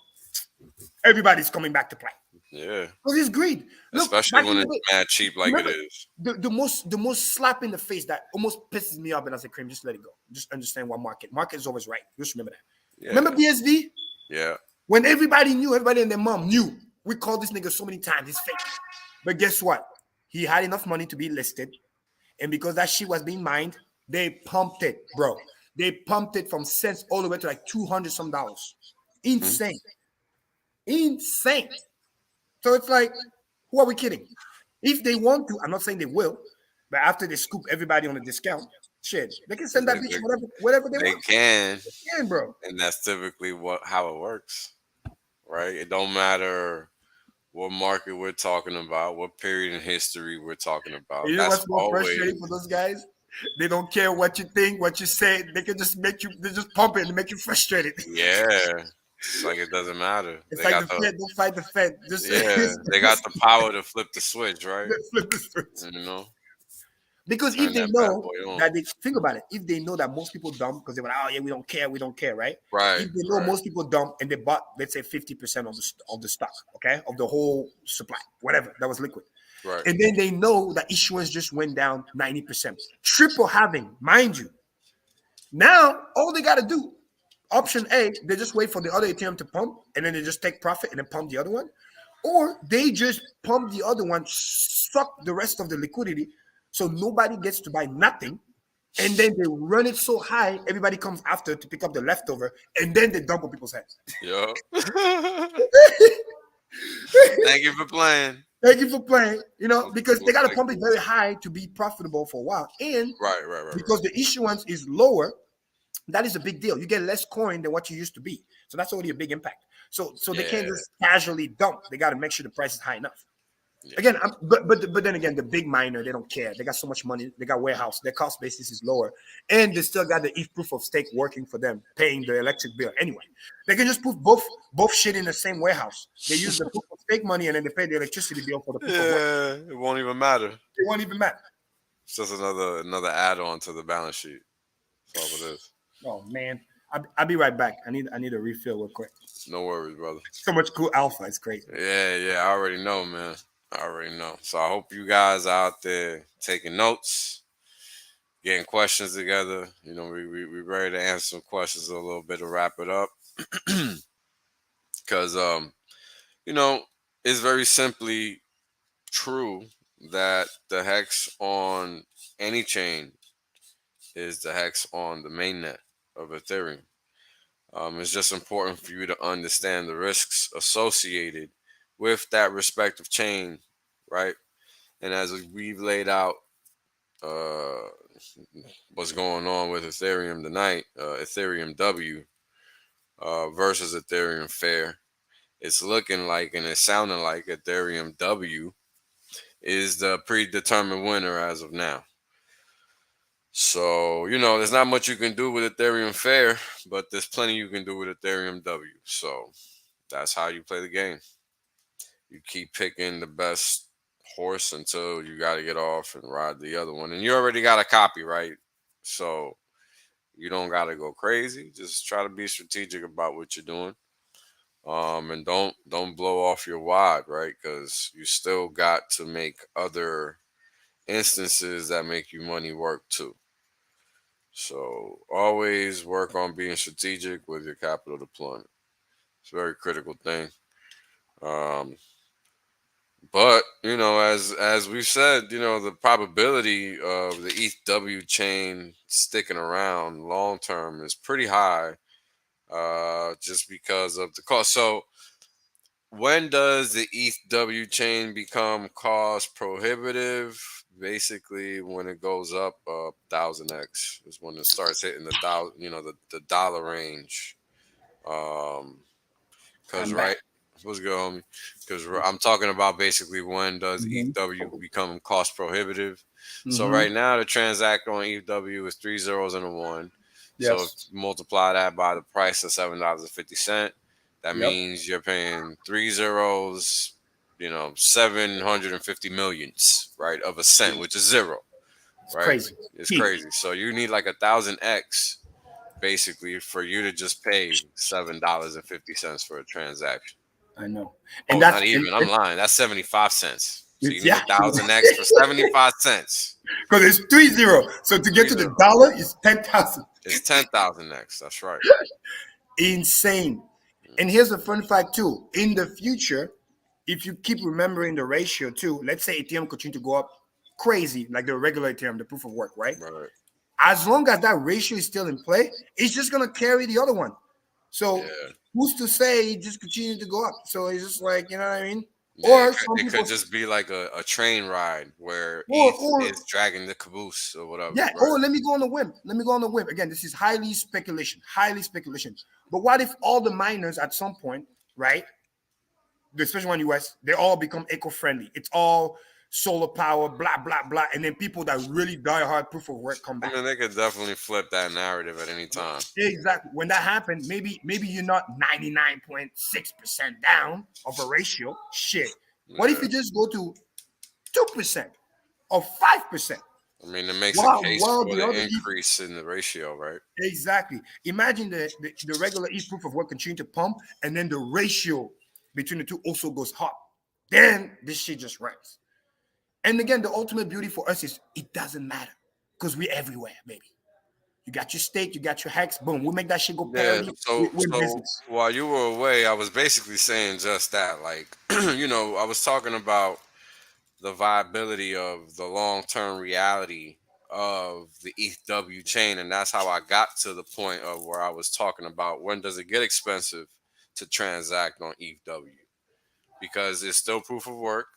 everybody's coming back to play. Yeah, because it's greed. Especially when it's mad cheap like it is. The most slap in the face that almost pisses me off, and I say, Cream, just let it go. Just understand what market is always right. Just remember that. Yeah. Remember BSV? Yeah. When everybody and their mom knew, we called this nigga so many times, he's fake. But guess what? He had enough money to be listed, and because that shit was being mined, they pumped it, bro. They pumped it from cents all the way to like $200 some. Insane. Insane. So it's like, who are we kidding? If they want to, I'm not saying they will, but after they scoop everybody on a discount, shit, they can send that bitch whatever they want. They can, bro. And that's typically how it works, right? It don't matter what market we're talking about, what period in history we're talking about. You know what's more frustrating for those guys? They don't care what you think, what you say. They can just they just pump it and make you frustrated. Yeah. It's like it doesn't matter. It's like the Fed, don't fight the Fed. They got the power to flip the switch, right? Flip the switch. Because if they know that think about it, if they know that most people dump because they were like, oh yeah, we don't care, right? Right. If they know most people dump and they bought, let's say 50% of the stock, okay, of the whole supply, whatever that was liquid. Right. And then they know that issuance just went down 90%. Triple halving, mind you. Now all they gotta do. Option A, they just wait for the other Ethereum to pump, and then they just take profit and then pump the other one. Or they just pump the other one, suck the rest of the liquidity, so nobody gets to buy nothing. And then they run it so high, everybody comes after to pick up the leftover, and then they dump on people's heads. Yo. Thank you for playing. Thank you for playing. You know, because they got to pump it very high to be profitable for a while. And because the issuance is lower, that is a big deal. You get less coin than what you used to be. So that's already a big impact. So they can't just casually dump. They got to make sure the price is high enough. Yeah. Again, but then again, the big miner, they don't care. They got so much money. They got warehouse. Their cost basis is lower, and they still got the ETH proof of stake working for them, paying the electric bill anyway. They can just put both shit in the same warehouse. They use the proof of stake money, and then they pay the electricity bill for the proof of work. It won't even matter. It won't even matter. It's just another add-on to the balance sheet. That's all it is. Oh man, I'll be right back. I need a refill real quick. No worries, brother. So much cool alpha. It's crazy. Yeah. I already know, man. I already know. So I hope you guys out there taking notes, getting questions together. You know, we ready to answer some questions a little bit to wrap it up. Because, you know, it's very simply true that the hex on any chain is the hex on the mainnet of Ethereum. It's just important for you to understand the risks associated with that respective chain, right? And as we've laid out what's going on with Ethereum tonight, Ethereum W versus Ethereum Fair, it's looking like and it's sounding like Ethereum W is the predetermined winner as of now. So, you know, there's not much you can do with Ethereum Fair, but there's plenty you can do with Ethereum W. So that's how you play the game. You keep picking the best horse until you got to get off and ride the other one. And you already got a copy, right? So you don't got to go crazy. Just try to be strategic about what you're doing. And don't blow off your wad, right? Because you still got to make other instances that make you money work too. So always work on being strategic with your capital deployment. It's a very critical thing. But, you know, as we've said, you know, the probability of the ETHW chain sticking around long term is pretty high, just because of the cost. So when does the ETHW chain become cost prohibitive? Basically, when it goes up 1000x is when it starts hitting the dollar, you know, the dollar range. Because what's good, homie? Because I'm talking about basically when does ETHW become cost prohibitive. So right now, the transact on ETHW is 3 zeros and a 1. Yes. So if you multiply that by the price of $7.50, that means you're paying 3 zeros, you know, 750 millions, right, of a cent, which is zero. Right? Crazy. It's crazy. So you need like 1000x basically for you to just pay $7.50 for a transaction. I know. And that's not even. I'm lying. That's 75 cents. So you need 1000x for 75 cents. Because it's 30. So to get to the dollar, it's 10,000. It's 10,000x. That's right. Insane. And here's a fun fact too. In the future, if you keep remembering the ratio too, let's say Ethereum continue to go up crazy, like the regular Ethereum, the proof of work, right? Right. As long as that ratio is still in play, it's just gonna carry the other one. So who's to say it just continue to go up? So it's just like, you know what I mean? Yeah, or it could just be like a train ride where ETH is dragging the caboose or whatever. Yeah. Right? Or let me go on a whim. Again, this is highly speculation. But what if all the miners at some point, right, especially in the US, they all become eco-friendly? It's all solar power, blah, blah, blah. And then people that really die hard proof of work come back. I mean, they could definitely flip that narrative at any time. Exactly. When that happens, maybe you're not 99.6% down of a ratio. Shit. What if you just go to 2% or 5%? I mean, it makes a case for the increase in the ratio, right? Exactly. Imagine the regular ETH proof of work continue to pump, and then the ratio between the two also goes up. Then this shit just runs. And again, the ultimate beauty for us is it doesn't matter because we're everywhere, baby. You got your stake, you got your hex, boom. We make that shit go parity. So while you were away, I was basically saying just that. Like, you know, I was talking about the viability of the long-term reality of the ETH.W chain, and that's how I got to the point of where I was talking about when does it get expensive to transact on ETH.W, because it's still proof of work,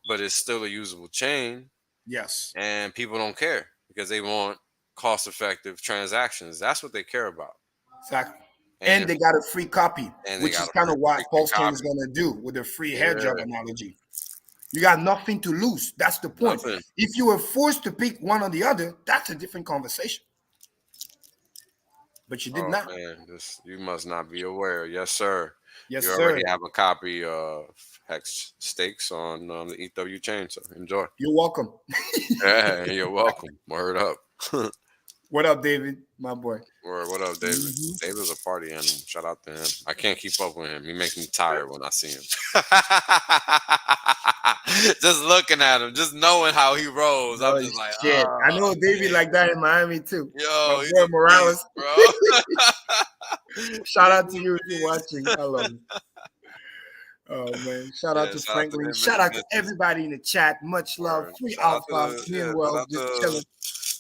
but it's still a usable chain, Yes. and people don't care because they want cost-effective transactions. That's what they care about. Exactly. And And they got a free copy, they which got is a kind of what freaking Pulse Chain copy. is going to do with the free Yeah. hairdrop analogy. You got nothing to lose. That's the point. Nothing. If you were forced to pick one or the other, that's a different conversation. But you did Oh not. man, you must not be aware. Yes, sir. Yes, You sir. already have a copy of Hex stakes on the ETH.W chain, so enjoy. You're welcome. Yeah, you're welcome. Word up. What up, David? My boy. What up, David? David's a party animal. Shout out to him. I can't keep up with him. He makes me tired when I see him. Just looking at him, just knowing how he rolls, I'm just like, shit. oh, I know David like that in Miami too. yo, My he's boy a Morales. beast, bro. Shout out to you if you're watching. I love you. Oh man! Shout out to Shout out to Franklin. him and Shout the out to missus. everybody in the chat. Much love. Word. Free Shout out Alpha. to Me and shout Well out just chilling.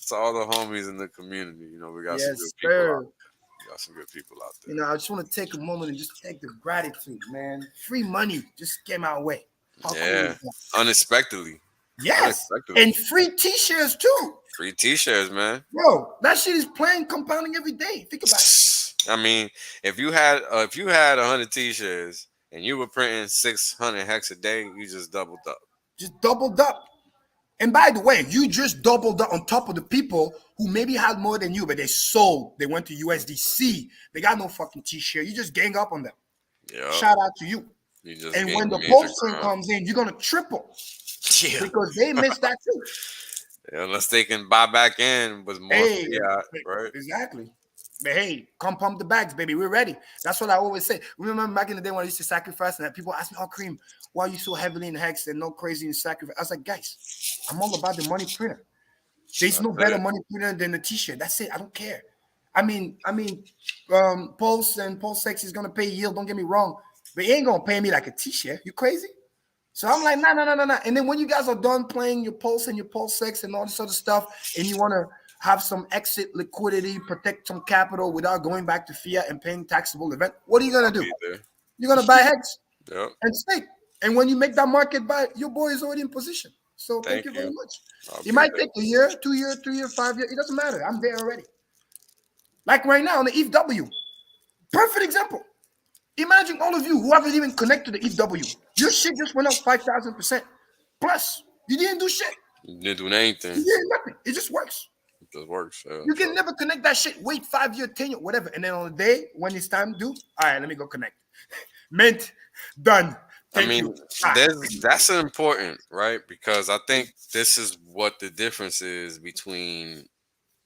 to all the homies in the community. You know, we got some Yes, good people sir. out. We got some good people out there. You know, I just want to take a moment and just take the gratitude, man. Free money just came our way. How cool Yeah, is that? unexpectedly. Yes, Unexpectedly. and free T-shirts too. Free T-shirts, man. Bro, that shit is playing compounding every day. Think about it. I mean, if you had 100 T-shirts and you were printing 600 hex a day, you just doubled up. Just doubled up. And by the way, you just doubled up on top of the people who maybe had more than you, but they sold. They went to USDC. They got no fucking T-shirt. You just gang up on them. Yeah. Shout out to you. You just And when gained the major Pulse ground. comes in, you're gonna triple. Yeah. Because they missed that too. Yeah, unless they can buy back in with more fiat, right? Exactly. But hey, come pump the bags, baby. We're ready. That's what I always say. Remember back in the day when I used to sacrifice, and people ask me, "Oh, Cream, why are you so heavily in Hex and no crazy in sacrifice?" I was like, guys, I'm all about the money printer. There's no better money printer than the T-shirt. That's it. I don't care. I mean, Pulse and Pulse X is gonna pay yield. Don't get me wrong, but he ain't gonna pay me like a T-shirt. You crazy? So I'm like, no. And then when you guys are done playing your Pulse and your Pulse X and all this other stuff, and you want to have some exit liquidity, protect some capital without going back to fiat and paying taxable event, what are you gonna do? You're gonna buy Hex and stake. And when you make that market buy, your boy is already in position. So thank you very much. It might take a year, 2 year, 3 year, 5 year. It doesn't matter. I'm there already. Like right now on the ETH.W. Perfect example. Imagine all of you who haven't even connected to ETH.W. Your shit just went up 5,000%. Plus, you didn't do shit. You didn't do anything. You did nothing. It just works. It just works. Yeah, you can never connect that shit. Wait 5 year, 10 year, whatever. And then on the day when it's time to do, all right, let me go connect. Mint, done. Thank you. That's important, right? Because I think this is what the difference is between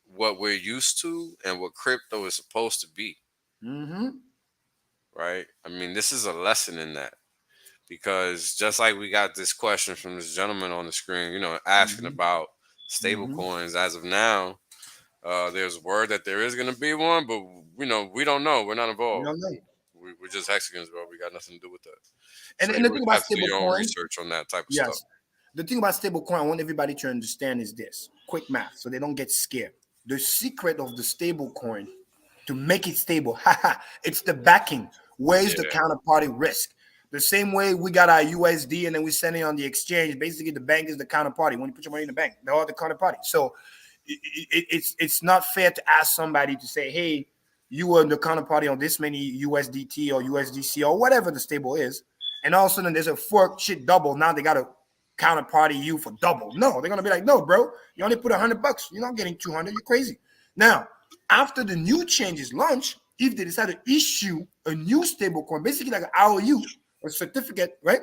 what we're used to and what crypto is supposed to be. Mm-hmm. Right? I mean, this is a lesson in that. Because just like we got this question from this gentleman on the screen, you know, asking about stable coins as of now, there's word that there is going to be one, but we don't know. We're not involved. We're just Hexagons, bro. We got nothing to do with that. And the thing about stablecoin, research on that type of stuff. The thing about stablecoin, I want everybody to understand is this: quick math, so they don't get scared. The secret of the stablecoin to make it stable, it's the backing. Where's the counterparty risk? The same way we got our USD and then we send it on the exchange. Basically, the bank is the counterparty. When you put your money in the bank, they're all the counterparty. So it's not fair to ask somebody to say, hey, you were the counterparty on this many USDT or USDC or whatever the stable is. And all of a sudden there's a fork, shit double. Now they got to counterparty you for double. No, they're going to be like, no, bro, you only put $100. You're not getting 200. You're crazy. Now, after the new changes launch, if they decide to issue a new stable coin, basically like an IOU, a certificate, right?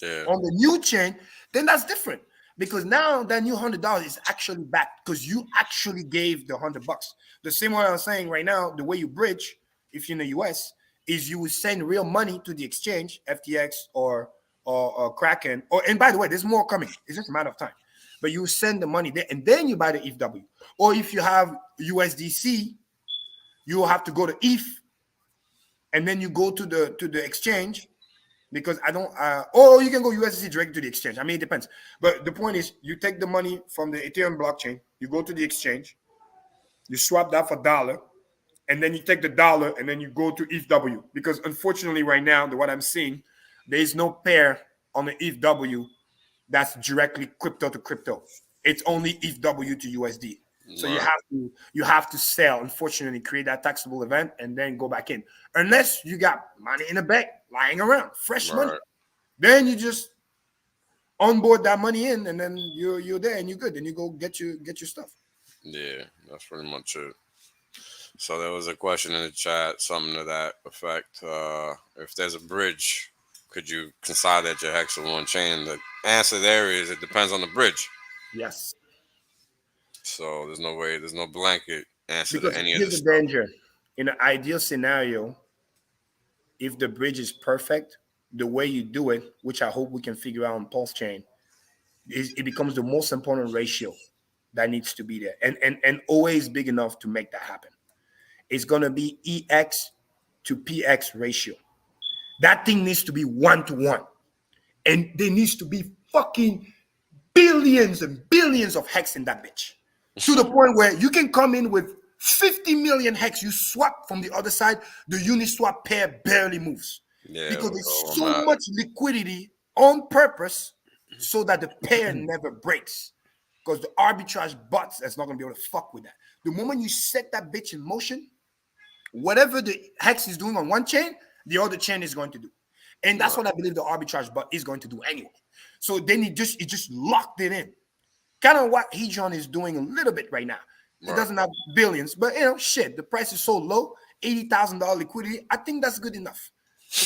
Yeah. On the new chain, then that's different. Because now that new $100 is actually back because you actually gave the $100. The same way I was saying right now, the way you bridge, if you're in the US, is you will send real money to the exchange, FTX or Kraken. And by the way, there's more coming. It's just a matter of time. But you send the money there, and then you buy the ETH.W. Or if you have USDC, you will have to go to ETH, and then you go to the exchange. Because I don't, or you can go USDC directly to the exchange. I mean, it depends. But the point is, you take the money from the Ethereum blockchain, You go to the exchange, you swap that for dollar, and then you take the dollar and then you go to ETHW. Because unfortunately, right now, what I'm seeing, there is no pair on the ETHW that's directly crypto to crypto. It's only ETHW to USD. So you have to sell, unfortunately, create that taxable event and then go back in. Unless you got money in the bank lying around, fresh money. Then you just onboard that money in, and then you're there and you're good. Then you go get your stuff. Yeah, that's pretty much it. So there was a question in the chat, something to that effect. If there's a bridge, could you consolidate your HEX on one chain? The answer there is it depends on the bridge. Yes. So there's no blanket answer Because to any of here's this the stuff. danger. In an ideal scenario, if the bridge is perfect, the way you do it, which I hope we can figure out on Pulse Chain, it becomes the most important ratio that needs to be there, and always big enough to make that happen. It's gonna be EX to PX ratio. That thing needs to be 1-to-1, and there needs to be fucking billions and billions of hex in that bitch, to the point where you can come in with 50 million hex. You swap from the other side, the Uniswap pair barely moves, because there's so much liquidity on purpose so that the pair never breaks. Because the arbitrage bots is not going to be able to fuck with that. The moment you set that bitch in motion, whatever the hex is doing on one chain, the other chain is going to do. And that's what I believe the arbitrage bot is going to do anyway. So then it just locked it in. Kind of what Hedron is doing a little bit right now. It doesn't have billions, but shit, the price is so low, $80,000 liquidity. I think that's good enough.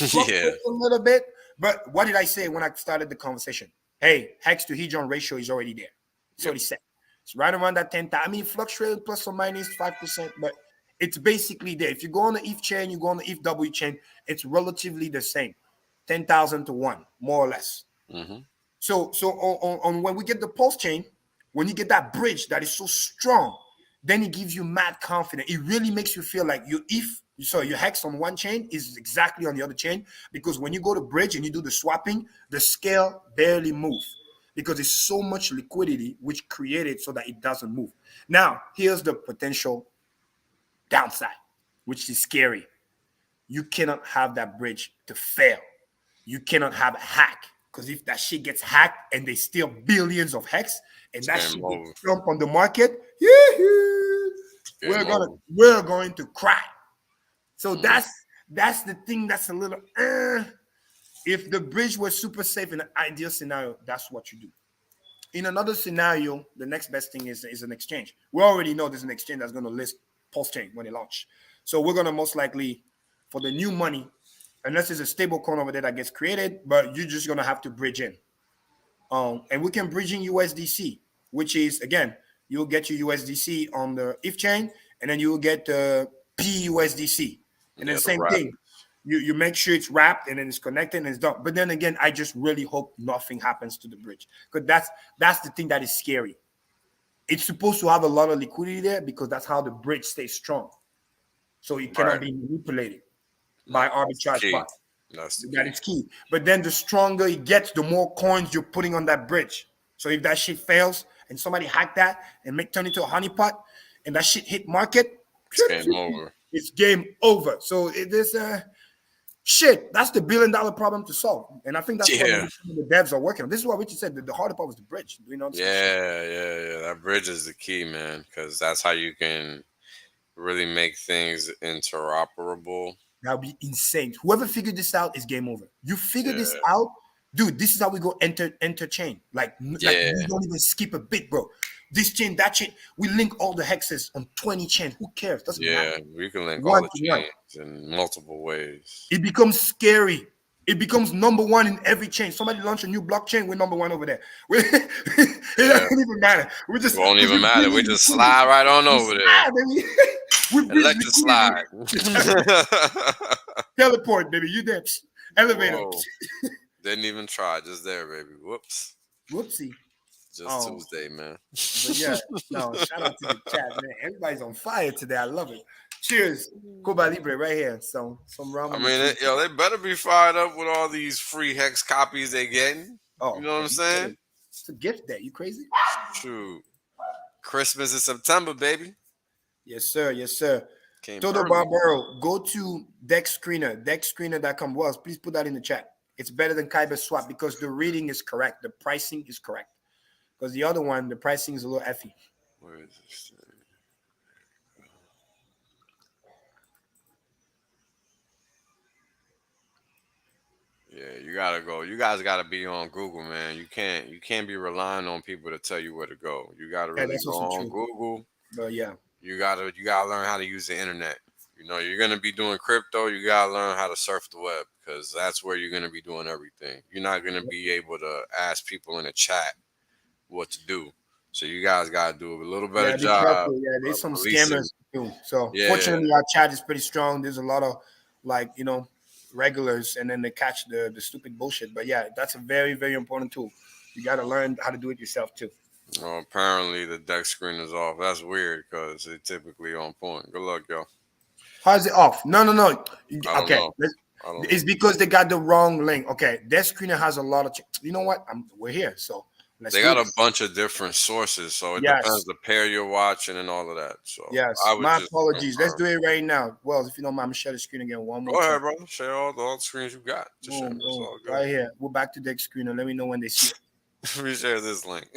A little bit. But what did I say when I started the conversation? Hey, hex to Hedron ratio is already there. It's already set. It's right around that 10,000. I mean, fluctuated plus or minus 5%, but it's basically there. If you go on the ETH chain, you go on the ETHW chain, it's relatively the same. 10,000 to 1, more or less. So on when we get the Pulse chain, when you get that bridge that is so strong, then it gives you mad confidence. It really makes you feel like your hex on one chain is exactly on the other chain, because when you go to bridge and you do the swapping, the scale barely moves because there's so much liquidity which created so that it doesn't move. Now, here's the potential downside, which is scary. You cannot have that bridge to fail. You cannot have a hack, because if that shit gets hacked and they steal billions of hex and that shit gets dumped on the market, we're going to cry. So that's the thing that's a little if the bridge was super safe in an ideal scenario, that's what you do. In another scenario, the next best thing is an exchange. We already know there's an exchange that's going to list Pulse Chain when they launch. So we're going to most likely, for the new money, unless there's a stable coin over there that gets created, but you're just going to have to bridge in. And we can bridge in USDC, which is, again, you'll get your USDC on the ETH chain, and then you'll get the PUSDC. And then same thing. You make sure it's wrapped and then it's connected and it's done. But then again, I just really hope nothing happens to the bridge, because that's the thing that is scary. It's supposed to have a lot of liquidity there because that's how the bridge stays strong. So it cannot be manipulated by arbitrage bots. That is key. But then the stronger it gets, the more coins you're putting on that bridge. So if that shit fails and somebody hack that and turn it into a honeypot and that shit hit market, it's game over. It's game over. So there's shit, that's the $1 billion problem to solve. And I think that's what the devs are working on. This is what Richard said, the harder part was the bridge. Do you know? Yeah. That bridge is the key, man, because that's how you can really make things interoperable. That would be insane. Whoever figured this out is game over. You figure this out, dude, this is how we go interchain. Like we don't even skip a bit, bro. This chain, that chain, we link all the hexes on 20 chains. Who cares? Doesn't matter. We can link all the chains in multiple ways. It becomes scary. It becomes number one in every chain. Somebody launch a new blockchain, we're number one over there. It doesn't even matter. It won't even matter. We just slide right on over there. Electric slide. Teleport, baby. You there. Elevator. Didn't even try. Just there, baby. Whoops. Whoopsie. Just Tuesday, man. But yeah, no, shout out to the chat, man. Everybody's on fire today. I love it. Cheers. Cuba Libre right here. So some rum. I mean, they better be fired up with all these free hex copies they getting. You know what I'm saying? It's a gift day. You crazy? True. Christmas in September, baby. Yes, sir. Yes, sir. Came Todo early. Barbaro, go to Dex Screener, dexscreener.com. Wells, please put that in the chat. It's better than Kyber Swap because the reading is correct. The pricing is correct. Because the other one, the pricing is a little effy. Where is this? Yeah, you gotta go. You guys gotta be on Google, man. You can't be relying on people to tell you where to go. You gotta Yeah, really that's go also on true. Google. But yeah. You gotta learn how to use the internet. You know, you're gonna be doing crypto. You gotta learn how to surf the web because that's where you're gonna be doing everything. You're not gonna be able to ask people in a chat what to do. So you guys gotta do a little better Yeah, be job careful. Yeah, there's of some policing. scammers too. So Yeah, fortunately, our chat is pretty strong. There's a lot of regulars, and then they catch the stupid bullshit. But yeah, that's a very, very important tool. You got to learn how to do it yourself too. Well, apparently the deck screen is off. That's weird because it's typically on point. Good luck, y'all. How's it off? No. I don't Okay, know. I don't it's know. because they got the wrong link. Okay, their screener has a lot of. You know what? We're here, so let's. They do got a this. bunch of different sources, so it Yes. depends the pair you're watching and all of that. So Yes, I would my just apologies. Let's confirm. do it right now. Well, if you don't mind, I'm share the screen again one more Go time. ahead, brother. Share all the screens you got. Just share. Boom, It's boom. all good. Right here. We're back to the screener. Let me know when they see it. Let me share this link.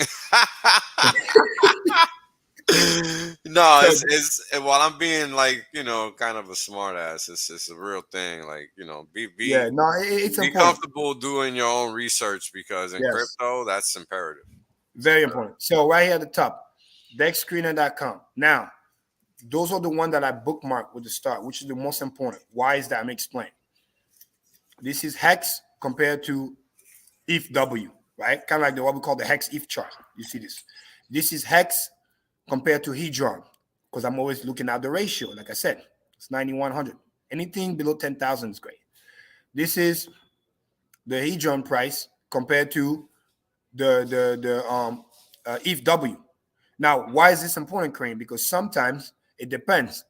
No, it's while I'm being like, kind of a smart ass, it's a real thing. Like, be Yeah, no, it's be important. comfortable doing your own research because in Yes. crypto, that's imperative. Very important. So right here at the top, dexscreener.com. Now, those are the ones that I bookmarked with the start, which is the most important. Why is that? I'm explaining. This is Hex compared to ETH-W, right? Kind of like what we call the Hex ETH chart. You see this. This is Hex compared to Hedron, because I'm always looking at the ratio. Like I said, it's 9,100. Anything below 10,000 is great. This is the Hedron price compared to the ETH-W. Now, why is this important, Crane? Because sometimes it depends.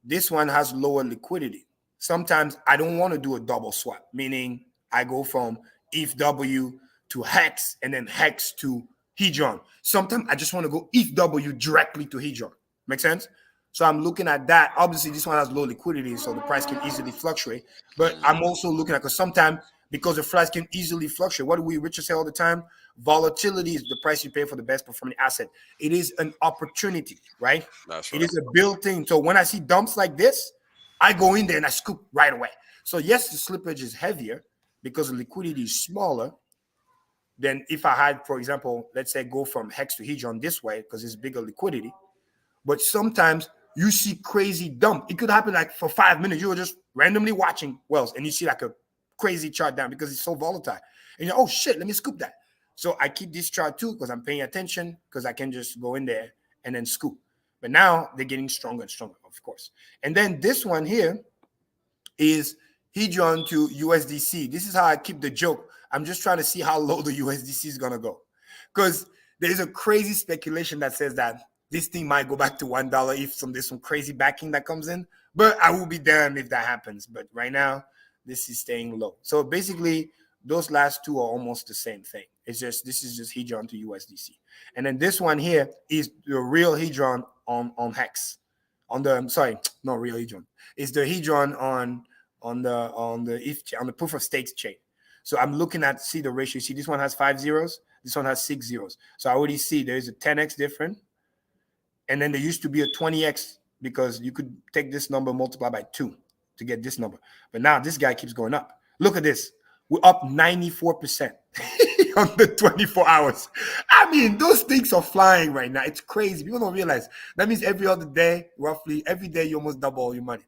This one has lower liquidity. Sometimes I don't want to do a double swap, meaning I go from ETH-W to Hex and then Hex to Hedron. Sometimes I just want to go ETH-W directly to Hedron. Make sense? So I'm looking at that. Obviously, this one has low liquidity, so the price can easily fluctuate. But I'm also looking at, because sometimes, because the price can easily fluctuate, what do we Richard say all the time? Volatility is the price you pay for the best performing asset. It is an opportunity, right? That's It right. is a built-in. So when I see dumps like this, I go in there and I scoop right away. So yes, the slippage is heavier because the liquidity is smaller than if I had, for example, let's say go from Hex to Hedron this way because it's bigger liquidity. But sometimes you see crazy dump. It could happen like for 5 minutes. You were just randomly watching Wells and you see like a crazy chart down because it's so volatile. And you're, oh shit, let me scoop that. So I keep this chart too because I'm paying attention because I can just go in there and then scoop. But now they're getting stronger and stronger, of course. And then this one here is Hedron to USDC. This is how I keep the joke. I'm just trying to see how low the USDC is going to go. Because there's a crazy speculation that says that this thing might go back to $1 if there's some crazy backing that comes in. But I will be damned if that happens. But right now, this is staying low. So basically, those last two are almost the same thing. It's just, this is just Hedron to USDC. And then this one here is the real Hedron on Hex. On the, I'm sorry, not real Hedron. It's the Hedron on the proof of stake chain. So I'm looking at, see the ratio. See, this one has 5 zeros. This one has 6 zeros. So I already see there's a 10x different. And then there used to be a 20x because you could take this number, multiply by 2 to get this number. But now this guy keeps going up. Look at this. We're up 94% on the 24 hours. I mean, those things are flying right now. It's crazy. People don't realize. That means every other day, roughly, every day you almost double all your money.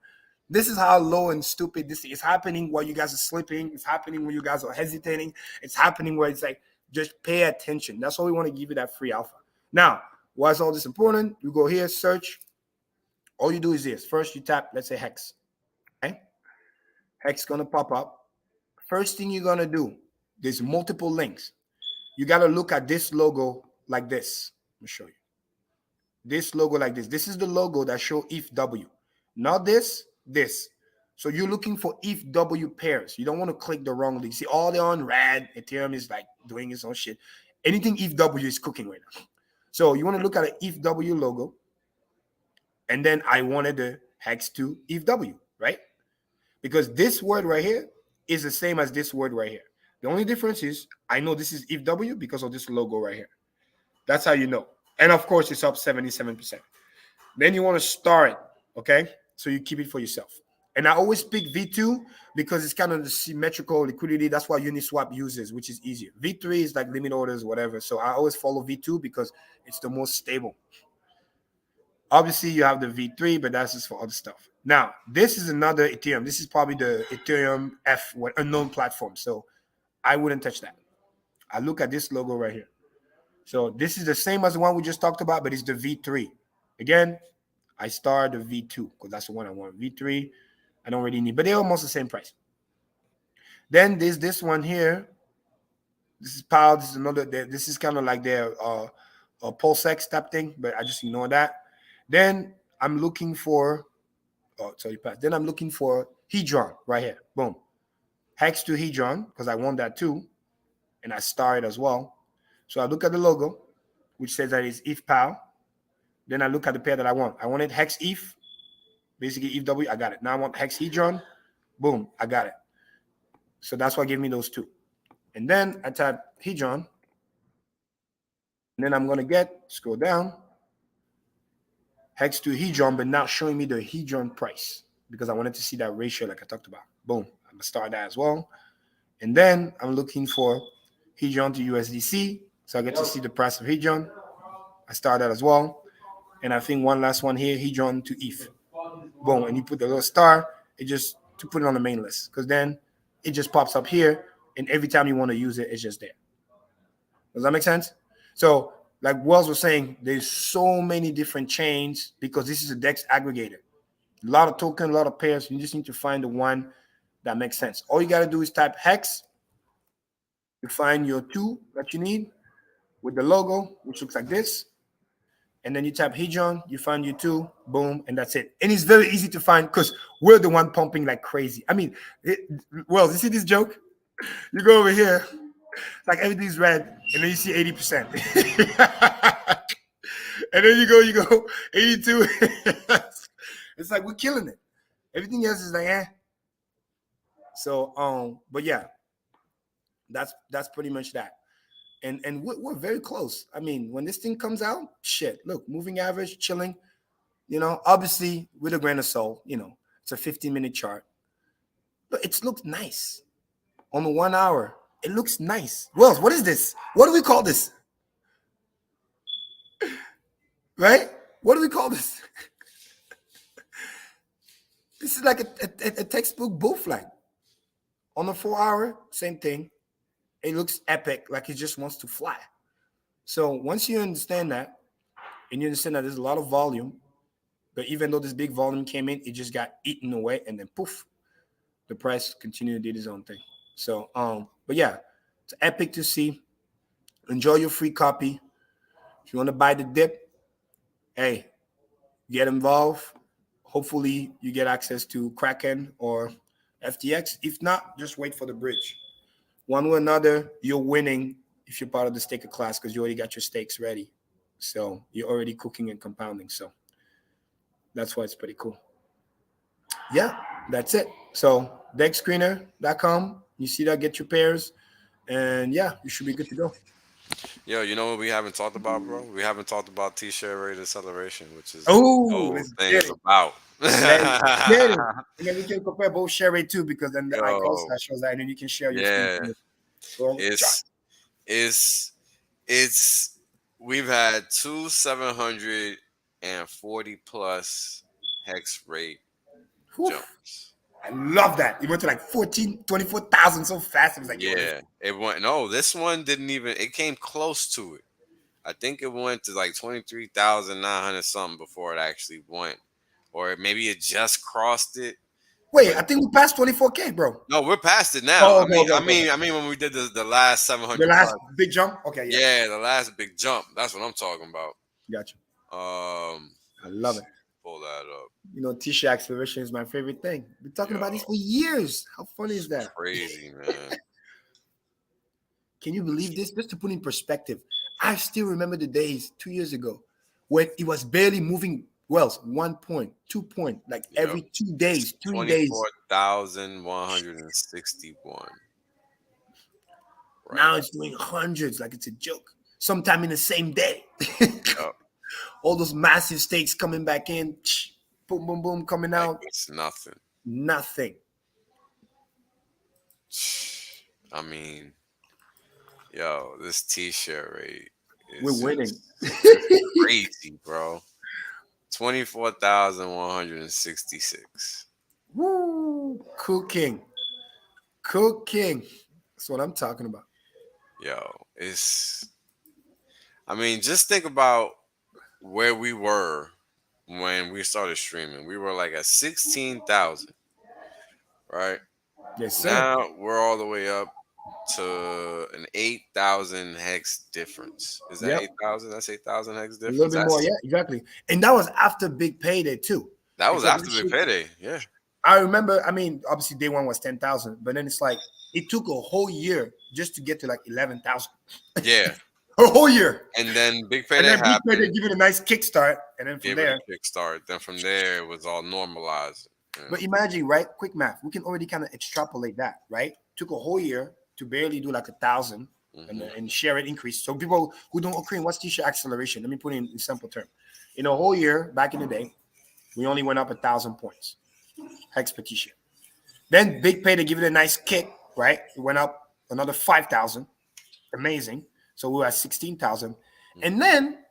This is how low and stupid this is. It's happening while you guys are sleeping. It's happening when you guys are hesitating. It's happening where it's like, just pay attention. That's why we want to give you that free alpha. Now, why is all this important? You go here, search. All you do is this. First, you tap, let's say Hex. Okay? Hex is going to pop up. First thing you're going to do, there's multiple links. You got to look at this logo like this. Let me show you. This logo like this. This is the logo that show ETH-W. Not this, this. So you're looking for ETH-W pairs. You don't want to click the wrong link. See, all they're on red. Ethereum is like doing its own shit. Anything ETH-W is cooking right now. So you want to look at an ETH.W logo, and then I wanted the hex to ETH.W, right? Because this word right here is the same as this word right here. The only difference is I know this is ETH.W because of this logo right here. That's how you know. And of course, it's up 77%. Then you want to star it, okay? So you keep it for yourself. And I always pick V2 because it's kind of the symmetrical liquidity. That's what Uniswap uses, which is easier. V3 is like limit orders, whatever. So I always follow V2 because it's the most stable. Obviously, you have the V3, but that's just for other stuff. Now, this is another Ethereum. This is probably the Ethereum F, unknown platform. So I wouldn't touch that. I look at this logo right here. So this is the same as the one we just talked about, but it's the V3. Again, I star the V2 because that's the one I want. V3, I don't really need, but they're almost the same price. Then there's this one here. This is PAL. This is another. This is kind of like their PulseX type thing, but I just ignore that. Then I'm looking for, Then I'm looking for Hedron right here. Boom. Hex to Hedron because I want that too, and I star it as well. So I look at the logo, which says that it's ETH PAL. Then I look at the pair that I want. I wanted Hex ETH, basically ETH.W. I got it. Now I want Hex Hedron. Boom, I got it. So that's what gave me those two. And then I type Hedron. And then I'm going to scroll down, Hex to Hedron, but not showing me the Hedron price because I wanted to see that ratio like I talked about. Boom, I'm going to start that as well. And then I'm looking for Hedron to USDC. So I get to see the price of Hedron. I start that as well. And I think one last one here, Hedron to ETH. Boom, and you put the little star, it just to put it on the main list because then it just pops up here, and every time you want to use it, it's just there. Does that make sense? So, like Wells was saying, there's so many different chains because this is a DEX aggregator. A lot of tokens, a lot of pairs. You just need to find the one that makes sense. All you got to do is type Hex. You find your two that you need with the logo, which looks like this. And then you type Hedron, you find your two, boom, and that's it. And it's very easy to find because we're the one pumping like crazy. I mean, you see this joke? You go over here, like everything's red, and then you see 80%. And then you go 82. It's like we're killing it. Everything else is like, eh. So, but yeah, that's pretty much that. And we're very close. I mean, when this thing comes out, shit, look, moving average, chilling, obviously with a grain of salt, it's a 15-minute chart. But it looks nice. On the 1 hour, it looks nice. Wells, what is this? What do we call this? Right? What do we call this? This is like a textbook bull flag. On the 4 hour, same thing. It looks epic, like it just wants to fly. So once you understand that, and you understand that there's a lot of volume, but even though this big volume came in, it just got eaten away, and then poof, the price continued to do its own thing. So, but yeah, it's epic to see. Enjoy your free copy. If you want to buy the dip, hey, get involved. Hopefully, you get access to Kraken or FTX. If not, just wait for the bridge. One way or another, you're winning if you're part of the staker class because you already got your stakes ready. So you're already cooking and compounding. So that's why it's pretty cool. Yeah, that's it. So dexscreener.com. You see that, get your pairs. And yeah, you should be good to go. Yo, you know what we haven't talked about, bro? We haven't talked about T-share rate acceleration, which is the whole thing is about. And then we can compare both share rate too, because then the icon shows that, and then you can share your screen. So it's we've had two 740 plus hex rate jumps. I love that. It went to like 24,000 so fast. It was like, yeah, it went. No, this one didn't even. It came close to it. I think it went to like 23,900 something before it actually went, or maybe it just crossed it. Wait, I think we passed 24K, bro. No, we're past it now. I mean, when we did the last 700, the last big jump. Okay, yeah, the last big jump. That's what I'm talking about. Gotcha. I love it. Pull that up. You know, T-share acceleration is my favorite thing. We've been talking about this for years. How funny is that? Crazy, man. Can you believe this? Just to put in perspective, I still remember the days 2 years ago when it was barely moving wells, 1 point, 2 point, like every 2 days, 3 days. 24,161. Right. Now it's doing hundreds like it's a joke. Sometime in the same day. Yep. All those massive stakes coming back in, boom, boom, boom, coming Like out. it's nothing. Nothing. I mean, yo, this T-share rate is We're winning. crazy, bro. 24,166. Woo! Cooking. That's what I'm talking about. Yo, I mean, just think about where we were when we started streaming. We were like at 16,000, right? Yes, sir. Now we're all the way up to an 8,000 hex difference. Is that 8,000? That's 8,000 hex difference. A little bit more, yeah, exactly. And that was after big payday too. That was after big payday, yeah. I remember. I mean, obviously day one was 10,000, but then it's like it took a whole year just to get to like 11,000. Yeah, a whole year. And then big payday and then happened. Big payday give it a nice kickstart, and then from there, kickstart. Then from there, it was all normalized. Yeah. But imagine, right? Quick math. We can already kind of extrapolate that, right? Took a whole year to barely do like 1,000, and share it increase. So people who don't agree, what's T-share acceleration? Let me put it in simple term. In a whole year, back in the day, we only went up 1,000 points. Hex per T-share. Then big payday give it a nice kick, right? It went up another 5,000. Amazing. So we were at 16,000. And then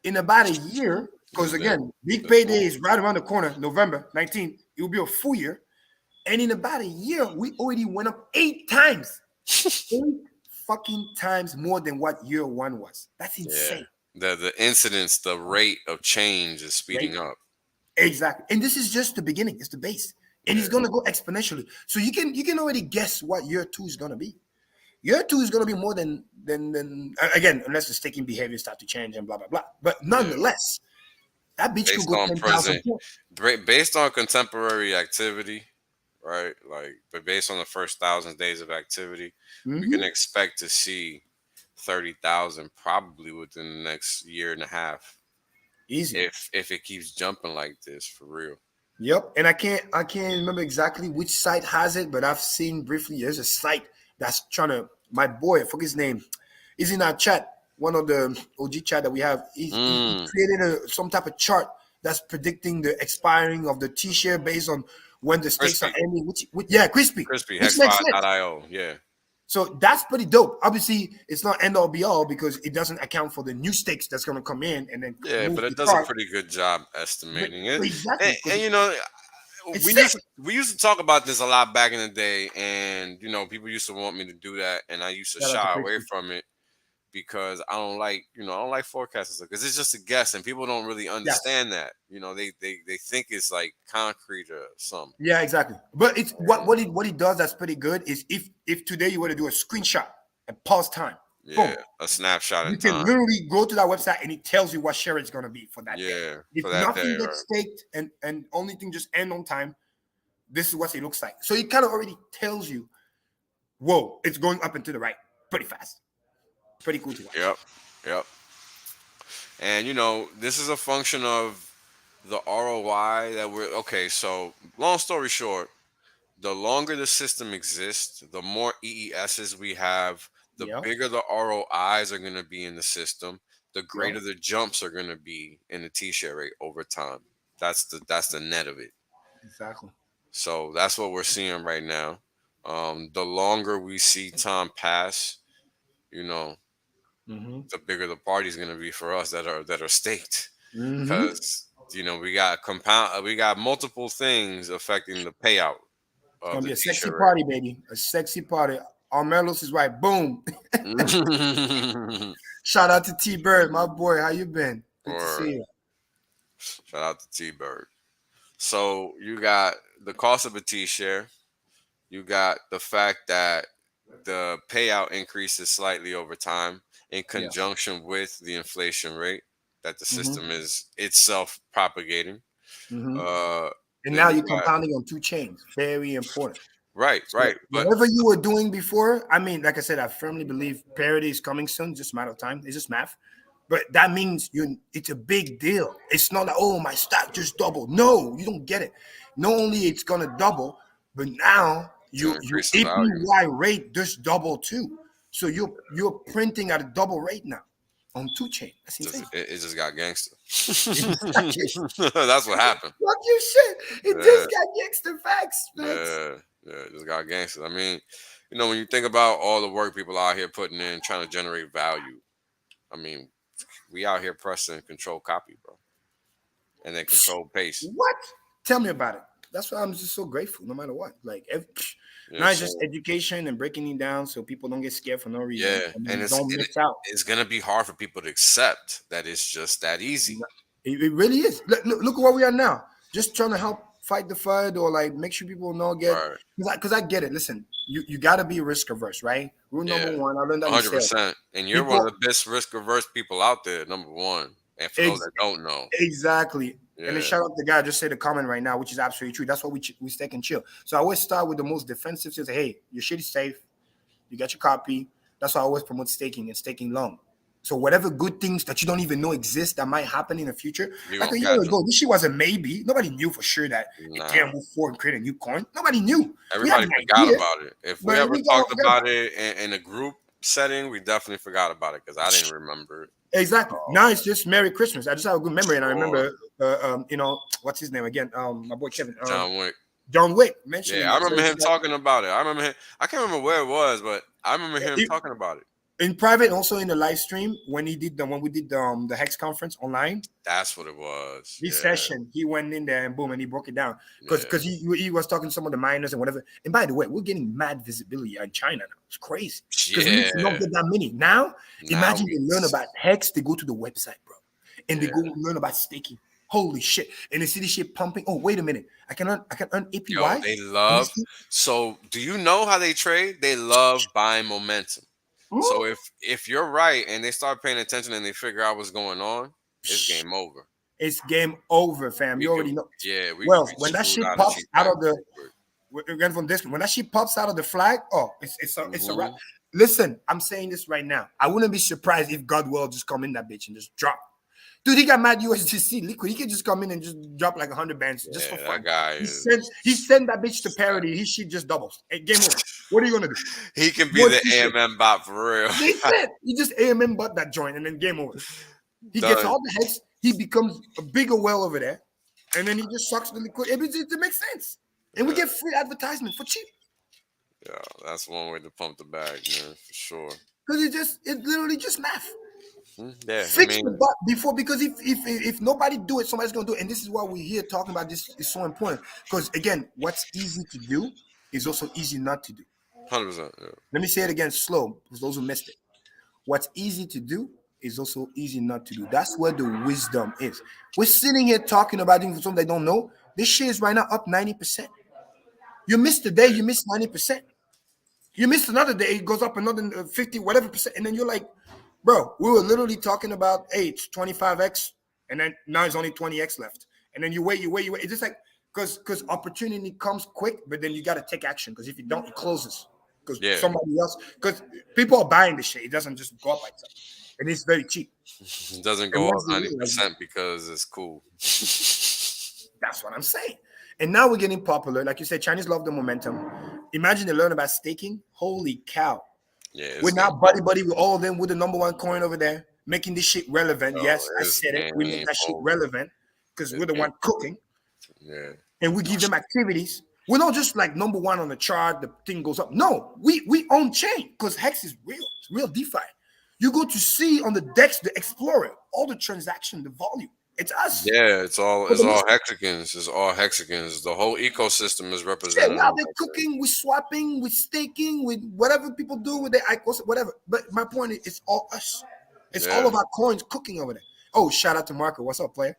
in about a year, because again, big payday is right around the corner, November 19th. It will be a full year. And in about a year, we already went up 8 times. 8 fucking times more than what year one was. That's insane. Yeah. The incidence, the rate of change is speeding up. Exactly. And this is just the beginning. It's the base. And it's going to go exponentially. So you can already guess what year 2 is going to be. Year 2 is going to be more than again, unless the staking behavior start to change and blah, blah, blah. But nonetheless, that bitch could go 10,000 points. Based on contemporary activity, right? But based on the first 1,000 days of activity, we can expect to see 30,000 probably within the next year and a half. Easy. If it keeps jumping like this, for real. Yep. And I can't remember exactly which site has it, but I've seen briefly there's a site that's trying to, my boy, I forget his name, is in our chat, one of the OG chat that we have. He created some type of chart that's predicting the expiring of the T-share based on when the stakes are ending. Crispy. Hex.IO, yeah. So that's pretty dope. Obviously, it's not end all be all because it doesn't account for the new stakes that's going to come in and then but it does a pretty good job estimating it. Exactly. And you know, we used to talk about this a lot back in the day, and you know, people used to want me to do that, and I used to shy away from it because I don't like forecasting because it's just a guess, and people don't really understand that. You know, they think it's like concrete or something. Yeah, exactly. But it's what it does that's pretty good is if today you were to do a screenshot and pause time, boom, a snapshot in you can literally go to that website and it tells you what share it's going to be for that day. If nothing gets staked and only thing just end on time, this is what it looks like. So it kind of already tells you, whoa, it's going up and to the right pretty fast. Pretty cool to watch. Yep. And you know, this is a function of the ROI that we're so long story short, the longer the system exists, the more EESs we have, the bigger the ROIs are going to be in the system, the greater the jumps are going to be in the T-share rate over time. That's the net of it. Exactly. So that's what we're seeing right now. The longer we see time pass, you know, the bigger the party is going to be for us that are staked, because you know we got multiple things affecting the payout. It's gonna be a sexy party, baby. A sexy party. Armelos is right. Boom. Shout out to T-Bird, my boy. How you been? Good to see you. Shout out to T-Bird. So you got the cost of a T-share. You got the fact that the payout increases slightly over time in conjunction with the inflation rate that the system is itself propagating. And now you're compounding on 2 chains. Very important. Right. So But whatever you were doing before, I mean, like I said, I firmly believe parity is coming soon. Just a matter of time. It's just math. But that means it's a big deal. It's not like, oh, my stock just doubled. No, you don't get it. Not only it's gonna double, but now to your increase the value, APY rate just double too. So you're printing at a double rate now on two chain. That's insane. it just got gangster. It just got gangster. That's what happened. Fuck you shit. It Yeah. just got gangster facts. Yeah, it just got gangster. I mean, when you think about all the work people out here putting in, trying to generate value, I mean, we out here pressing control copy, bro, and then control paste. What? Tell me about it. That's why I'm just so grateful, no matter what. Like, now it's just education and breaking it down so people don't get scared for no reason. Yeah, and don't miss out. It's gonna be hard for people to accept that it's just that easy. It really is. Look at where we are now. Just trying to help fight the FUD or like make sure people know because I get it. Listen, you got to be risk averse, right? Rule number one. I learned that 100%. And you're one of the best risk averse people out there. Number one, and for those that don't know, exactly. Yeah. And then shout out the guy just said a comment right now, which is absolutely true. That's why we stake and chill. So I always start with the most defensive. Say, hey, your shit is safe. You got your copy. That's why I always promote staking and staking long. So whatever good things that you don't even know exist that might happen in the future. Like a year ago, this shit was a maybe. Nobody knew for sure that it can move forward and create a new coin. Nobody knew. Everybody forgot about it. If we ever talked about it in a group setting, we definitely forgot about it because I didn't remember it. Exactly. Now it's just Merry Christmas. I just have a good memory, and I remember, what's his name again? My boy Kevin. John Wick. John Wick mentioned. Yeah, I remember him talking about it. I can't remember where it was, but I remember him talking about it. In private, also in the live stream when we did the Hex conference online. That's what it was. This session, he went in there and boom, and he broke it down because he was talking to some of the miners and whatever. And by the way, we're getting mad visibility in China now. It's crazy because we don't get that many now. Imagine they learn about Hex, they go to the website, bro, and they go learn about staking. Holy shit! And they see this shit pumping. Oh, wait a minute, I can earn APY. Yo, they love. So, do you know how they trade? They love buying momentum. So if you're right and they start paying attention and they figure out what's going on, it's game over. It's game over, fam. You already know. Yeah. When that shit pops out of the, again from this, when that shit pops out of the flag, it's a wrap. Listen, I'm saying this right now. I wouldn't be surprised if God will just come in that bitch and just drop. Dude, he got mad USDC liquid. He could just come in and just drop like 100 bands just for fun. That guy he sent that bitch to parity. His shit just doubles. Hey, game over. What are you gonna do? He can be the AMM bot for real. He just AMM bot that joint and then game over. He gets all the hex. He becomes a bigger well over there, and then he just sucks the liquid. It makes sense, and we get free advertisement for cheap. Yeah, that's one way to pump the bag, man, for sure. Because it's literally just math. Yeah, fix the bot before, because if nobody do it, somebody's gonna do it. And this is why we're here talking about this is so important. Because again, what's easy to do is also easy not to do. 100%. Yeah. Let me say it again slow, for those who missed it. What's easy to do is also easy not to do. That's where the wisdom is. We're sitting here talking about things for something they don't know. This shit is right now up 90%. You missed a day, you missed 90%. You missed another day, it goes up another 50, whatever percent, and then you're like, bro, we were literally talking about, hey, it's 25x, and then now it's only 20x left. And then you wait. It's just like, because opportunity comes quick, but then you got to take action, because if you don't, it closes. Because somebody else, because people are buying the shit. It doesn't just go up like that. And it's very cheap. It doesn't go up 90% because it's cool. That's what I'm saying. And now we're getting popular. Like you said, Chinese love the momentum. Imagine they learn about staking. Holy cow. Yeah, we're now buddy with all of them with the number one coin over there, making this shit relevant. Yes, I said it. We make that shit relevant because we're the one cooking. Yeah. And we give them activities. We're not just like number one on the chart, the thing goes up. No, we own chain because Hex is real. It's real DeFi. You go to see on the DEX, the Explorer, all the transaction, the volume. It's us. Yeah, it's all hexagons. It's all hexagons. The whole ecosystem is represented. Yeah, they're cooking, we're swapping, we're staking, with whatever people do with their icons, whatever. But my point is, it's all us. It's all of our coins cooking over there. Oh, shout out to Marco. What's up, player?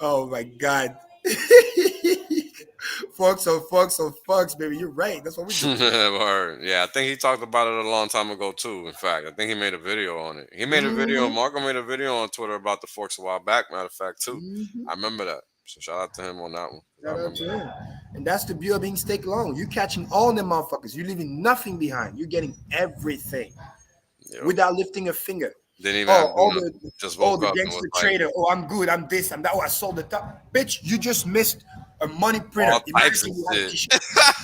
Oh my God. Fucks, baby. You're right. That's what we do. Yeah, I think he talked about it a long time ago too. In fact, I think he made a video on it. He made a video. Marco made a video on Twitter about the forks a while back. Matter of fact, too. I remember that. So shout out to him on that one. Shout out to him. And that's the beauty of being stake long. You catching all them motherfuckers. You're leaving nothing behind. You're getting everything without lifting a finger. Didn't even have to do nothing. Just woke the up and gangster was like, trader. Oh, I'm good. I'm this. I'm that. Oh, I sold the top. Bitch, you just missed a money printer. all types of shit.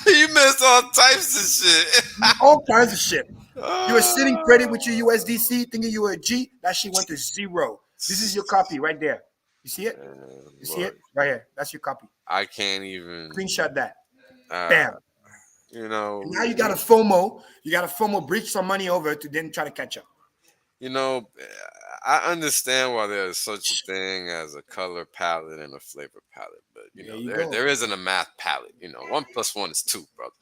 You missed all types of shit. All kinds of shit. You were sitting pretty with your USDC thinking you were a G. That shit went to zero. This is your copy right there. You see it? You see it? Right here. That's your copy. I can't even screenshot that. Bam. You know. And now you got a FOMO. You got a FOMO, breach some money over to then try to catch up. You know, I understand why there's such a thing as a color palette and a flavor palette, but you know, there isn't a math palette. You know, 1 + 1 is 2, brother.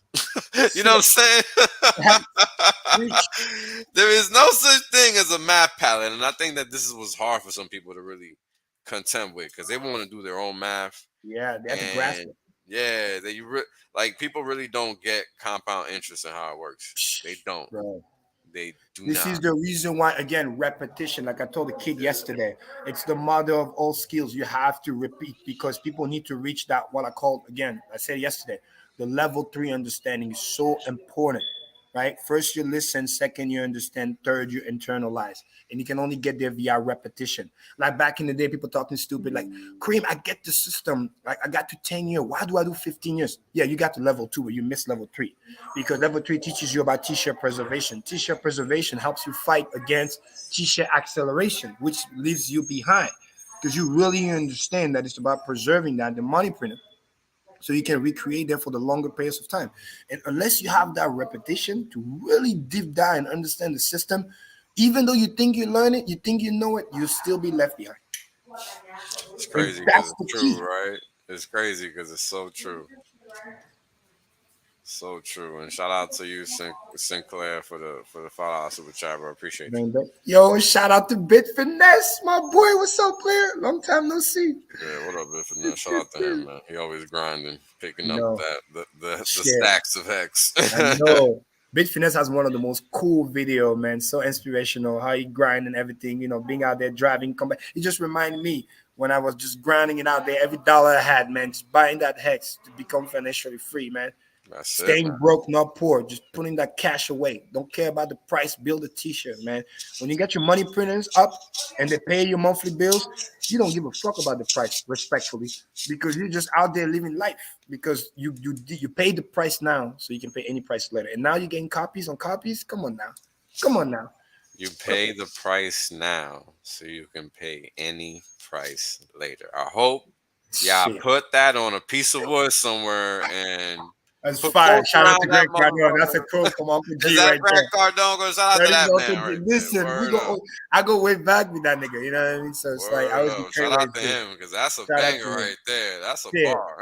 You know what I'm saying? There is no such thing as a math palette, and I think that this was hard for some people to really contend with because they want to do their own math. Yeah, they have to grasp it. Yeah, like people really don't get compound interest and how it works. They don't. Right. They do This not. is the reason why, again, repetition. Like I told the kid yesterday, it's the mother of all skills. You have to repeat because people need to reach that, what I called, again, I said yesterday, the level 3 understanding is so important, right? First, you listen. Second, you understand. Third, you internalize. And you can only get there via repetition. Like back in the day, people talking stupid, like, Kareem, I get the system. Like, I got to 10 years. Why do I do 15 years? Yeah, you got to level 2, but you missed level 3. Because level 3 teaches you about T-shirt preservation. T-shirt preservation helps you fight against T-shirt acceleration, which leaves you behind. Because you really understand that it's about preserving that, the money printer, so you can recreate that for the longer periods of time. And unless you have that repetition to really deep dive and understand the system, even though you think you learn it, you think you know it, you'll still be left behind. It's crazy because it's true, right? It's crazy because it's so true. So true. And shout out to you, Sinclair, for the $5 super chat, bro. Appreciate you. Yo, shout out to Bit Finesse, my boy. What's up, player? Long time no see. Yeah, what up, Bit Finesse? Shout out to him, man. He always grinding, picking up the stacks of Hex. I know. Bit Finesse has one of the most cool video, man. So inspirational, how he grind and everything, you know, being out there driving, come back. It just reminded me when I was just grinding it out there, every dollar I had, man, just buying that Hex to become financially free, man. That's Staying broke, not poor, just putting that cash away. Don't care about the price. Build a t-shirt, man. When you get your money printers up and they pay your monthly bills, you don't give a fuck about the price, respectfully, because you're just out there living life. Because you pay the price now, so you can pay any price later. And now you're getting copies on copies. Come on now. You pay the price now, so you can pay any price later. I hope put that on a piece of wood somewhere and. That's fire. Shout out to Greg Cardone. That's a quote from Uncle G right Greg Cardone? Shout out to that man. Right listen, I go way back with that nigga. You know what I mean? So it's like I was shout out to him because that's a banger right there. That's a bar.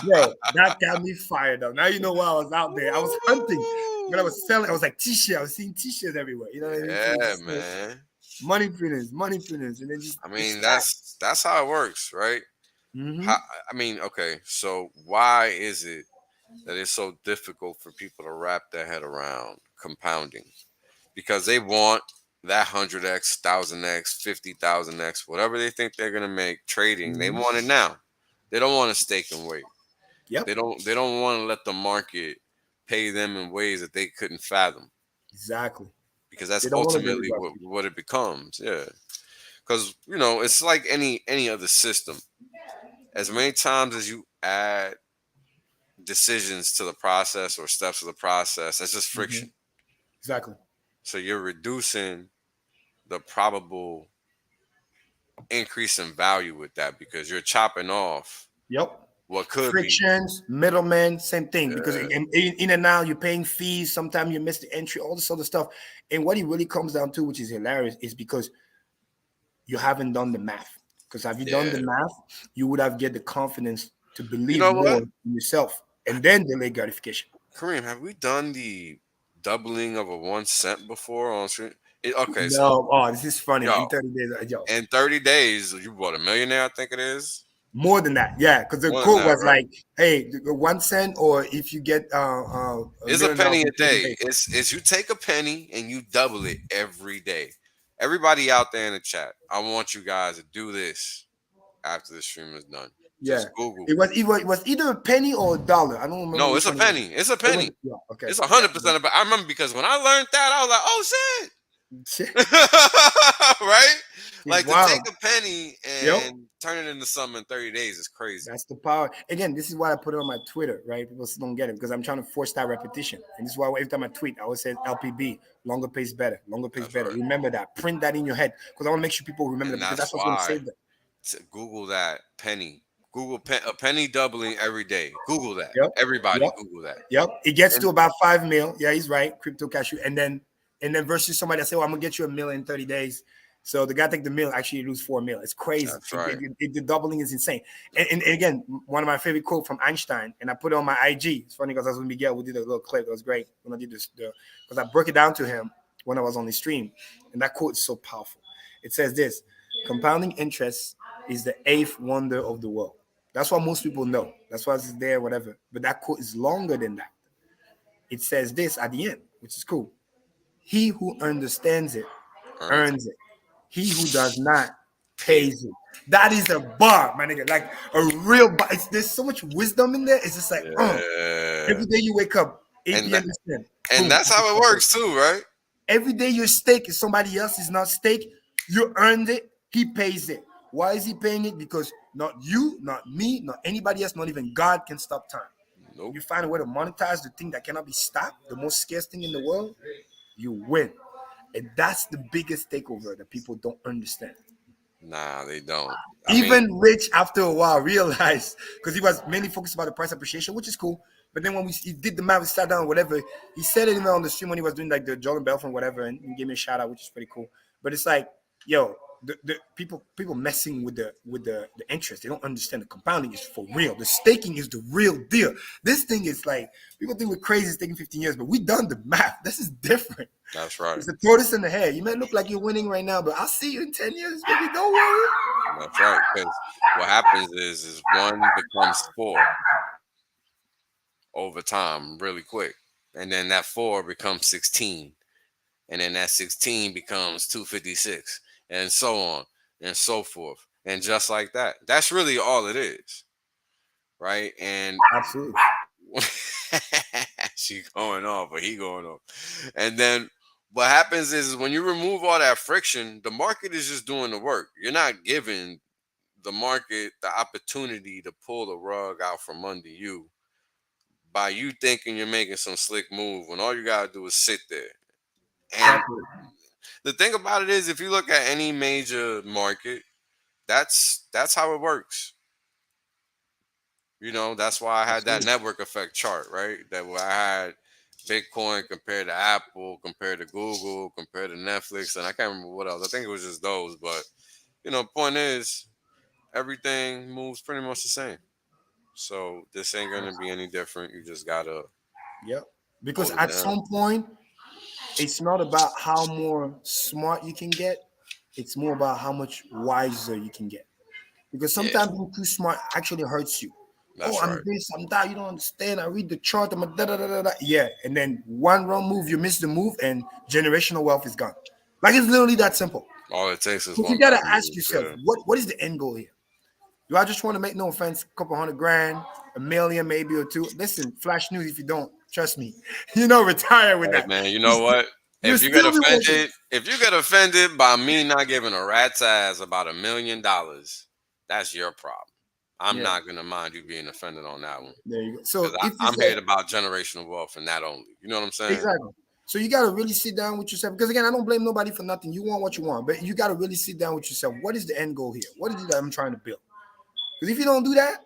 Bro, that got me fired up. Now you know why I was out there. I was hunting when I was selling. I was like t-shirt. I was seeing t-shirts everywhere. You know what I mean? Yeah, man. Money printers, and then just. I mean, that's how it works, right? Mm-hmm. Okay, so why is it that it's so difficult for people to wrap their head around compounding? Because they want that 100x, 1000x, 50,000x, whatever they think they're gonna make trading. They want it now. They don't want to stake and wait. Yep. They don't want to let the market pay them in ways that they couldn't fathom. Exactly. Because that's ultimately what it becomes. Yeah. Because it's like any other system. As many times as you add decisions to the process or steps of the process, that's just friction. Exactly. So you're reducing the probable increase in value with that because you're chopping off. Yep. What could frictions, middlemen, same thing. Because in and out, you're paying fees. Sometimes you miss the entry, all this other stuff. And what it really comes down to, which is hilarious, is because you haven't done the math. Because have you done the math, you would have get the confidence to believe more in yourself and then delay gratification. Kareem, have we done the doubling of a 1 cent before on screen? This is funny. In 30 days, in 30 days, you bought a millionaire, I think it is. More than that, yeah. Because the quote was like, "Hey, 1 cent, or if you get it's a penny a day. It's you take a penny and you double it every day." Everybody out there in the chat, I want you guys to do this after the stream is done. Yeah. Just Google. It was either a penny or a dollar. I don't remember. No, which it's a one it was. penny. It's a penny. Yeah, okay. It's 100%. I remember because when I learned that, I was like, oh shit. Right? Like to take a penny and turn it into something in 30 days is crazy. That's the power. Again, this is why I put it on my Twitter, right? People don't get it because I'm trying to force that repetition. And this is why every time I tweet, I always say LPB, longer pays better. Longer pays better. Right. Remember that. Print that in your head because I want to make sure people remember that because that's what's going to save them. Google that penny. Google a penny doubling every day. Google that. Everybody Google that. It gets to about 5 mil. Yeah, he's right. Crypto cashew. And then versus somebody that say, well, I'm gonna get you $1 million in 30 days. So the guy take the $1 actually lose 4 mil. It's crazy. That's right. The doubling is insane. And again, one of my favorite quote from Einstein, and I put it on my IG. It's funny because I was with Miguel. We did a little clip. It was great when I did this because I broke it down to him when I was on the stream. And that quote is so powerful. It says this: compounding interest is the 8th wonder of the world. That's what most people know. That's why it's there, whatever. But that quote is longer than that. It says this at the end, which is cool. He who understands it earns it. He who does not pays it. That is a bar, my nigga. Like a real bar. There's so much wisdom in there. It's just like, every day you wake up, and that's how it works too, right? Every day your stake is somebody else's, not stake. You earned it. He pays it. Why is he paying it? Because not you, not me, not anybody else, not even God can stop time. Nope. You find a way to monetize the thing that cannot be stopped, the most scarce thing in the world, you win. And that's the biggest takeover that people don't understand. Nah, they don't. Even Rich, after a while, realized, because he was mainly focused about the price appreciation, which is cool. But then when he did the math, we sat down, whatever, he said it even on the stream when he was doing like the Jordan Belfort, whatever, and he gave me a shout out, which is pretty cool. But it's like, yo, the people messing with the interest. They don't understand the compounding is for real. The staking is the real deal. This thing is like, people think we're crazy staking 15 years, but we done the math. This is different. That's right. It's the tortoise in the hare. You may look like you're winning right now, but I'll see you in 10 years, baby. Don't worry. That's right. Because what happens is 1 becomes 4 over time really quick. And then that 4 becomes 16. And then that 16 becomes 256. And so on and so forth. And just like that. That's really all it is. Right? And absolutely. She going off, but he going off. And then what happens is when you remove all that friction, the market is just doing the work. You're not giving the market the opportunity to pull the rug out from under you by you thinking you're making some slick move when all you got to do is sit there. And the thing about it is, if you look at any major market, that's how it works. You know, that's why I had that network effect chart, right? That where I had Bitcoin compared to Apple, compared to Google, compared to Netflix, and I can't remember what else. I think it was just those. But, you know, point is, everything moves pretty much the same. So this ain't going to be any different. You just got to. Yep. Because at some point, it's not about how more smart you can get. It's more about how much wiser you can get. Because sometimes being too smart actually hurts you. That's I'm this, I'm that. You don't understand. I read the chart. I'm a da da da da da. Yeah. And then one wrong move, you miss the move, and generational wealth is gone. Like it's literally that simple. All it takes is one. You gotta ask yourself, what is the end goal here? Do I just want to make, no offense, a couple $100,000, $1 million, maybe or $2 million? Listen, flash news if you don't. Trust me. Retire with that. Man, you know what? If you get offended by me not giving a rat's ass about $1 million, that's your problem. I'm not gonna mind you being offended on that one. There you go. So I'm here about generational wealth and that only. You know what I'm saying? Exactly. So you gotta really sit down with yourself. Because again, I don't blame nobody for nothing. You want what you want, but you gotta really sit down with yourself. What is the end goal here? What is it that I'm trying to build? Because if you don't do that,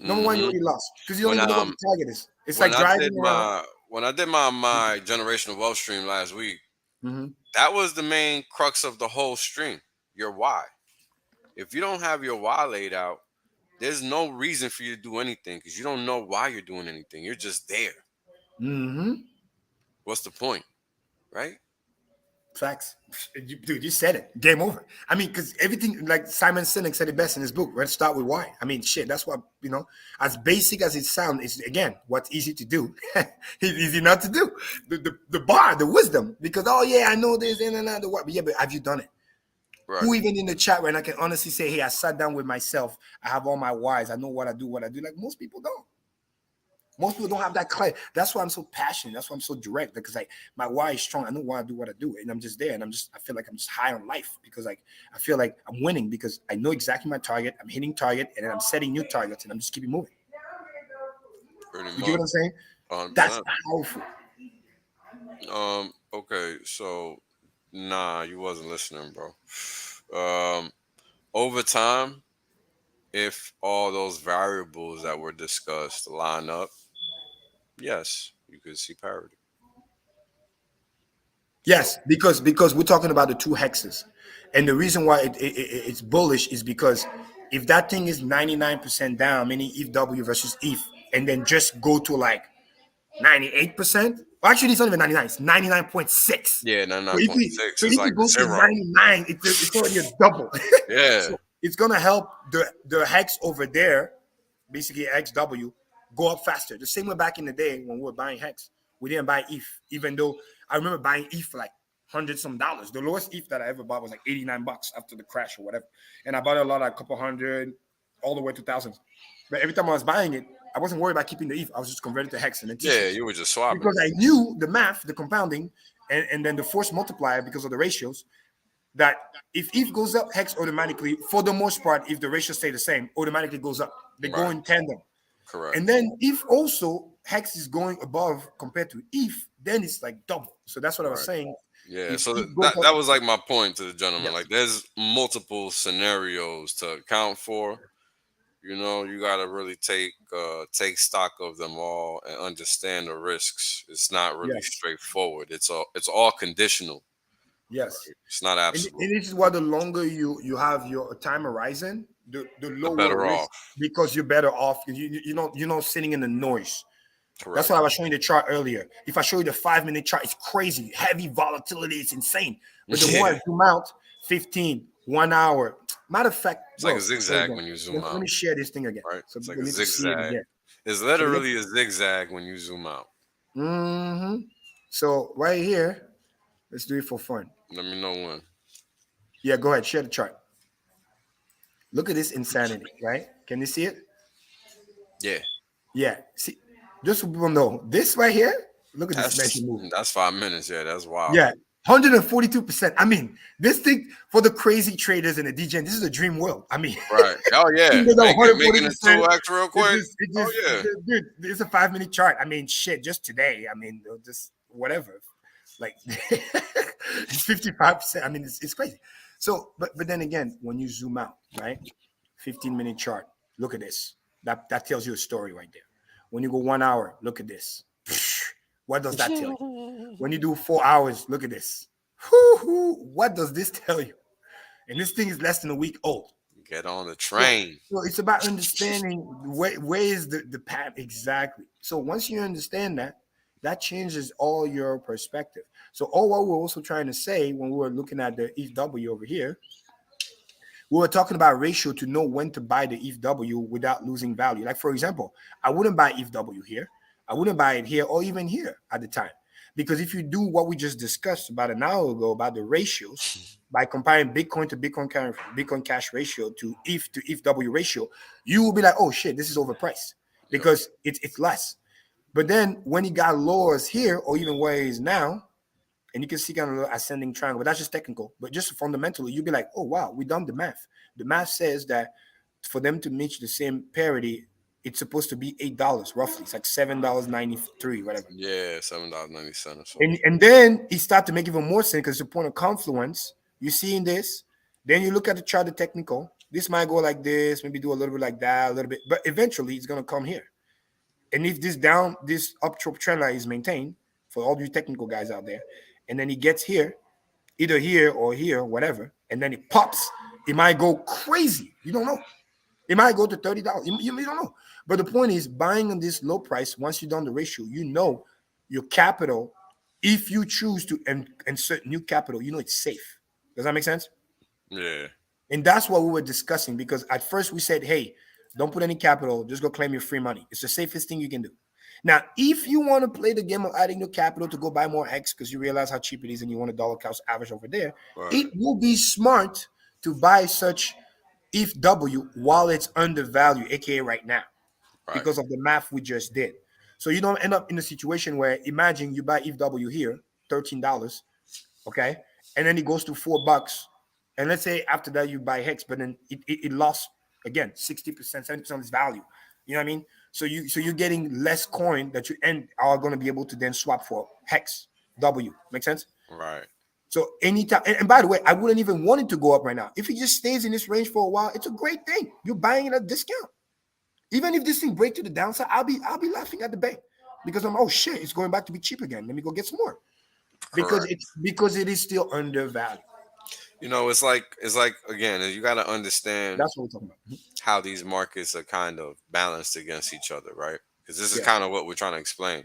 number one, you'll be lost. Because you don't even know what the target is. It's like driving around. When I did my generational wealth stream last week, that was the main crux of the whole stream. Your why. If you don't have your why laid out, there's no reason for you to do anything because you don't know why you're doing anything. You're just there. What's the point? Right? Facts. Dude, you said it. Game over. I mean, because everything, like Simon Sinek said it best in his book, let's start with why. I mean, shit, that's what, as basic as it sounds, is, again, what's easy to do. It's easy not to do. The bar, the wisdom, because, I know this and that, but have you done it? Right. Who even in the chat right now can honestly say, hey, I sat down with myself. I have all my whys. I know what I do. Like most people don't. Most people don't have that clarity. That's why I'm so passionate. That's why I'm so direct, because like my why is strong. I know why I do what I do, and I'm just there, and I feel like I'm just high on life, because like I feel like I'm winning because I know exactly my target. I'm hitting target, and then I'm setting new targets, and I'm just keeping moving. Pretty You get what I'm saying? 100%. That's powerful. Okay, so nah, you wasn't listening, bro. Over time, if all those variables that were discussed line up, yes, you could see parity. Yes, because we're talking about the two hexes, and the reason why it's bullish is because if that thing is 99% down, meaning ETH W versus ETH, and then just go to like 98%. Well, actually, it's not even 99. It's 99.6. Yeah, So if 99.6 is it like goes to zero. 99, it's already a double. Yeah. So it's gonna help the hex over there, basically XW, go up faster. The same way back in the day when we were buying hex, we didn't buy ETH, even though I remember buying ETH for like $100 some. The lowest ETH that I ever bought was like $89 after the crash or whatever, and I bought a lot, like a couple hundred, all the way to thousands. But every time I was buying it, I wasn't worried about keeping the ETH. I was just converted to hex and then Yeah, you were just swapping. because I knew the math, the compounding, and then the force multiplier because of the ratios. That if ETH goes up, hex automatically, for the most part, if the ratios stay the same, automatically goes up. They go in tandem. Correct. And then if also hex is going above compared to ETH, then it's like double. So that's what I was saying. Yeah, If so ETH goes that up- was like my point to the gentleman. Yes. Like, there's multiple scenarios to account for. You know, you got to really take stock of them all and understand the risks. It's not really Yes. straightforward. It's all conditional. Yes. It's not And absolute. this is why the longer you have your time horizon, the lower better risk, off. because you're better off. You're not sitting in the noise. Correct. That's why I was showing the chart earlier. If I show you the 5-minute chart, it's crazy. Heavy volatility. It's insane. But the more I zoom out, 15, 1 hour. Matter of fact, It's like a zigzag when you zoom out. Let me share this thing again. Right? So It's like we a need to see it zigzag. again. It's literally a zigzag when you zoom out. Mm-hmm. So right here, let's do it for fun. Let me know when. Yeah, go ahead. Share the chart. Look at this insanity, right? Can you see it? Yeah. Yeah. See, just so people know, this right here, look at this nice move. That's 5 minutes. Yeah, that's wild. Yeah, 142%. I mean, this thing for the crazy traders and the DJs, this is a dream world. I mean, Right. Oh yeah. Making it 2x real quick. Dude, it's a 5-minute chart. I mean, shit, just today. I mean, just whatever. Like it's 55%. I mean, it's crazy. So, but then again, when you zoom out, right? 15-minute chart. Look at this. That tells you a story right there. When you go 1 hour, look at this. What does that tell you? When you do 4 hours, look at this. What does this tell you? And this thing is less than a week old. Get on the train. So it's about understanding where is the path exactly. So once you understand that changes all your perspective. So all what we're also trying to say when we were looking at the ETHW over here, we were talking about ratio to know when to buy the ETHW without losing value. Like, for example, I wouldn't buy ETHW here. I wouldn't buy it here or even here at the time. Because if you do what we just discussed about an hour ago about the ratios, by comparing Bitcoin to Bitcoin Cash ratio to ETHW ratio, you will be like, oh shit, this is overpriced because it's less. But then when he got lows here or even where he is now, and you can see kind of ascending triangle, but that's just technical. But just fundamentally, you'll be like, oh wow, we done the math. The math says that for them to reach the same parity, it's supposed to be $8 roughly. It's like $7.93, whatever. Yeah, $7.90 or so. And then it started to make even more sense because it's a point of confluence. You see in this, then you look at the chart, the technical. This might go like this, maybe do a little bit like that, a little bit, but eventually it's gonna come here. And if this uptrend trend line is maintained for all you technical guys out there, and then he gets here, either here or here, whatever, and then it pops, it might go crazy. You don't know. It might go to $30. You don't know. But the point is, buying on this low price, once you've done the ratio, you know your capital, if you choose to insert new capital, you know it's safe. Does that make sense? Yeah. And that's what we were discussing, because at first we said, hey, don't put any capital, just go claim your free money. It's the safest thing you can do. Now, if you want to play the game of adding your capital to go buy more X because you realize how cheap it is and you want a dollar cost average over there, it will be smart to buy such ETH W while it's undervalued, aka right now, Right. because of the math we just did. So you don't end up in a situation where imagine you buy ETH W here, $13, okay, and then it goes to $4, and let's say after that you buy Hex, but then it lost again 60%, 70% of its value. You know what I mean? So you're getting less coin that you are going to be able to then swap for Hex W. Make sense? Right. So anytime, and by the way, I wouldn't even want it to go up right now. If it just stays in this range for a while, it's a great thing. You're buying it at a discount. Even if this thing breaks to the downside, I'll be laughing at the bank because I'm, oh shit, it's going back to be cheap again. Let me go get some more. Because it is still undervalued. You know, it's like again, you got to understand That's what we're talking about. how these markets are kind of balanced against each other, right? Because this is kind of what we're trying to explain.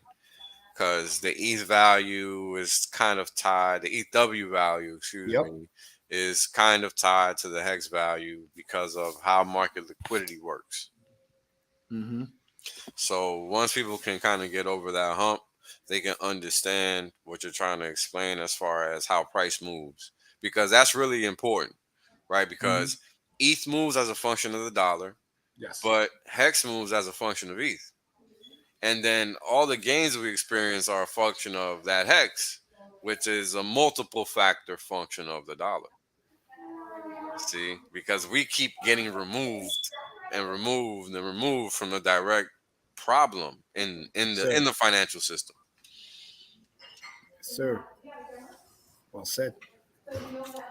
Because the ETH value is kind of tied, the ETH value, excuse me, is kind of tied to the Hex value because of how market liquidity works. Mm-hmm. So once people can kind of get over that hump, they can understand what you're trying to explain as far as how price moves, because that's really important, right? Because ETH moves as a function of the dollar, but Hex moves as a function of ETH. And then all the gains we experience are a function of that Hex, which is a multiple factor function of the dollar. See, because we keep getting removed and removed and removed from the direct problem in the financial system. Sir. Well said.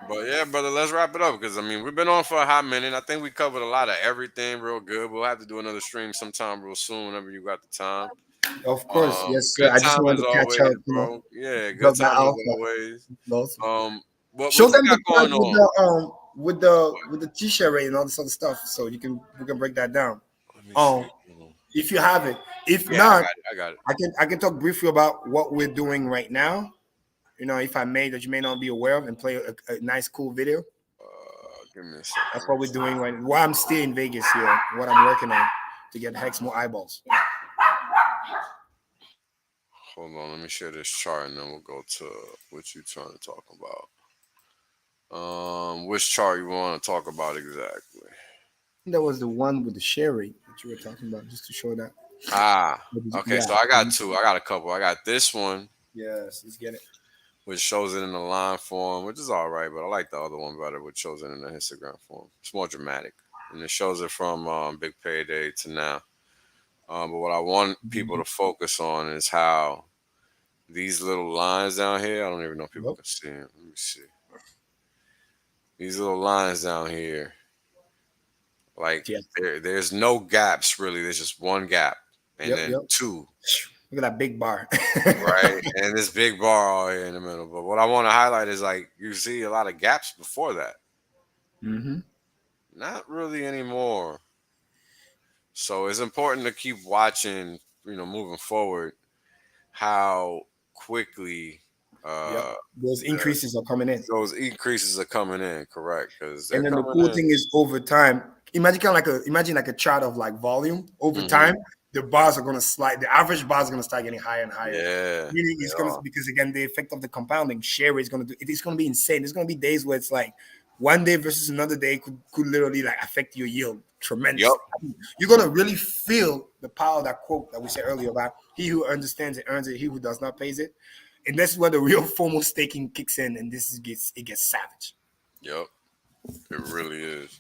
But yeah, brother, let's wrap it up because I mean we've been on for a hot minute. I think we covered a lot of everything real good. We'll have to do another stream sometime real soon whenever you got the time. Of course, yes, sir. Good I just time wanted as to catch always, up, bro. Yeah, good build that time as alpha. always. What Show you them got the price going on? with the t-shirt rate and all this other stuff, so we can break that down. Let me see. If you have it, if Yeah, not, I got it. I can talk briefly about what we're doing right now. You know, if I may, that you may not be aware of, and play a nice, cool video. Give me a second. That's what we're doing right now. While I'm still in Vegas here, what I'm working on to get Hex more eyeballs. Hold on, let me share this chart and then we'll go to what you're trying to talk about. Which chart you want to talk about exactly? That was the one with the share rate that you were talking about, just to show that. Okay, so I got two. I got a couple. I got this one. Yes, let's get it. Which shows it in the line form, which is all right, but I like the other one better, which shows it in the histogram form. It's more dramatic, and it shows it from Big Payday to now. But what I want people to focus on is how these little lines down here, I don't even know if people can see them. Let me see. These little lines down here, like there's no gaps really. There's just one gap and then two. Look at that big bar. Right, and this big bar all here in the middle. But what I want to highlight is like you see a lot of gaps before that. Not really anymore. So it's important to keep watching, you know, moving forward, how quickly those increases are coming in. Those increases are coming in, correct? And then the cool thing is over time. Imagine like a chart of like volume over time. The bars are going to slide. The average bar is going to start getting higher and higher. Yeah. Meaning it's going to, because again, the effect of the compounding share rate is going to do, it's going to be insane. There's going to be days where it's like one day versus another day could literally like affect your yield tremendously. You're going to really feel the power of that quote that we said earlier about he who understands it earns it, he who does not pays it. And that's where the real formal staking kicks in, and it gets savage. Yep. It really is.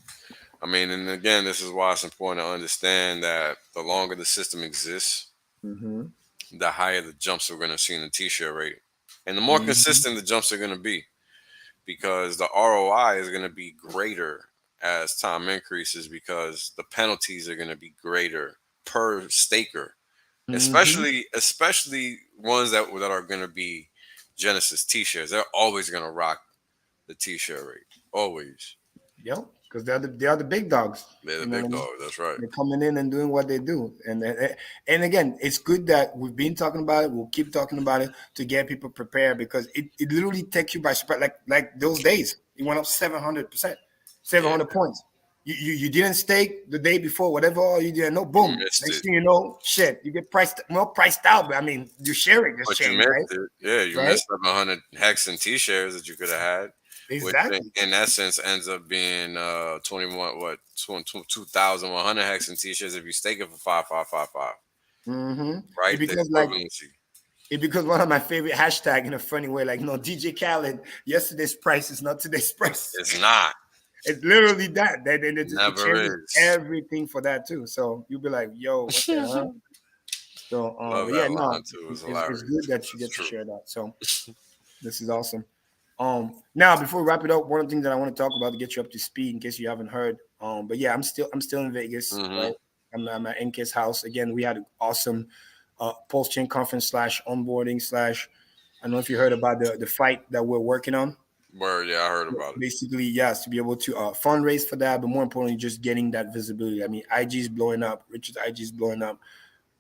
I mean, and again, this is why it's important to understand that the longer the system exists, the higher the jumps we're going to see in the T-share rate. And the more consistent the jumps are going to be, because the ROI is going to be greater as time increases, because the penalties are going to be greater per staker, especially ones that are going to be Genesis T-shares. They're always going to rock the T-share rate, always. Yep. Because they are the big dogs. They're the big dogs. That's right. They're coming in and doing what they do. And again, it's good that we've been talking about it. We'll keep talking about it to get people prepared, because it literally takes you by surprise. Like those days, it went up 700%, 700 points. You didn't stake the day before, whatever you didn't know. Boom. Next thing you know, shit, you get priced out. But I mean, your sharing just changed, right? Yeah, you missed 700 Hex and T shares that you could have had. Exactly. Which in essence ends up being 2,100 hex and t-shirts if you stake it for 5,555. Right, It the becomes like equivalency. it becomes one of my favorite hashtag in a funny way. Like, DJ Khaled, yesterday's price is not today's price. It's not. It's literally that. It Never changes is. everything for that too. So you'll be like, yo, what the hell? So, Love but yeah, that no, line too. It's it's hilarious. good that you It's get to true. share that. So this is awesome. Now before we wrap it up, one of the things that I want to talk about to get you up to speed in case you haven't heard. But yeah, I'm still in Vegas, right? I'm at NK's house again. We had an awesome post chain conference / onboarding / I don't know if you heard about the fight that we're working on. Word, yeah, I heard about it. Basically, yes, to be able to fundraise for that, but more importantly, just getting that visibility. I mean, IG is blowing up. Richard's IG is blowing up.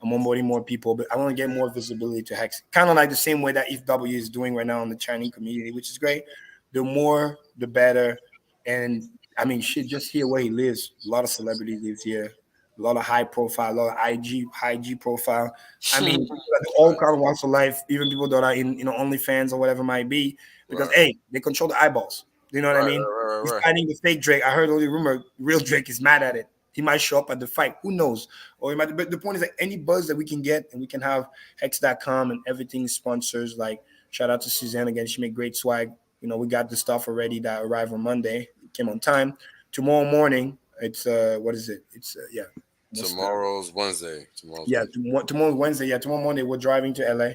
I'm onboarding more people, but I want to get more visibility to Hex. Kind of like the same way that ETHW is doing right now in the Chinese community, which is great. The more, the better. And I mean, shit, just here where he lives, a lot of celebrities lives here, a lot of high profile, a lot of high G profile. I mean, all kind of walks of life, even people that are in OnlyFans or whatever it might be, because hey, they control the eyeballs. You know what I mean? He's fighting the fake Drake. I heard all the rumor, real Drake is mad at it. He might show up at the fight. Who knows? Or he might. But the point is that any buzz that we can get, and we can have Hex.com and everything sponsors. Like shout out to Suzanne again. She made great swag. We got the stuff already that arrived on Monday. It came on time. Tomorrow morning, it's what is it? It's Tomorrow's Wednesday. Tomorrow's Wednesday. Yeah, tomorrow morning we're driving to LA.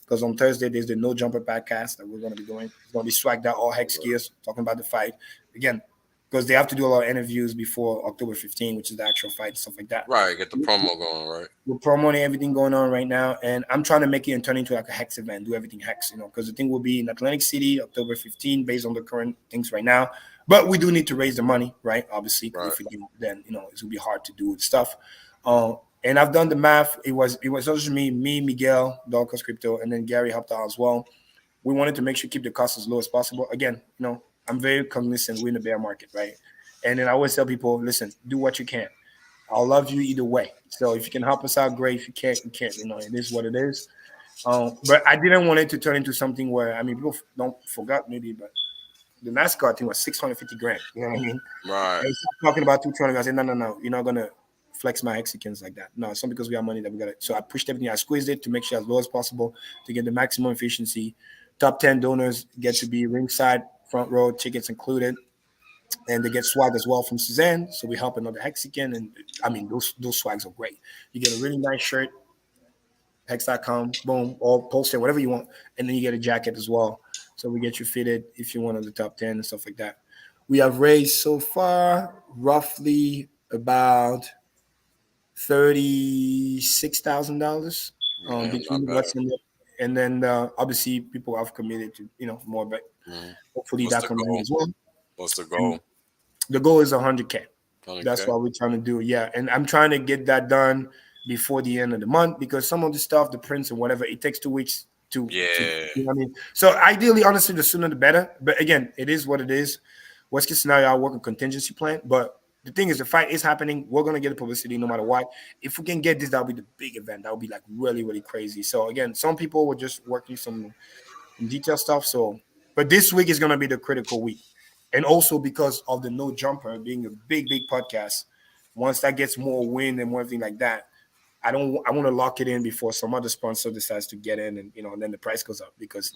Because on Thursday there's the No Jumper podcast that we're going to be doing. It's going to be swagged out all Hex gears, talking about the fight again. Because they have to do a lot of interviews before October 15, which is the actual fight, stuff like that. Right, get the promo going, right? We're promoting everything going on right now, and I'm trying to make it and turn into like a Hex event, do everything Hex, because the thing will be in Atlantic City, October 15, based on the current things right now. But we do need to raise the money, right? Obviously, if we do, then it will be hard to do stuff. And I've done the math. It was also me, Miguel, Dolcos Crypto, and then Gary helped out as well. We wanted to make sure keep the cost as low as possible. Again, I'm very cognizant we're in the bear market, right? And then I always tell people, listen, do what you can. I'll love you either way. So if you can help us out, great. If you can't, you can't. It is what it is. But I didn't want it to turn into something where, people don't forget maybe, but the NASCAR thing was $650,000. You know what I mean? Right. And talking about 220, I said, no. You're not gonna flex my Mexicans like that. No, it's not because we have money that we got it. So I pushed everything. I squeezed it to make sure as low as possible to get the maximum efficiency. Top 10 donors get to be ringside, front row, tickets included, and they get swag as well from Suzanne. So we help another Hexican, and those swags are great. You get a really nice shirt, Hex.com, boom, or poster, whatever you want, and then you get a jacket as well. So we get you fitted if you're one of the top 10 and stuff like that. We have raised so far roughly about $36,000 between what's in it. And then obviously people have committed to more, but hopefully that comes in as well. What's the goal? The goal is 100K. That's what we're trying to do. Yeah, and I'm trying to get that done before the end of the month because some of the stuff, the prints and whatever, it takes 2 weeks to. You know what I mean? So ideally, honestly, the sooner the better. But again, it is what it is. Worst case scenario, I'll work a contingency plan. But the thing is, the fight is happening. We're gonna get the publicity no matter what. If we can get this, that'll be the big event. That'll be like really, really crazy. So again, some people were just working some detail stuff. So, but this week is gonna be the critical week, and also because of the No Jumper being a big, big podcast. Once that gets more wind and more everything like that, I want to lock it in before some other sponsor decides to get in, and and then the price goes up because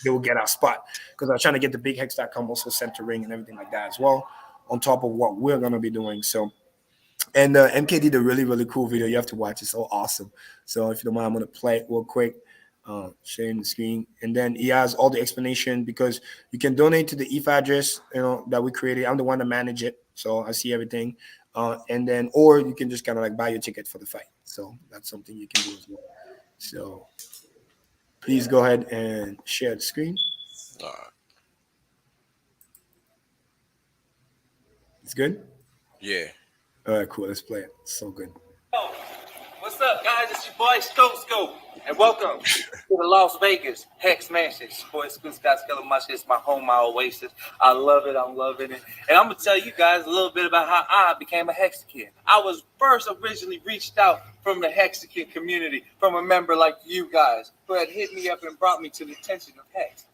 they will get our spot. Because I'm trying to get the big Hex.com also centering and everything like that as well, on top of what we're gonna be doing. So, and MK did a really, really cool video. You have to watch. It's so awesome. So if you don't mind, I'm gonna play it real quick, sharing the screen, and then he has all the explanation because you can donate to the ETH address that we created. I'm the one to manage it, so I see everything. And then, or you can just kind of like buy your ticket for the fight. So that's something you can do as well. So please go ahead and share the screen. All right. It's good? Yeah. All right, cool. Let's play it. It's so good. What's up, guys? It's your boy Scope, and welcome to the Las Vegas Hex Mansion. It's your boy Scoop. It's my home, my oasis. I love it. I'm loving it. And I'm going to tell you guys a little bit about how I became a Hexican. I was first originally reached out from the Hexican community, from a member like you guys, who had hit me up and brought me to the attention of Hex.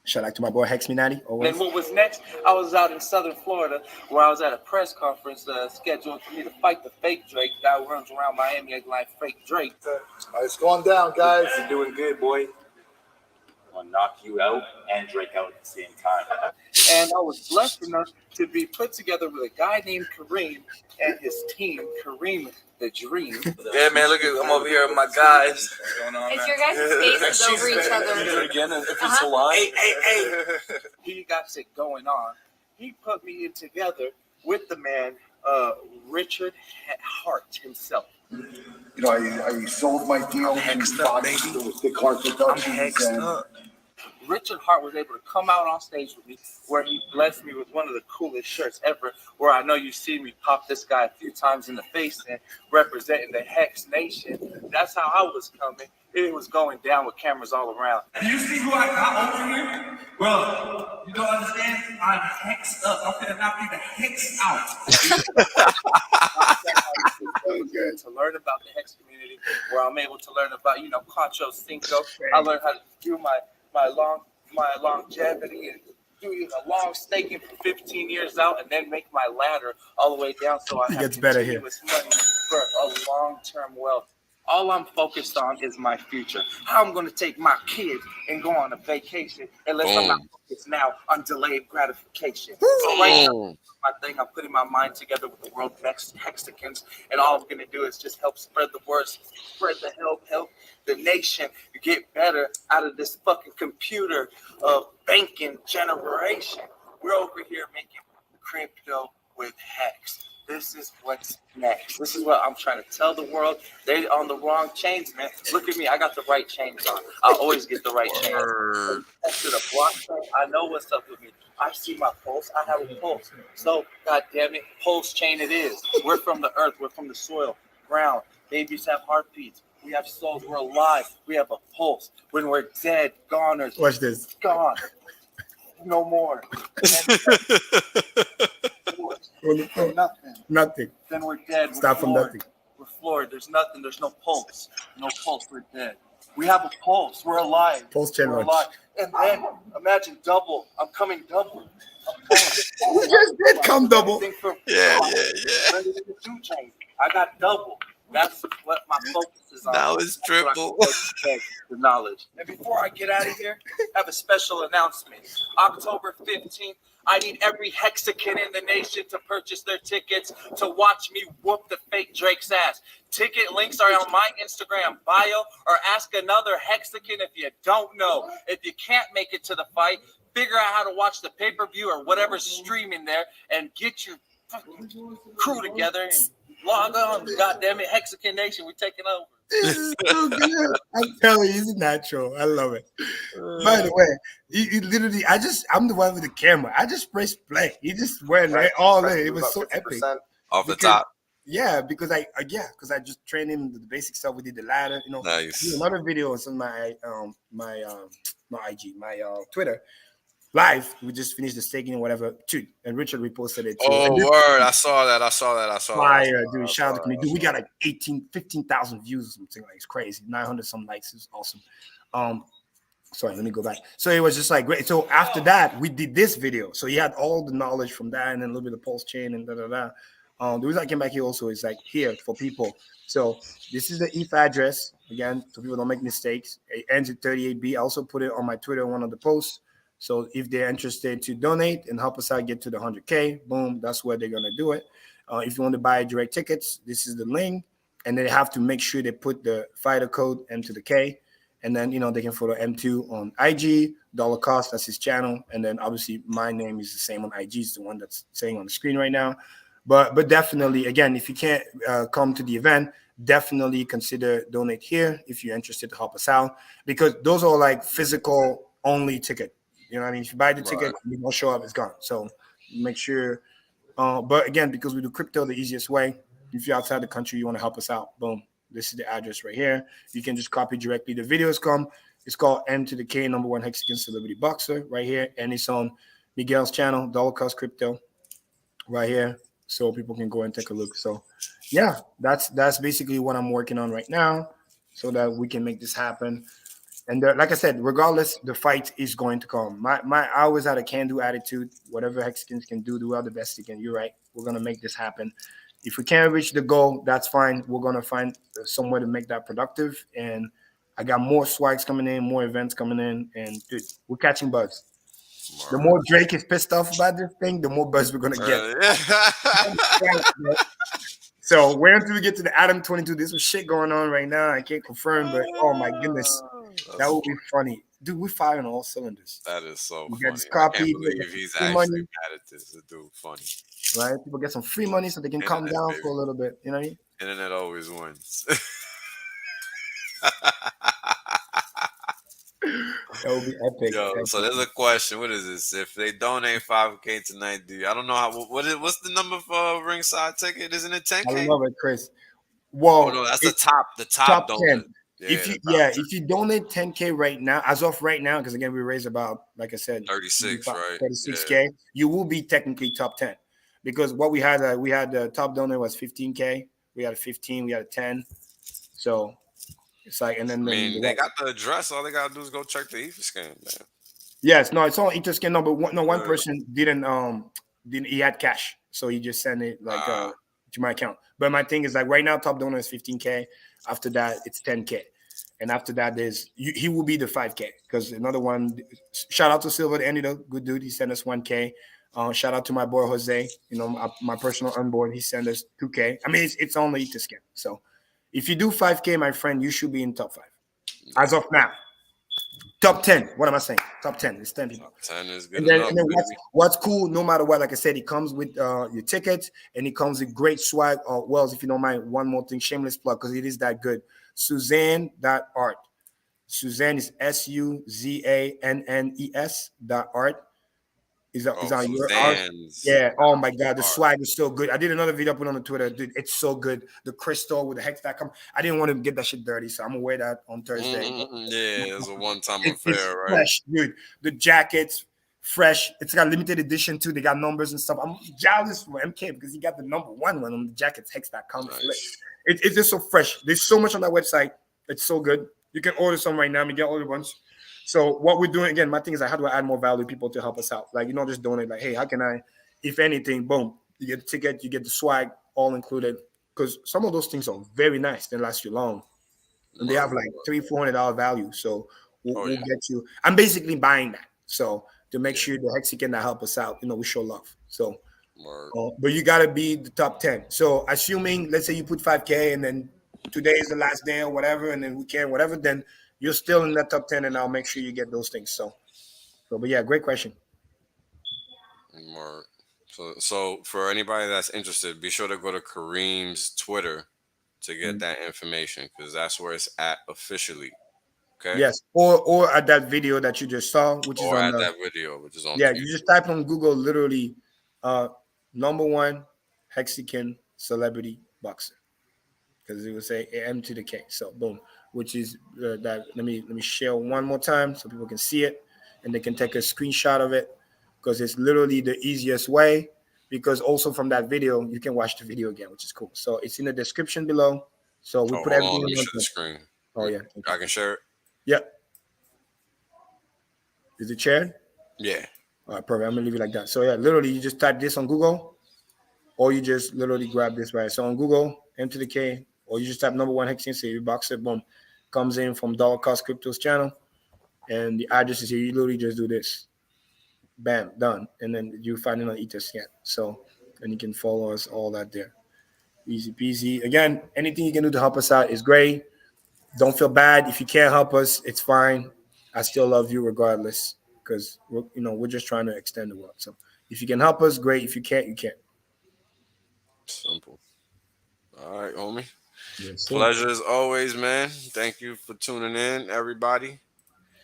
Shout out to my boy Hex Minati. Then what was next? I was out in Southern Florida where I was at a press conference scheduled for me to fight the fake Drake that runs around Miami acting like fake Drake. It's going down, guys. You're doing good, boy. I'll knock you out and Drake out at the same time. And I was blessed enough to be put together with a guy named Kareem and his team, Kareem the Dream. Yeah, man, look at I'm over here with my guys. What's going on, It's your guys' faces over each other. Again, if it's a lie. Hey. He got it going on. He put me in together with the man, Richard Hart himself. You know, I sold my deal. I'm hexed up, baby. I'm hexed up. Richard Hart was able to come out on stage with me where he blessed me with one of the coolest shirts ever, where I know you see me pop this guy a few times in the face and representing the Hex Nation. That's how I was coming. It was going down with cameras all around. Do you see who I got over here? Bro, you don't understand? I'm hexed up. I'm gonna knock you the hex out. To learn about the Hex community, where I'm able to learn about, Concho Cinco. I learned how to do my longevity and doing a long staking for 15 years out and then make my ladder all the way down so I have continuous money for a long-term wealth. All I'm focused on is my future. How I'm going to take my kids and go on a vacation unless I'm not focused now on delayed gratification. So right now, my thing, I'm putting my mind together with the world's next Hexicans, and all I'm going to do is just help spread the word, spread the help the nation get better out of this fucking computer of banking generation. We're over here making crypto with Hex. This is what's next. This is what I'm trying to tell the world. They on the wrong chains, man. Look at me. I got the right chains on. I always get the right chains. To the blockchain, I know what's up with me. I see my pulse. I have a pulse. So, God damn it, pulse chain it is. We're from the earth. We're from the soil, ground. Babies have heartbeats. We have souls. We're alive. We have a pulse. When we're dead, goners. Watch this. Gone. No more. Nothing. Then we're dead. Start from nothing. We're floored. There's nothing. There's no pulse. No pulse. We're dead. We have a pulse. We're alive. Pulse chain We're launch. alive. And then imagine double. I'm coming double. We just did come double. Yeah. I got double. That's what my focus is on. Now it's triple. The knowledge. And before I get out of here, I have a special announcement. October 15th, I need every Hexican in the nation to purchase their tickets to watch me whoop the fake Drake's ass. Ticket links are on my Instagram bio, or ask another Hexican if you don't know. If you can't make it to the fight, figure out how to watch the pay-per-view or whatever's streaming there and get your fucking crew together and log on. God damn it, Hexican Nation, we're taking over. This is so good. I'm telling you, he's natural. I love it. By the way, he literally, I'm the one with the camera. I just pressed play. He just went right all in. It was so epic. Off the top. Yeah, because I just trained him the basic stuff. We did the ladder, Nice. Another video on my IG, my Twitter. Live, we just finished the staking and whatever, too. And Richard reposted it too. Oh, word. I saw that. Fire, dude. Shout out to me. Dude, we got like 15,000 views or something. Like, it's crazy. 900 some likes. It's awesome. Sorry, let me go back. So it was just like great. So after that, we did this video. So he had all the knowledge from that and then a little bit of pulse chain and da. The reason I came back here also is like here for people. So this is the ETH address. Again, so people don't make mistakes. It ends at 38B. I also put it on my Twitter, one of the posts. So if they're interested to donate and help us out get to the 100K, boom, that's where they're going to do it. If you want to buy direct tickets, this is the link. And they have to make sure they put the fighter code M to the K. And then, they can follow M2 on IG, dollar cost, that's his channel. And then obviously my name is the same on IG. It's the one that's saying on the screen right now. But definitely, again, if you can't come to the event, definitely consider donate here if you're interested to help us out. Because those are like physical only ticket. You know what I mean? If you buy the ticket, you don't show up, it's gone. So make sure. But again, because we do crypto the easiest way, if you're outside the country, you want to help us out, boom. This is the address right here. You can just copy directly. The videos come. It's called M to the K, #1 Hexican Celebrity Boxer right here. And it's on Miguel's channel, Dollar Cost Crypto, right here. So people can go and take a look. So yeah, that's basically what I'm working on right now so that we can make this happen. And like I said, regardless, the fight is going to come. I always had a can-do attitude. Whatever Hexkins can do well the best he can. You're right. We're gonna make this happen. If we can't reach the goal, that's fine. We're gonna find somewhere to make that productive. And I got more swags coming in, more events coming in, and dude, we're catching buzz. The more Drake is pissed off about this thing, the more buzz we're gonna get. So wait until we get to the Atom 22. There's some shit going on right now. I can't confirm, but oh my goodness, that would be funny, dude. We're firing on all cylinders. That is so we funny. I can't believe he's actually mad at this. The dude funny, right? People get some free money so they can calm down for a little bit. You know what I mean? Internet always wins. That would be epic. Yo, so there's a question. What is this? If they donate 5K tonight, I don't know what's the number for a ringside ticket? Isn't it 10K? I don't know, Chris. Well, no, that's the top donor. 10. If you donate 10K right now, as of right now, because again we raised about, like I said, 36, right? 36K. Yeah. You will be technically top 10 because what we had the top donor was 15K. We had a 15, we had a 10. So it's like, and then they got the address. All they gotta do is go check the Etherscan, man. Yes, no, it's on Etherscan. No, but one person didn't. He had cash, so he just sent it to my account. But my thing is like right now, top donor is 15K. After that, it's 10K, and after that, he will be the 5K because another one. Shout out to Silver the Andy, good dude. He sent us 1K. Shout out to my boy Jose. You know, my personal onboard. He sent us 2K. I mean, it's on the Etherscan. So if you do 5K, my friend, you should be in top 5 as of now. Top 10. What am I saying? Top 10. It's 10 people. Top 10 is good. And then what's cool, no matter what, like I said, it comes with your ticket and it comes with great swag. Wells, if you don't mind, one more thing, shameless plug, because it is that good. Suzanne.art. Suzanne is SUZANNES.art. Is on your art. Yeah. Oh my God, the swag is so good. I did another video put on the Twitter, dude. It's so good. The crystal with the hex.com. I didn't want to get that shit dirty, so I'm gonna wear that on Thursday. Yeah, it's a one-time affair, right? Fresh, dude. The jackets, fresh. It's got limited edition too. They got numbers and stuff. I'm jealous for MK because he got the number one on the jackets, hex.com. Nice. It's just so fresh. There's so much on that website. It's so good. You can order some right now. We get all the ones. So what we're doing, again, my thing is like, how do I add more value people to help us out? Like, just donate, like, hey, how can I, if anything, boom, you get the ticket, you get the swag, all included. Because some of those things are very nice. They last you long. And they have like $300-$400 value. So we'll get you. I'm basically buying that. So to make sure the Hex can help us out, we show love. So, but you got to be the top 10. So assuming, let's say you put 5K and then today is the last day or whatever, and then we can, whatever, then you're still in that top 10, and I'll make sure you get those things. So, but yeah, great question. So for anybody that's interested, be sure to go to Kareem's Twitter to get that information because that's where it's at officially. Okay. Yes, or at that video that you just saw, which is on that video, which is on. Yeah, you just type on Google literally, #1 Mexican celebrity boxer, because it will say M to the K. So boom. Which is that. Let me share one more time so people can see it and they can take a screenshot of it because it's literally the easiest way. Because also from that video you can watch the video again, which is cool. So it's in the description below. So we put everything on the screen. Oh yeah, I can share it. Yep. Is it shared? Yeah. All right, perfect. I'm gonna leave it like that. So yeah, literally you just type this on Google, or you just literally grab this right. So on Google, M to the K, or you just type #1 Hex and say boxer, boom. Comes in from Dollar Cost Crypto's channel, and the address is here. You literally just do this, bam, done, and then you find it on Etherscan. So, and you can follow us all that there, easy peasy. Again, anything you can do to help us out is great. Don't feel bad if you can't help us. It's fine. I still love you regardless, because we're just trying to extend the world. So, if you can help us, great. If you can't, you can't. Simple. All right, homie. Yes, pleasure as always, man. Thank you for tuning in, everybody.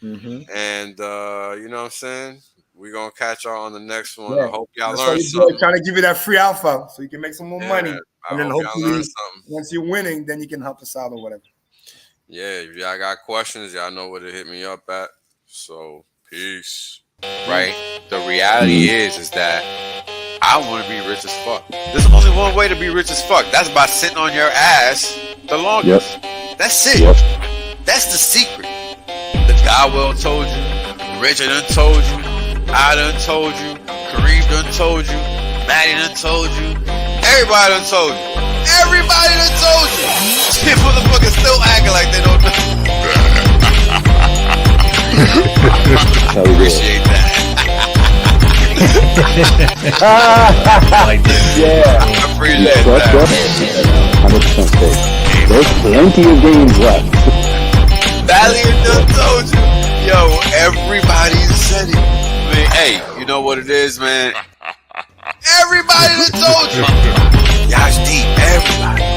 And you know what I'm saying? We're gonna catch y'all on the next one. I hope y'all learn something. Trying to give you that free alpha so you can make some more money. And then hopefully once you're winning, then you can help us out or whatever. Yeah, if y'all got questions, y'all know where to hit me up at. So peace. Right? The reality is that I want to be rich as fuck. There's only one way to be rich as fuck. That's by sitting on your ass the longest. That's it. That's the secret. The Godwell told you. Richard done told you. I done told you. Kareem done told you. Maddie done told you. Everybody done told you. Everybody done told you. Shit, motherfuckers still acting like they don't know. Appreciate that. Yeah. I appreciate Trust that. us. 100% safe. There's plenty of games left. Valiant done told you. Yo, everybody said it. I mean, hey, you know what it is, man? Everybody done told you. Y'all deep, everybody.